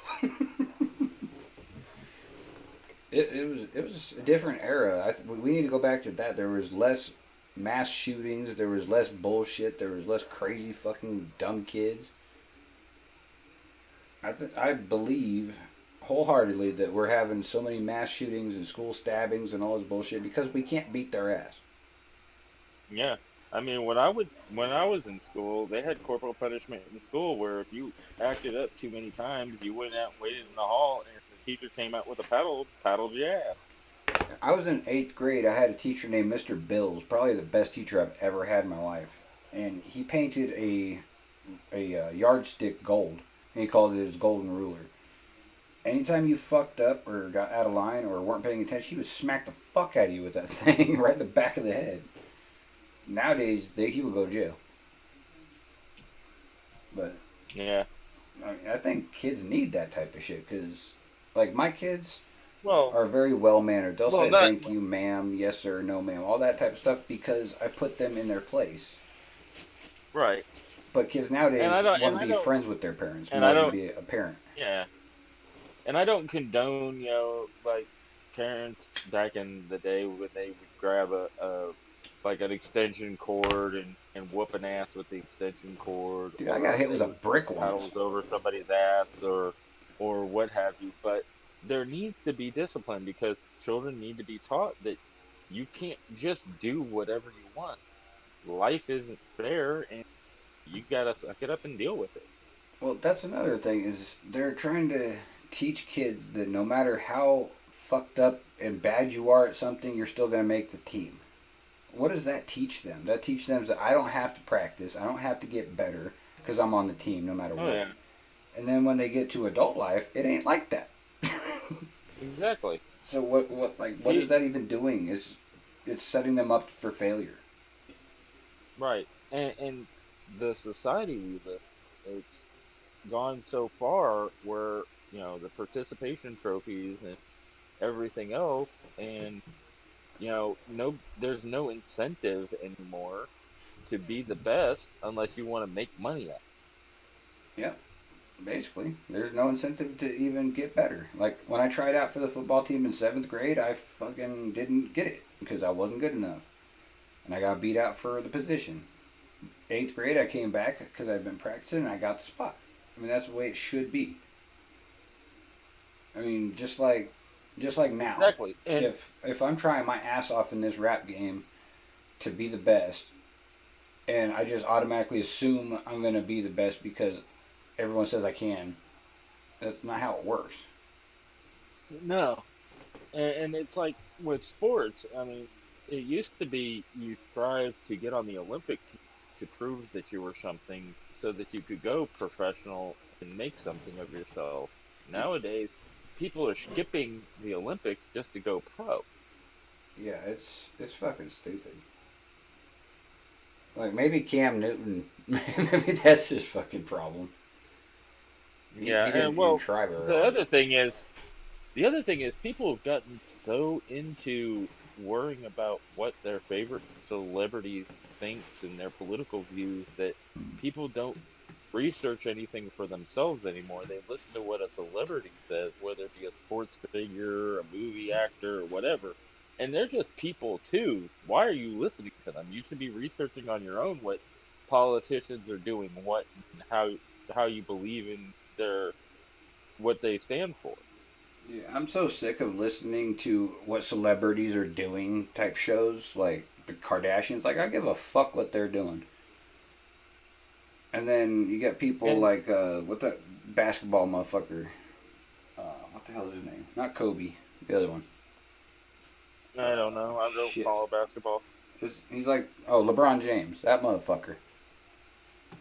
It was a different era. We need to go back to that. There was less mass shootings. There was less bullshit. There was less crazy fucking dumb kids. I believe wholeheartedly that we're having so many mass shootings and school stabbings and all this bullshit because we can't beat their ass. Yeah. I mean, when I was in school, they had corporal punishment in school where if you acted up too many times, you went out and waited in the hall, and if the teacher came out with a paddle, paddled your ass. I was in 8th grade. I had a teacher named Mr. Bills, probably the best teacher I've ever had in my life. And he painted a yardstick gold, and he called it his golden ruler. Anytime you fucked up or got out of line or weren't paying attention, he would smack the fuck out of you with that thing right in the back of the head. Nowadays, he would go to jail. But yeah, I think kids need that type of shit because, like, my kids well, are very well mannered. They'll well, say that, thank you, ma'am, yes sir, no ma'am, all that type of stuff because I put them in their place. right. But kids nowadays want to be don't, friends with their parents and more I than don't, be a parent. yeah, and I don't condone, like parents back in the day when they would grab a like an extension cord and whoop an ass with the extension cord, Dude, I got or hit they with a would put brick once. paddles over somebody's ass, or what have you. But there needs to be discipline because children need to be taught that you can't just do whatever you want. Life isn't fair, and you gotta suck it up and deal with it. Well, that's another thing is they're trying to teach kids that no matter how fucked up and bad you are at something, you're still going to make the team. What does that teach them? That teaches them that I don't have to practice, I don't have to get better because I'm on the team no matter Oh what. yeah, And then when they get to adult life, it ain't like that. exactly. So what is that even doing? It's setting them up for failure. Right, and the society we live, it's gone so far where the participation trophies and everything else, and no, there's no incentive anymore to be the best unless you want to make money at Yeah. Basically, there's no incentive to even get better. Like when I tried out for the football team in 7th grade, I fucking didn't get it because I wasn't good enough, and I got beat out for the position. 8th grade, I came back because I'd been practicing and I got the spot. I mean, that's the way it should be. I mean, just like it. now, Exactly, and if I'm trying my ass off in this rap game to be the best, and I just automatically assume I'm gonna be the best because everyone says I can, that's not how it works. no, and it's like with sports. I mean, it used to be you strive to get on the Olympic team to prove that you were something, so that you could go professional and make something of yourself. Nowadays, people are skipping the Olympics just to go pro. Yeah, it's fucking stupid. Like maybe Cam Newton, maybe that's his fucking problem. Yeah, He and didn't even well, try very the hard. other thing is, the other thing is people have gotten so into worrying about what their favorite celebrity thinks and their political views that people don't research anything for themselves anymore. They listen to what a celebrity says, whether it be a sports figure, a movie actor, or whatever. And they're just people too. Why are you listening to them? You should be researching on your own what politicians are doing, what and how you believe in their what they stand for. Yeah, I'm so sick of listening to what celebrities are doing type shows like the Kardashians. Like I give a fuck what they're doing. And then you get people And like what that basketball motherfucker. What the hell is his name? Not Kobe. The other one. I don't know. I don't Shit. follow basketball. He's like LeBron James. That motherfucker.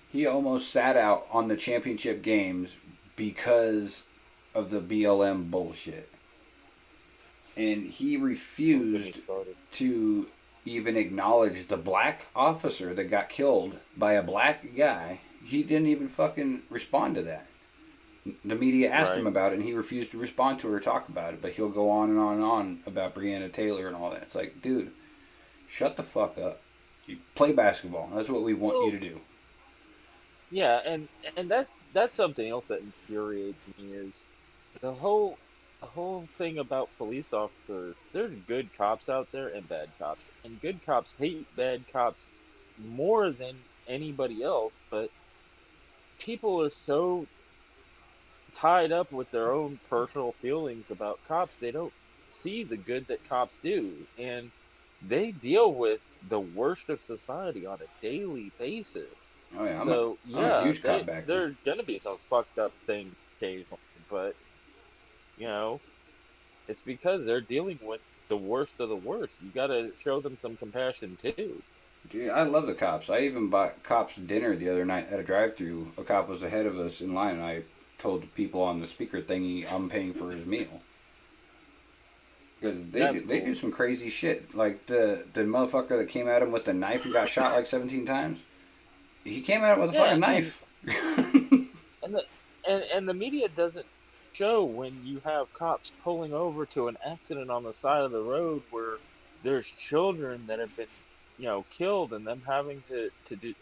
He almost sat out on the championship games because of the BLM bullshit. And he Don't get me refused started. to even acknowledge the black officer that got killed by a black guy. He didn't even fucking respond to that. The media asked him Right. about it, and he refused to respond to it or talk about it. But he'll go on and on and on about Breonna Taylor and all that. It's like, dude, shut the fuck up. You play basketball. That's what we want you to do. Yeah, and that's something else that infuriates me is the whole the whole thing about police officers. There's good cops out there and bad cops, and good cops hate bad cops more than anybody else, but people are so tied up with their own personal feelings about cops, they don't see the good that cops do, and they deal with the worst of society on a daily basis. Oh yeah, So I'm a yeah, huge cop backer. there's gonna be some fucked up things occasionally, but you know, it's because they're dealing with the worst of the worst. You gotta show them some compassion too. Dude, I love the cops. I even bought cops dinner the other night at a drive-through. A cop was ahead of us in line, and I told the people on the speaker thingy I'm paying for his meal. Because they do some crazy shit. Like the motherfucker that came at him with the knife and got shot like 17 times. He came at him with a fucking knife. And the and the media doesn't show when you have cops pulling over to an accident on the side of the road where there's children that have been, killed, and them having to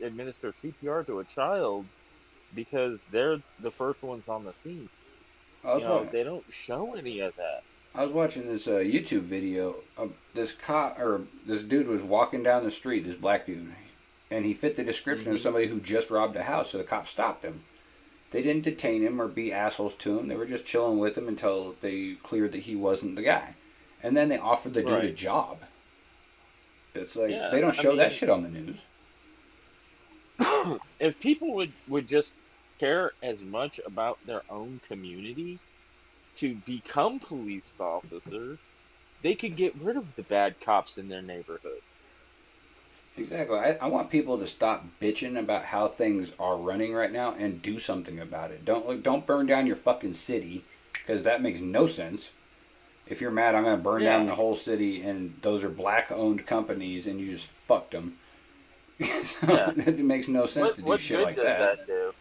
administer CPR to a child because they're the first ones on the scene. I was wa- They don't show any of that. I was watching this YouTube video. This cop or this dude was walking down the street. This black dude, and he fit the description of somebody who just robbed a house. So the cops stopped him. They didn't detain him or be assholes to him. They were just chilling with him until they cleared that he wasn't the guy. And then they offered the dude a job. It's like, they don't show that shit on the news. If people would just care as much about their own community to become police officers, they could get rid of the bad cops in their neighborhood. Exactly. I want people to stop bitching about how things are running right now and do something about it. Don't burn down your fucking city, because that makes no sense. If you're mad, I'm going to burn down the whole city, and those are black-owned companies, and you just fucked them. So it makes no sense to do shit like that. What good does that do?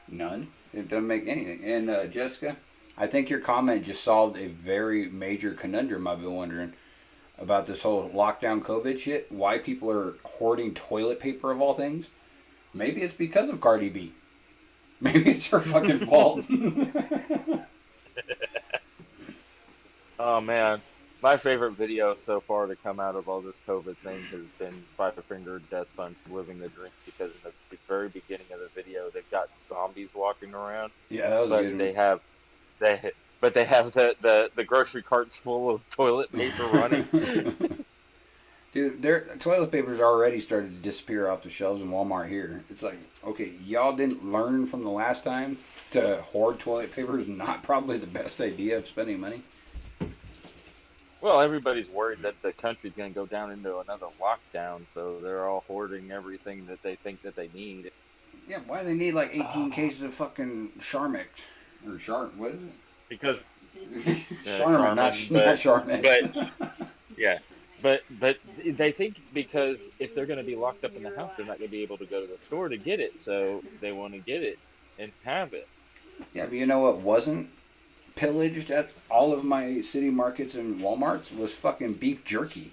None. It doesn't make anything. And Jessica, I think your comment just solved a very major conundrum I've been wondering about this whole lockdown COVID shit. Why people are hoarding toilet paper of all things. Maybe it's because of Cardi B. Maybe it's her fucking fault. Oh man, my favorite video so far to come out of all this COVID thing has been Five Finger Death Punch living the dream, because in the very beginning of the video they've got zombies walking around. Yeah, that was a good one. They have the grocery carts full of toilet paper running. Dude, their toilet paper's already started to disappear off the shelves in Walmart here. It's like, okay, y'all didn't learn from the last time to hoard toilet paper is not probably the best idea of spending money. Well, everybody's worried that the country's going to go down into another lockdown, so they're all hoarding everything that they think that they need. Yeah, why do they need like 18 cases of fucking Charmex? Or what is it? Because Charmin, not Charmex. But they think because if they're going to be locked up in the house, they're not going to be able to go to the store to get it, so they want to get it and have it. Yeah, but you know what wasn't pillaged at all of my city markets and Walmarts was fucking beef jerky.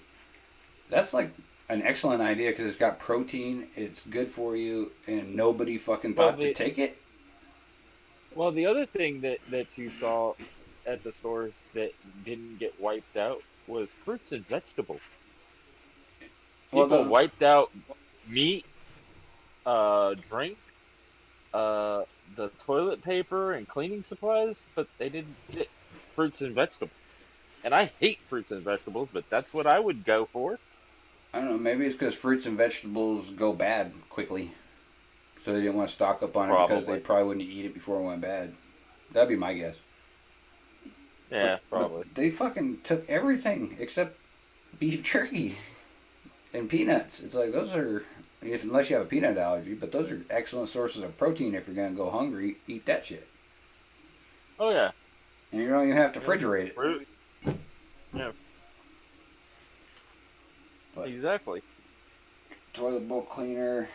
That's like an excellent idea because it's got protein, it's good for you, and nobody fucking thought to take it. Well, the other thing that you saw at the stores that didn't get wiped out was fruits and vegetables. People wiped out meat, drinks, the toilet paper and cleaning supplies, but they didn't get fruits and vegetables. And I hate fruits and vegetables, but that's what I would go for. I don't know, maybe it's because fruits and vegetables go bad quickly. So they didn't want to stock up on it because they probably wouldn't eat it before it went bad. That'd be my guess. Yeah, probably. But they fucking took everything except beef jerky and peanuts. It's like, those are, unless you have a peanut allergy, but those are excellent sources of protein if you're going to go hungry. Eat that shit. Oh, yeah. And you don't even have to refrigerate it. Yeah. Exactly. Toilet bowl cleaner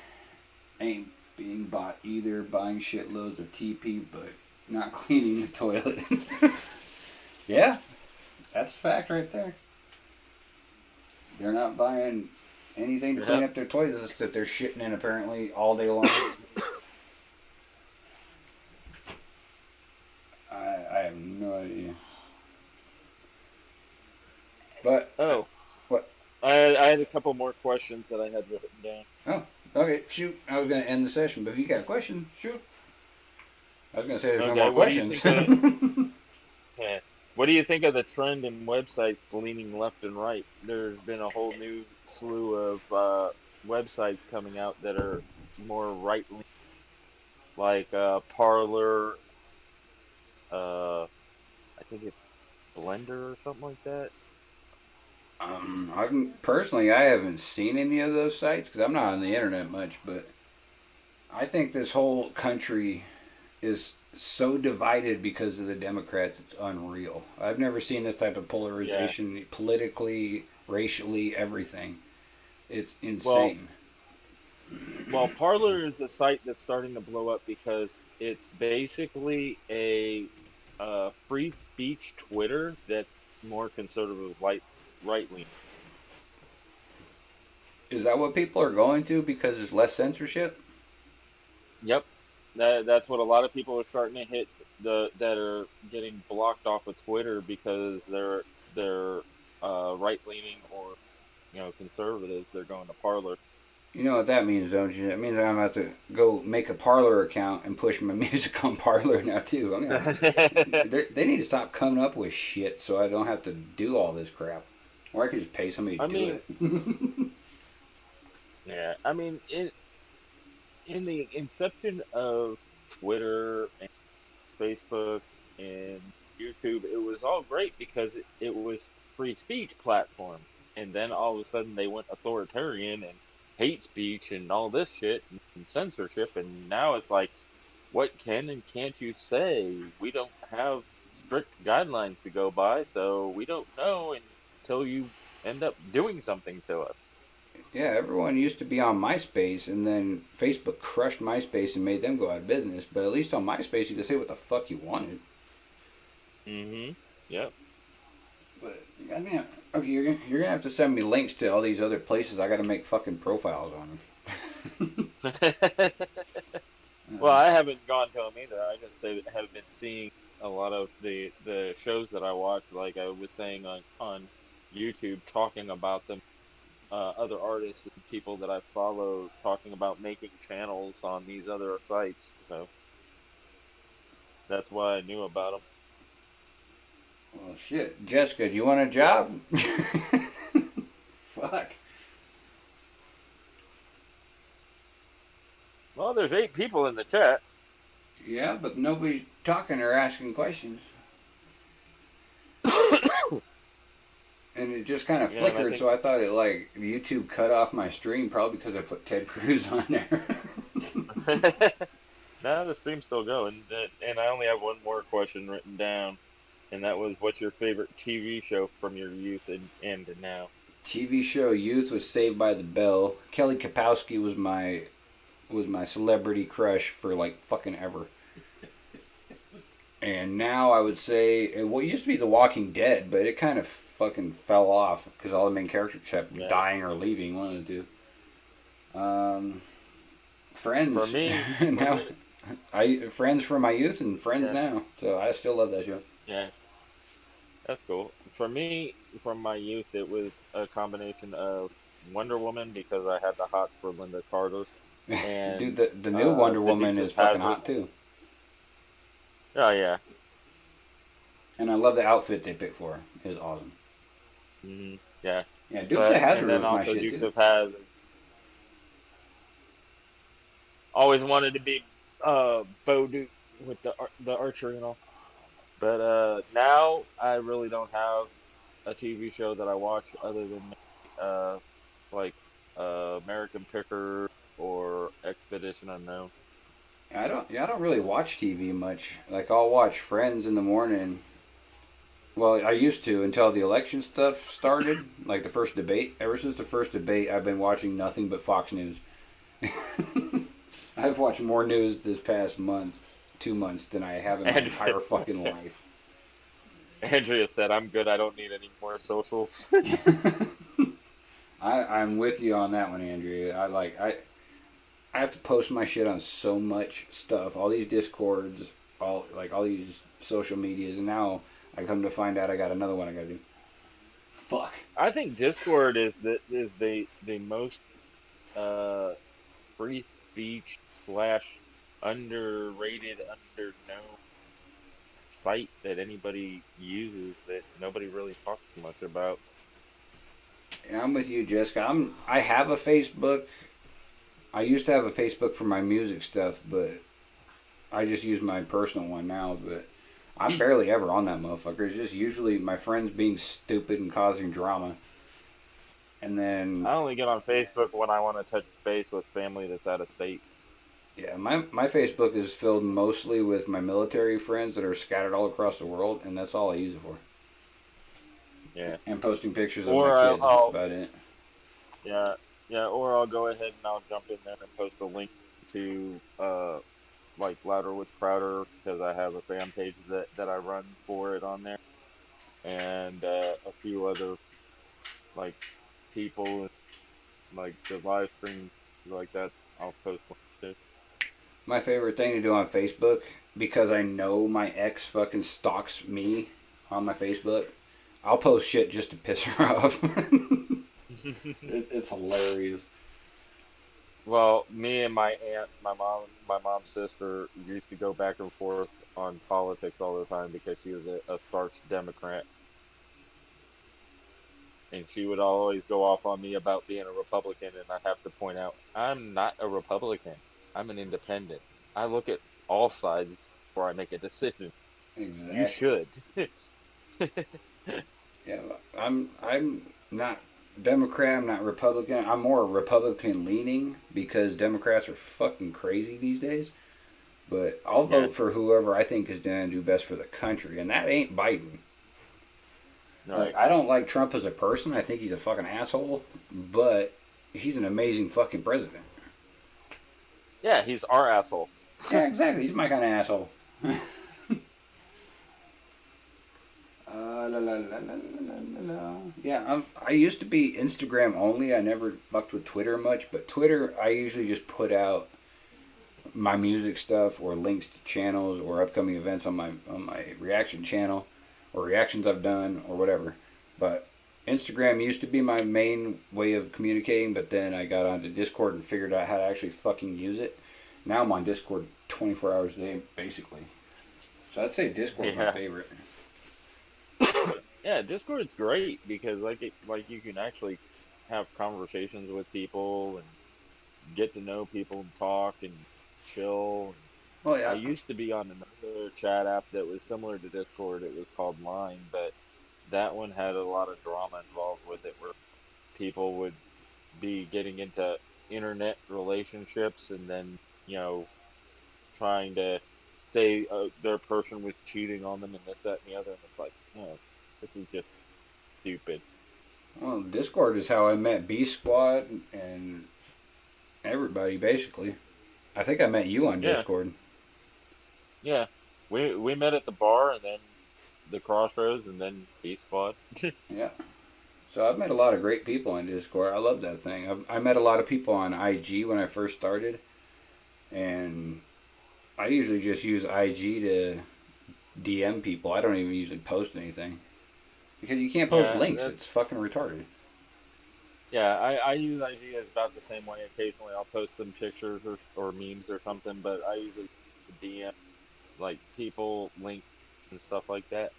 ain't being bought either. Buying shitloads of TP, but not cleaning the toilet. Yeah, that's a fact right there. They're not buying anything to clean up their toilets that they're shitting in apparently all day long. I have no idea. But what? I had a couple more questions that I had written down. Oh, okay. Shoot. I was gonna end the session, but if you got a question, shoot. I was gonna say there's no Okay, more what do you questions. think of, yeah. What do you think of the trend in websites leaning left and right? There's been a whole new slew of websites coming out that are more right leaning, like Parlor. I think it's Blender or something like that. I haven't seen any of those sites because I'm not on the internet much, but I think this whole country is so divided because of the Democrats. It's unreal. I've never seen this type of polarization politically, racially, everything. It's insane. Well, Parler is a site that's starting to blow up because it's basically a free speech Twitter that's more conservative, right leaning. Is that what people are going to because there's less censorship? Yep, that's what a lot of people are starting to hit that are getting blocked off of Twitter because they're right leaning or conservatives. They're going to Parler. You know what that means, don't you? That means I'm about to go make a Parlor account and push my music on Parlor now too. They need to stop coming up with shit so I don't have to do all this crap, or I could just pay somebody to do it. Yeah, I mean, in the inception of Twitter and Facebook and YouTube, it was all great because it was free speech platform, and then all of a sudden they went authoritarian and hate speech and all this shit and censorship, and now it's like, what can and can't you say? We don't have strict guidelines to go by, so we don't know until you end up doing something to us. Yeah, everyone used to be on MySpace, and then Facebook crushed MySpace and made them go out of business. But at least on MySpace, you could say what the fuck you wanted. Mm-hmm. Yep. But I mean, okay, you're gonna have to send me links to all these other places. I got to make fucking profiles on them. Well, I haven't gone to them either. I just have been seeing a lot of the shows that I watch, like I was saying on YouTube, talking about them. Other artists and people that I follow talking about making channels on these other sites. So that's why I knew about them. Well, shit, Jessica, do you want a job? Fuck. Well, there's 8 people in the chat. Yeah, but nobody's talking or asking questions. And it just kind of flickered, so I thought it like YouTube cut off my stream probably because I put Ted Cruz on there. No, the stream's still going, and I only have one more question written down, and that was, what's your favorite TV show from your youth and now? TV show youth was Saved by the Bell. Kelly Kapowski was my celebrity crush for like fucking ever. And now I would say, well, it used to be The Walking Dead, but it kind of fucking fell off because all the main characters kept dying or leaving, one of the two. Friends. For me, now, Friends from my youth and Friends now. So I still love that show. Yeah, that's cool. For me, from my youth, it was a combination of Wonder Woman because I had the hots for Linda Carter. And, dude, the new Wonder Woman is fucking hot too. Oh yeah. And I love the outfit they picked for her. It was awesome. Mm-hmm. Yeah. Yeah, Dukes of Hazzard was my shit Dukes too. of Hazzard. Always wanted to be Bo Duke with the archery and all. But now I really don't have a TV show that I watch other than like American Picker or Expedition Unknown. I don't really watch TV much. Like I'll watch Friends in the morning, Well, I used to until the election stuff started, like the first debate. Ever since the first debate, I've been watching nothing but Fox News. I've watched more news this past month, 2 months, than I have in my And entire fucking life. Andrea said, "I'm good. I don't need any more socials." I'm with you on that one, Andrea. I have to post my shit on so much stuff, all these discords, all these social medias, and now I come to find out I got another one I gotta do. Fuck. I think Discord is the most uh free speech slash underrated, underknown site that anybody uses that nobody really talks much about. Yeah, I'm with you, Jessica. I have a Facebook. I used to have a Facebook for my music stuff, but I just use my personal one now. But I'm barely ever on that motherfucker. It's just usually my friends being stupid and causing drama. And then I only get on Facebook when I want to touch base with family that's out of state. yeah, my Facebook is filled mostly with my military friends that are scattered all across the world, and that's all I use it for. Yeah. And posting pictures of my Or kids. That's about it. yeah, yeah, or I'll go ahead and I'll jump in there and post a link to like Louder with Crowder because I have a fan page that I run for it on there, and a few other like people like the live stream like that. I'll post links to. My favorite thing to do on Facebook, because I know my ex fucking stalks me on my Facebook, I'll post shit just to piss her off. It's hilarious. Well, me and my aunt, my mom's sister used to go back and forth on politics all the time because she was a starch Democrat, and she would always go off on me about being a Republican, and I have to point out I'm not a Republican. I'm an independent. I look at all sides before I make a decision. Exactly. You should. Yeah, I'm not Democrat. I'm not Republican. I'm more Republican leaning because Democrats are fucking crazy these days. But I'll vote for whoever I think is going to do best for the country, and that ain't Biden. No. Like, I don't like Trump as a person. I think he's a fucking asshole, but he's an amazing fucking president. Yeah, he's our asshole. Yeah, exactly. He's my kind of asshole. Yeah, I used to be Instagram only. I never fucked with Twitter much, but Twitter, I usually just put out my music stuff or links to channels or upcoming events on my reaction channel or reactions I've done or whatever. But Instagram used to be my main way of communicating, but then I got onto Discord and figured out how to actually fucking use it. Now I'm on Discord 24 hours a day, basically. So I'd say Discord's my favorite. Yeah, Discord's great because like you can actually have conversations with people and get to know people and talk and chill. Well, yeah. I used to be on another chat app that was similar to Discord. It was called Line, but that one had a lot of drama involved with it where people would be getting into internet relationships and then, trying to say their person was cheating on them and this, that, and the other. And it's like, this is just stupid. Well, Discord is how I met B Squad and everybody, basically. I think I met you on Discord. Yeah. We met at the bar and then the Crossroads and then B Squad. Yeah. So I've met a lot of great people on Discord. I love that thing. I met a lot of people on IG when I first started. And I usually just use IG to DM people. I don't even usually post anything. Because you can't post links. It's fucking retarded. Yeah, I use IG as about the same way. Occasionally I'll post some pictures or memes or something, but I usually DM like people, links, and stuff like that.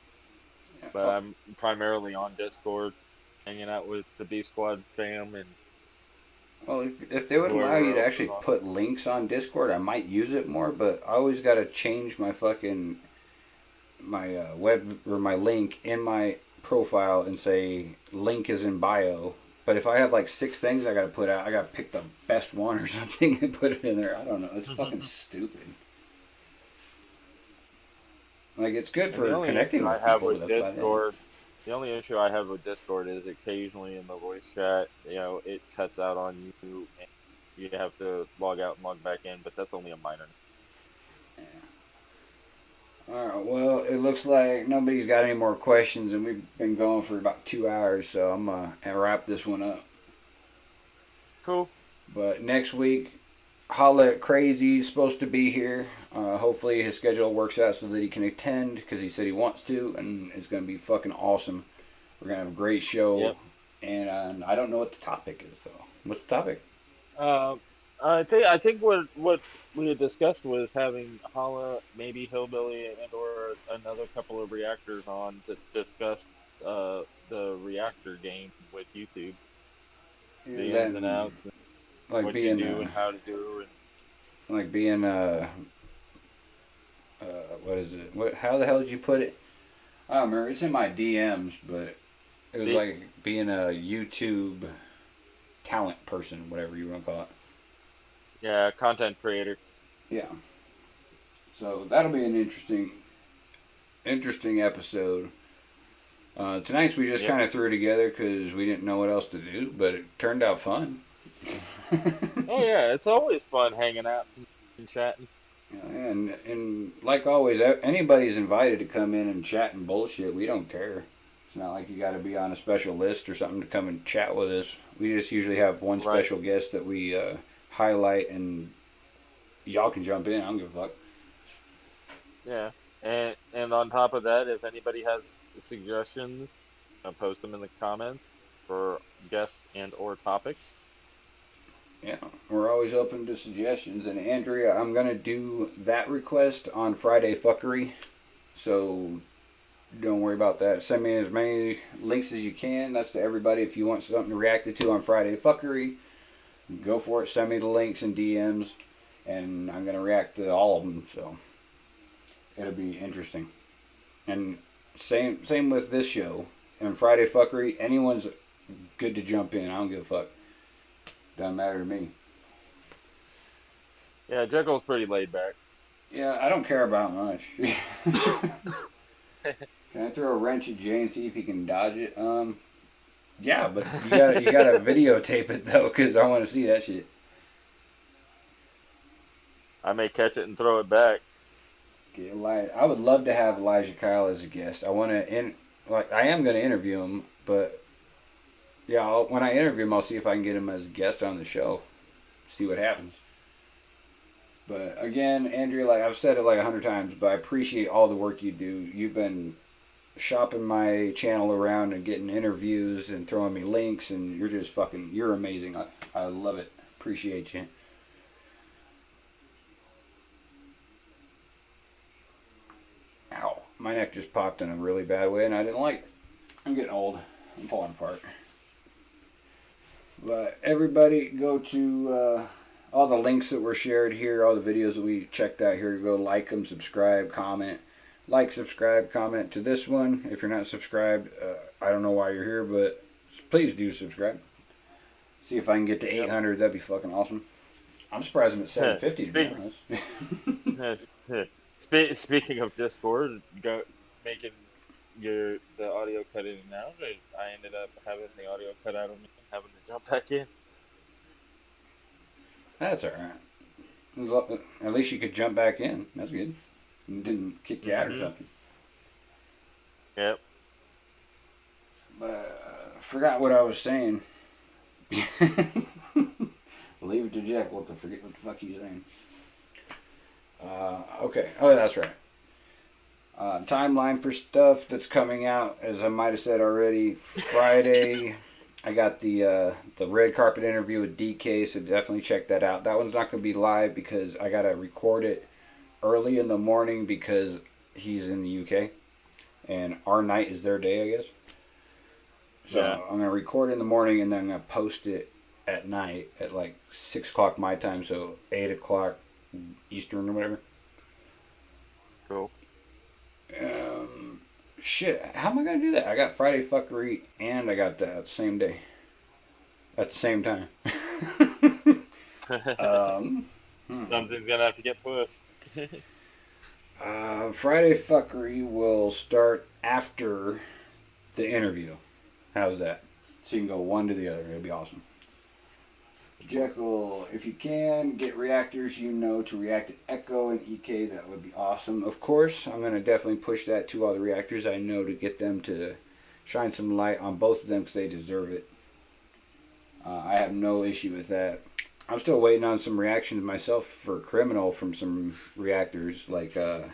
But I'm primarily on Discord, hanging out with the B Squad fam and. Well, if they would allow you to actually put links on Discord, I might use it more. But I always got to change my fucking web or my link in my profile and say link is in bio. But if I have like 6 things I got to put out, I got to pick the best one or something and put it in there. I don't know. It's fucking stupid. Like, it's good And the for only connecting issue I with have people. with That's about it. Discord, the only issue I have with Discord is occasionally in the voice chat, it cuts out on you and you have to log out and log back in, but that's only a minor. All right. Well, it looks like nobody's got any more questions, and we've been going for about 2 hours, so I'm gonna wrap this one up. Cool. But next week, Holla at Crazy's supposed to be here. Hopefully his schedule works out so that he can attend because he said he wants to, and it's gonna be fucking awesome. We're gonna have a great show, Yep. and I don't know what the topic is though. What's the topic? I think what we had discussed was having Hala, maybe Hillbilly, and or another couple of reactors on to discuss the reactor game with YouTube, the ins and Then, outs, and like what you being do and how to do, and like being what is it? What? How the hell did you put it? I don't remember. It's in my DMs, but it was like being a YouTube talent person, whatever you want to call it. yeah, content creator. Yeah. So that'll be an interesting episode. Tonight's we just Yep. kind of threw together because we didn't know what else to do, but it turned out fun. Oh yeah, it's always fun hanging out and chatting. And like always, anybody's invited to come in and chat and bullshit. We don't care. It's not like you got to be on a special list or something to come and chat with us. We just usually have one Right. special guest that we highlight, and y'all can jump in. I don't give a fuck. Yeah, and on top of that, if anybody has suggestions, post them in the comments for guests and or topics. Yeah, we're always open to suggestions. And Andrea, I'm gonna do that request on Friday Fuckery, so don't worry about that. Send me as many links as you can. That's to everybody. If you want something to react to on Friday Fuckery, go for it. Send me the links and DMs, and I'm gonna react to all of them. So it'll be interesting. And same with this show. And Friday Fuckery, anyone's good to jump in. I don't give a fuck. Doesn't matter to me. Yeah, Jekyll's pretty laid back. Yeah, I don't care about much. Can I throw a wrench at Jay and see if he can dodge it? Yeah, but you gotta videotape it though, cause I want to see that shit. I may catch it and throw it back. Okay, I would love to have Elijah Kyle as a guest. I want to I am gonna interview him, but yeah, when I interview him, I'll see if I can get him as a guest on the show. See what happens. But again, Andrea, like I've said it like 100 times, but I appreciate all the work you do. You've been shopping my channel around and getting interviews and throwing me links, and you're amazing. I love it. Appreciate you. Ow. My neck just popped in a really bad way, and I didn't like it. I'm getting old. I'm falling apart. But everybody go to all the links that were shared here, all the videos that we checked out here. Go like them, subscribe, comment. Like, subscribe, comment to this one. If you're not subscribed, I don't know why you're here, but please do subscribe. See if I can get to 800. That'd be fucking awesome. I'm surprised I'm at 750 to be honest. Speaking of Discord, making the audio cut in and out. I ended up having the audio cut out of me and having to jump back in. That's alright. At least you could jump back in. That's good. And didn't kick you out or something. Yep. But forgot what I was saying. Leave it to Jekyll to forget what the fuck he's saying. Okay. Oh, that's right. Timeline for stuff that's coming out, as I might have said already. Friday, I got the red carpet interview with DK, so definitely check that out. That one's not going to be live because I got to record it early in the morning because he's in the UK, and our night is their day, I guess. So Yeah. I'm going to record in the morning, and then I'm going to post it at night at like 6 o'clock my time, so 8 o'clock Eastern or whatever. Cool. Shit, how am I going to do that? I got Friday Fuckery and I got that at the same day. At the same time. Something's gonna have to get pushed. Friday Fuckery will start after the interview. How's that? So you can go one to the other. It'll be awesome. Jekyl, if you can, get reactors you know to react to Echo and EK. That would be awesome. Of course, I'm going to definitely push that to all the reactors I know to get them to shine some light on both of them because they deserve it. I have no issue with that. I'm still waiting on some reactions myself for Criminal from some reactors like Oh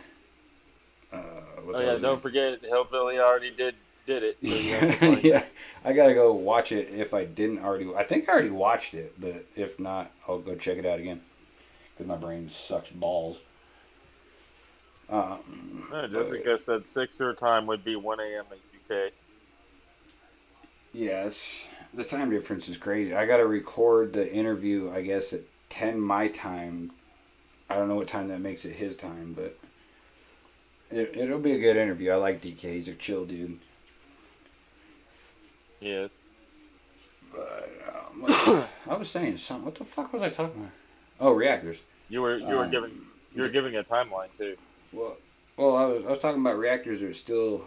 yeah, don't forget Hillbilly already did it. So you have to yeah, find yeah. it. I gotta go watch it if I didn't already. I think I already watched it, but if not, I'll go check it out again because my brain sucks balls. Jessica said 6 your time would be 1 a.m. at UK. Yeah, the time difference is crazy. I gotta record the interview, I guess, at 10 my time. I don't know what time that makes it his time, but it'll be a good interview. I like DK. He's a chill dude. Yes. But I was saying something. What the fuck was I talking about? Oh, reactors. You were giving a timeline too. Well, I was talking about reactors that still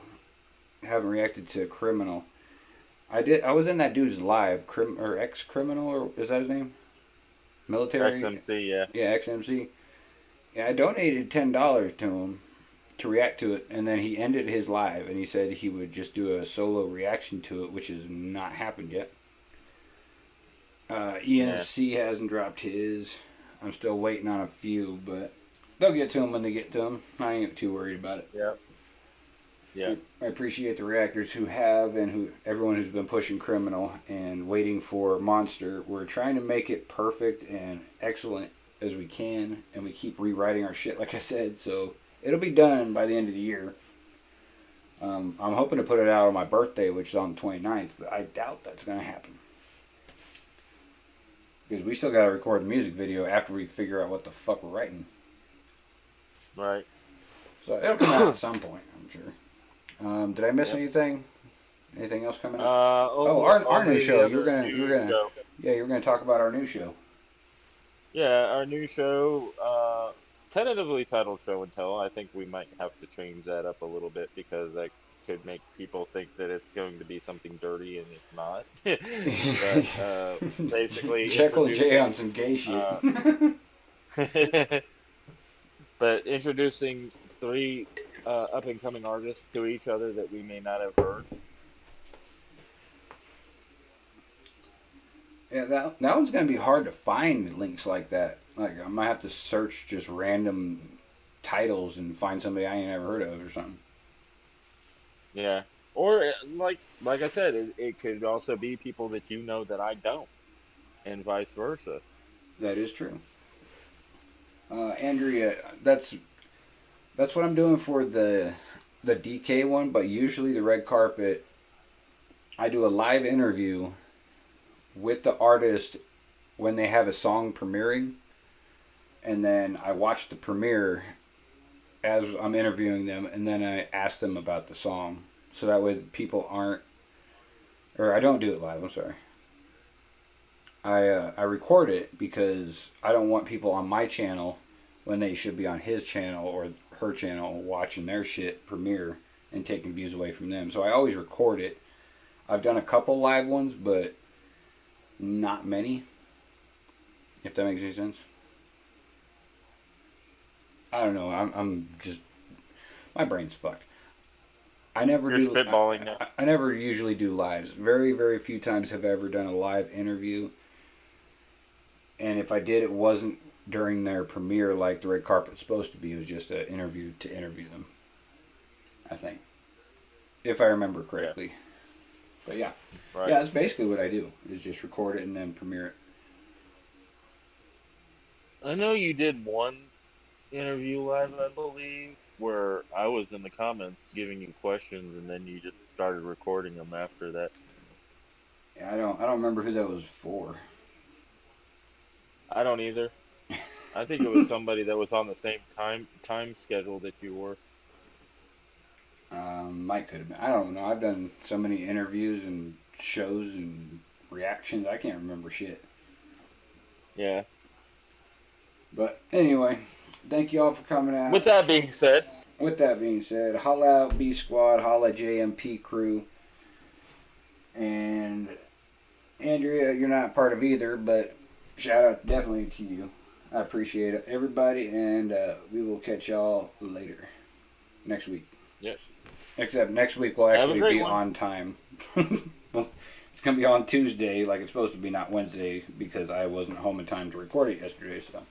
haven't reacted to Criminal. I was in that dude's live, or ex Criminal, or is that his name? Military. XMC, yeah. Yeah, XMC. Yeah, I donated $10 to him to react to it, and then he ended his live, and he said he would just do a solo reaction to it, which has not happened yet. ENC hasn't dropped his. I'm still waiting on a few, but they'll get to him when they get to him. I ain't too worried about it. Yeah. Yeah. I appreciate the reactors who have and everyone who's been pushing Criminal and waiting for Monster. We're trying to make it perfect and excellent as we can, and we keep rewriting our shit, like I said. So it'll be done by the end of the year. I'm hoping to put it out on my birthday, which is on the 29th, but I doubt that's going to happen. Because we still got to record the music video after we figure out what the fuck we're writing. Right. So it'll come out at some point, I'm sure. Did I miss anything? Anything else coming up? Our new show. You were gonna talk about our new show. Yeah, our new show, tentatively titled Show and Tell. I think we might have to change that up a little bit because that could make people think that it's going to be something dirty and it's not. But basically, Jekyll J on some gay shit. But introducing 3 up and coming artists to each other that we may not have heard. Yeah, that one's gonna be hard to find links like that. Like I might have to search just random titles and find somebody I ain't ever heard of or something. Yeah, or like I said, it could also be people that you know that I don't, and vice versa. That is true. Andrea, that's what I'm doing for the DK one, but usually the red carpet, I do a live interview with the artist when they have a song premiering, and then I watch the premiere as I'm interviewing them, and then I ask them about the song, so that way people aren't, or I don't do it live, I'm sorry. I record it because I don't want people on my channel when they should be on his channel or her channel watching their shit premiere and taking views away from them. So I always record it. I've done a couple live ones, but not many. If that makes any sense. I don't know. I'm just, my brain's fucked. I never You're spitballing now. I never usually do lives. Very, very few times have I ever done a live interview. And if I did, it wasn't during their premiere like the red carpet's supposed to be. It was just an interview to interview them, I think, if I remember correctly. Yeah. But yeah, right. Yeah, that's basically what I do, is just record it and then premiere it. I know you did one interview live, I believe, where I was in the comments giving you questions, and then you just started recording them after that. Yeah, I don't remember who that was for. I don't either. I think it was somebody that was on the same time schedule that you were. Mike could have been. I don't know. I've done so many interviews and shows and reactions. I can't remember shit. Yeah. But anyway, Thank you all for coming out. With that being said, holla out B Squad, holla JMP crew. And Andrea, you're not part of either, but shout out definitely to you. I appreciate it, everybody, and we will catch y'all later next week. Yes. Except next week will actually be on time. Well, it's gonna be on Tuesday, like it's supposed to be, not Wednesday, because I wasn't home in time to record it yesterday. So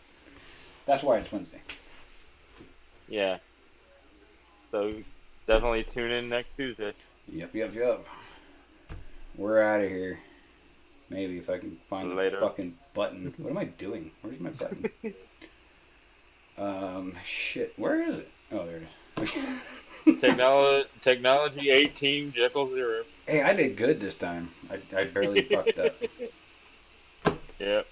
that's why it's Wednesday. Yeah. So definitely tune in next Tuesday. Yep. We're out of here. Maybe if I can find the fucking button. What am I doing? Where's my button? Shit. Where is it? Oh, there it is. Technology 18, Jekyl 0. Hey, I did good this time. I barely fucked up. Yep.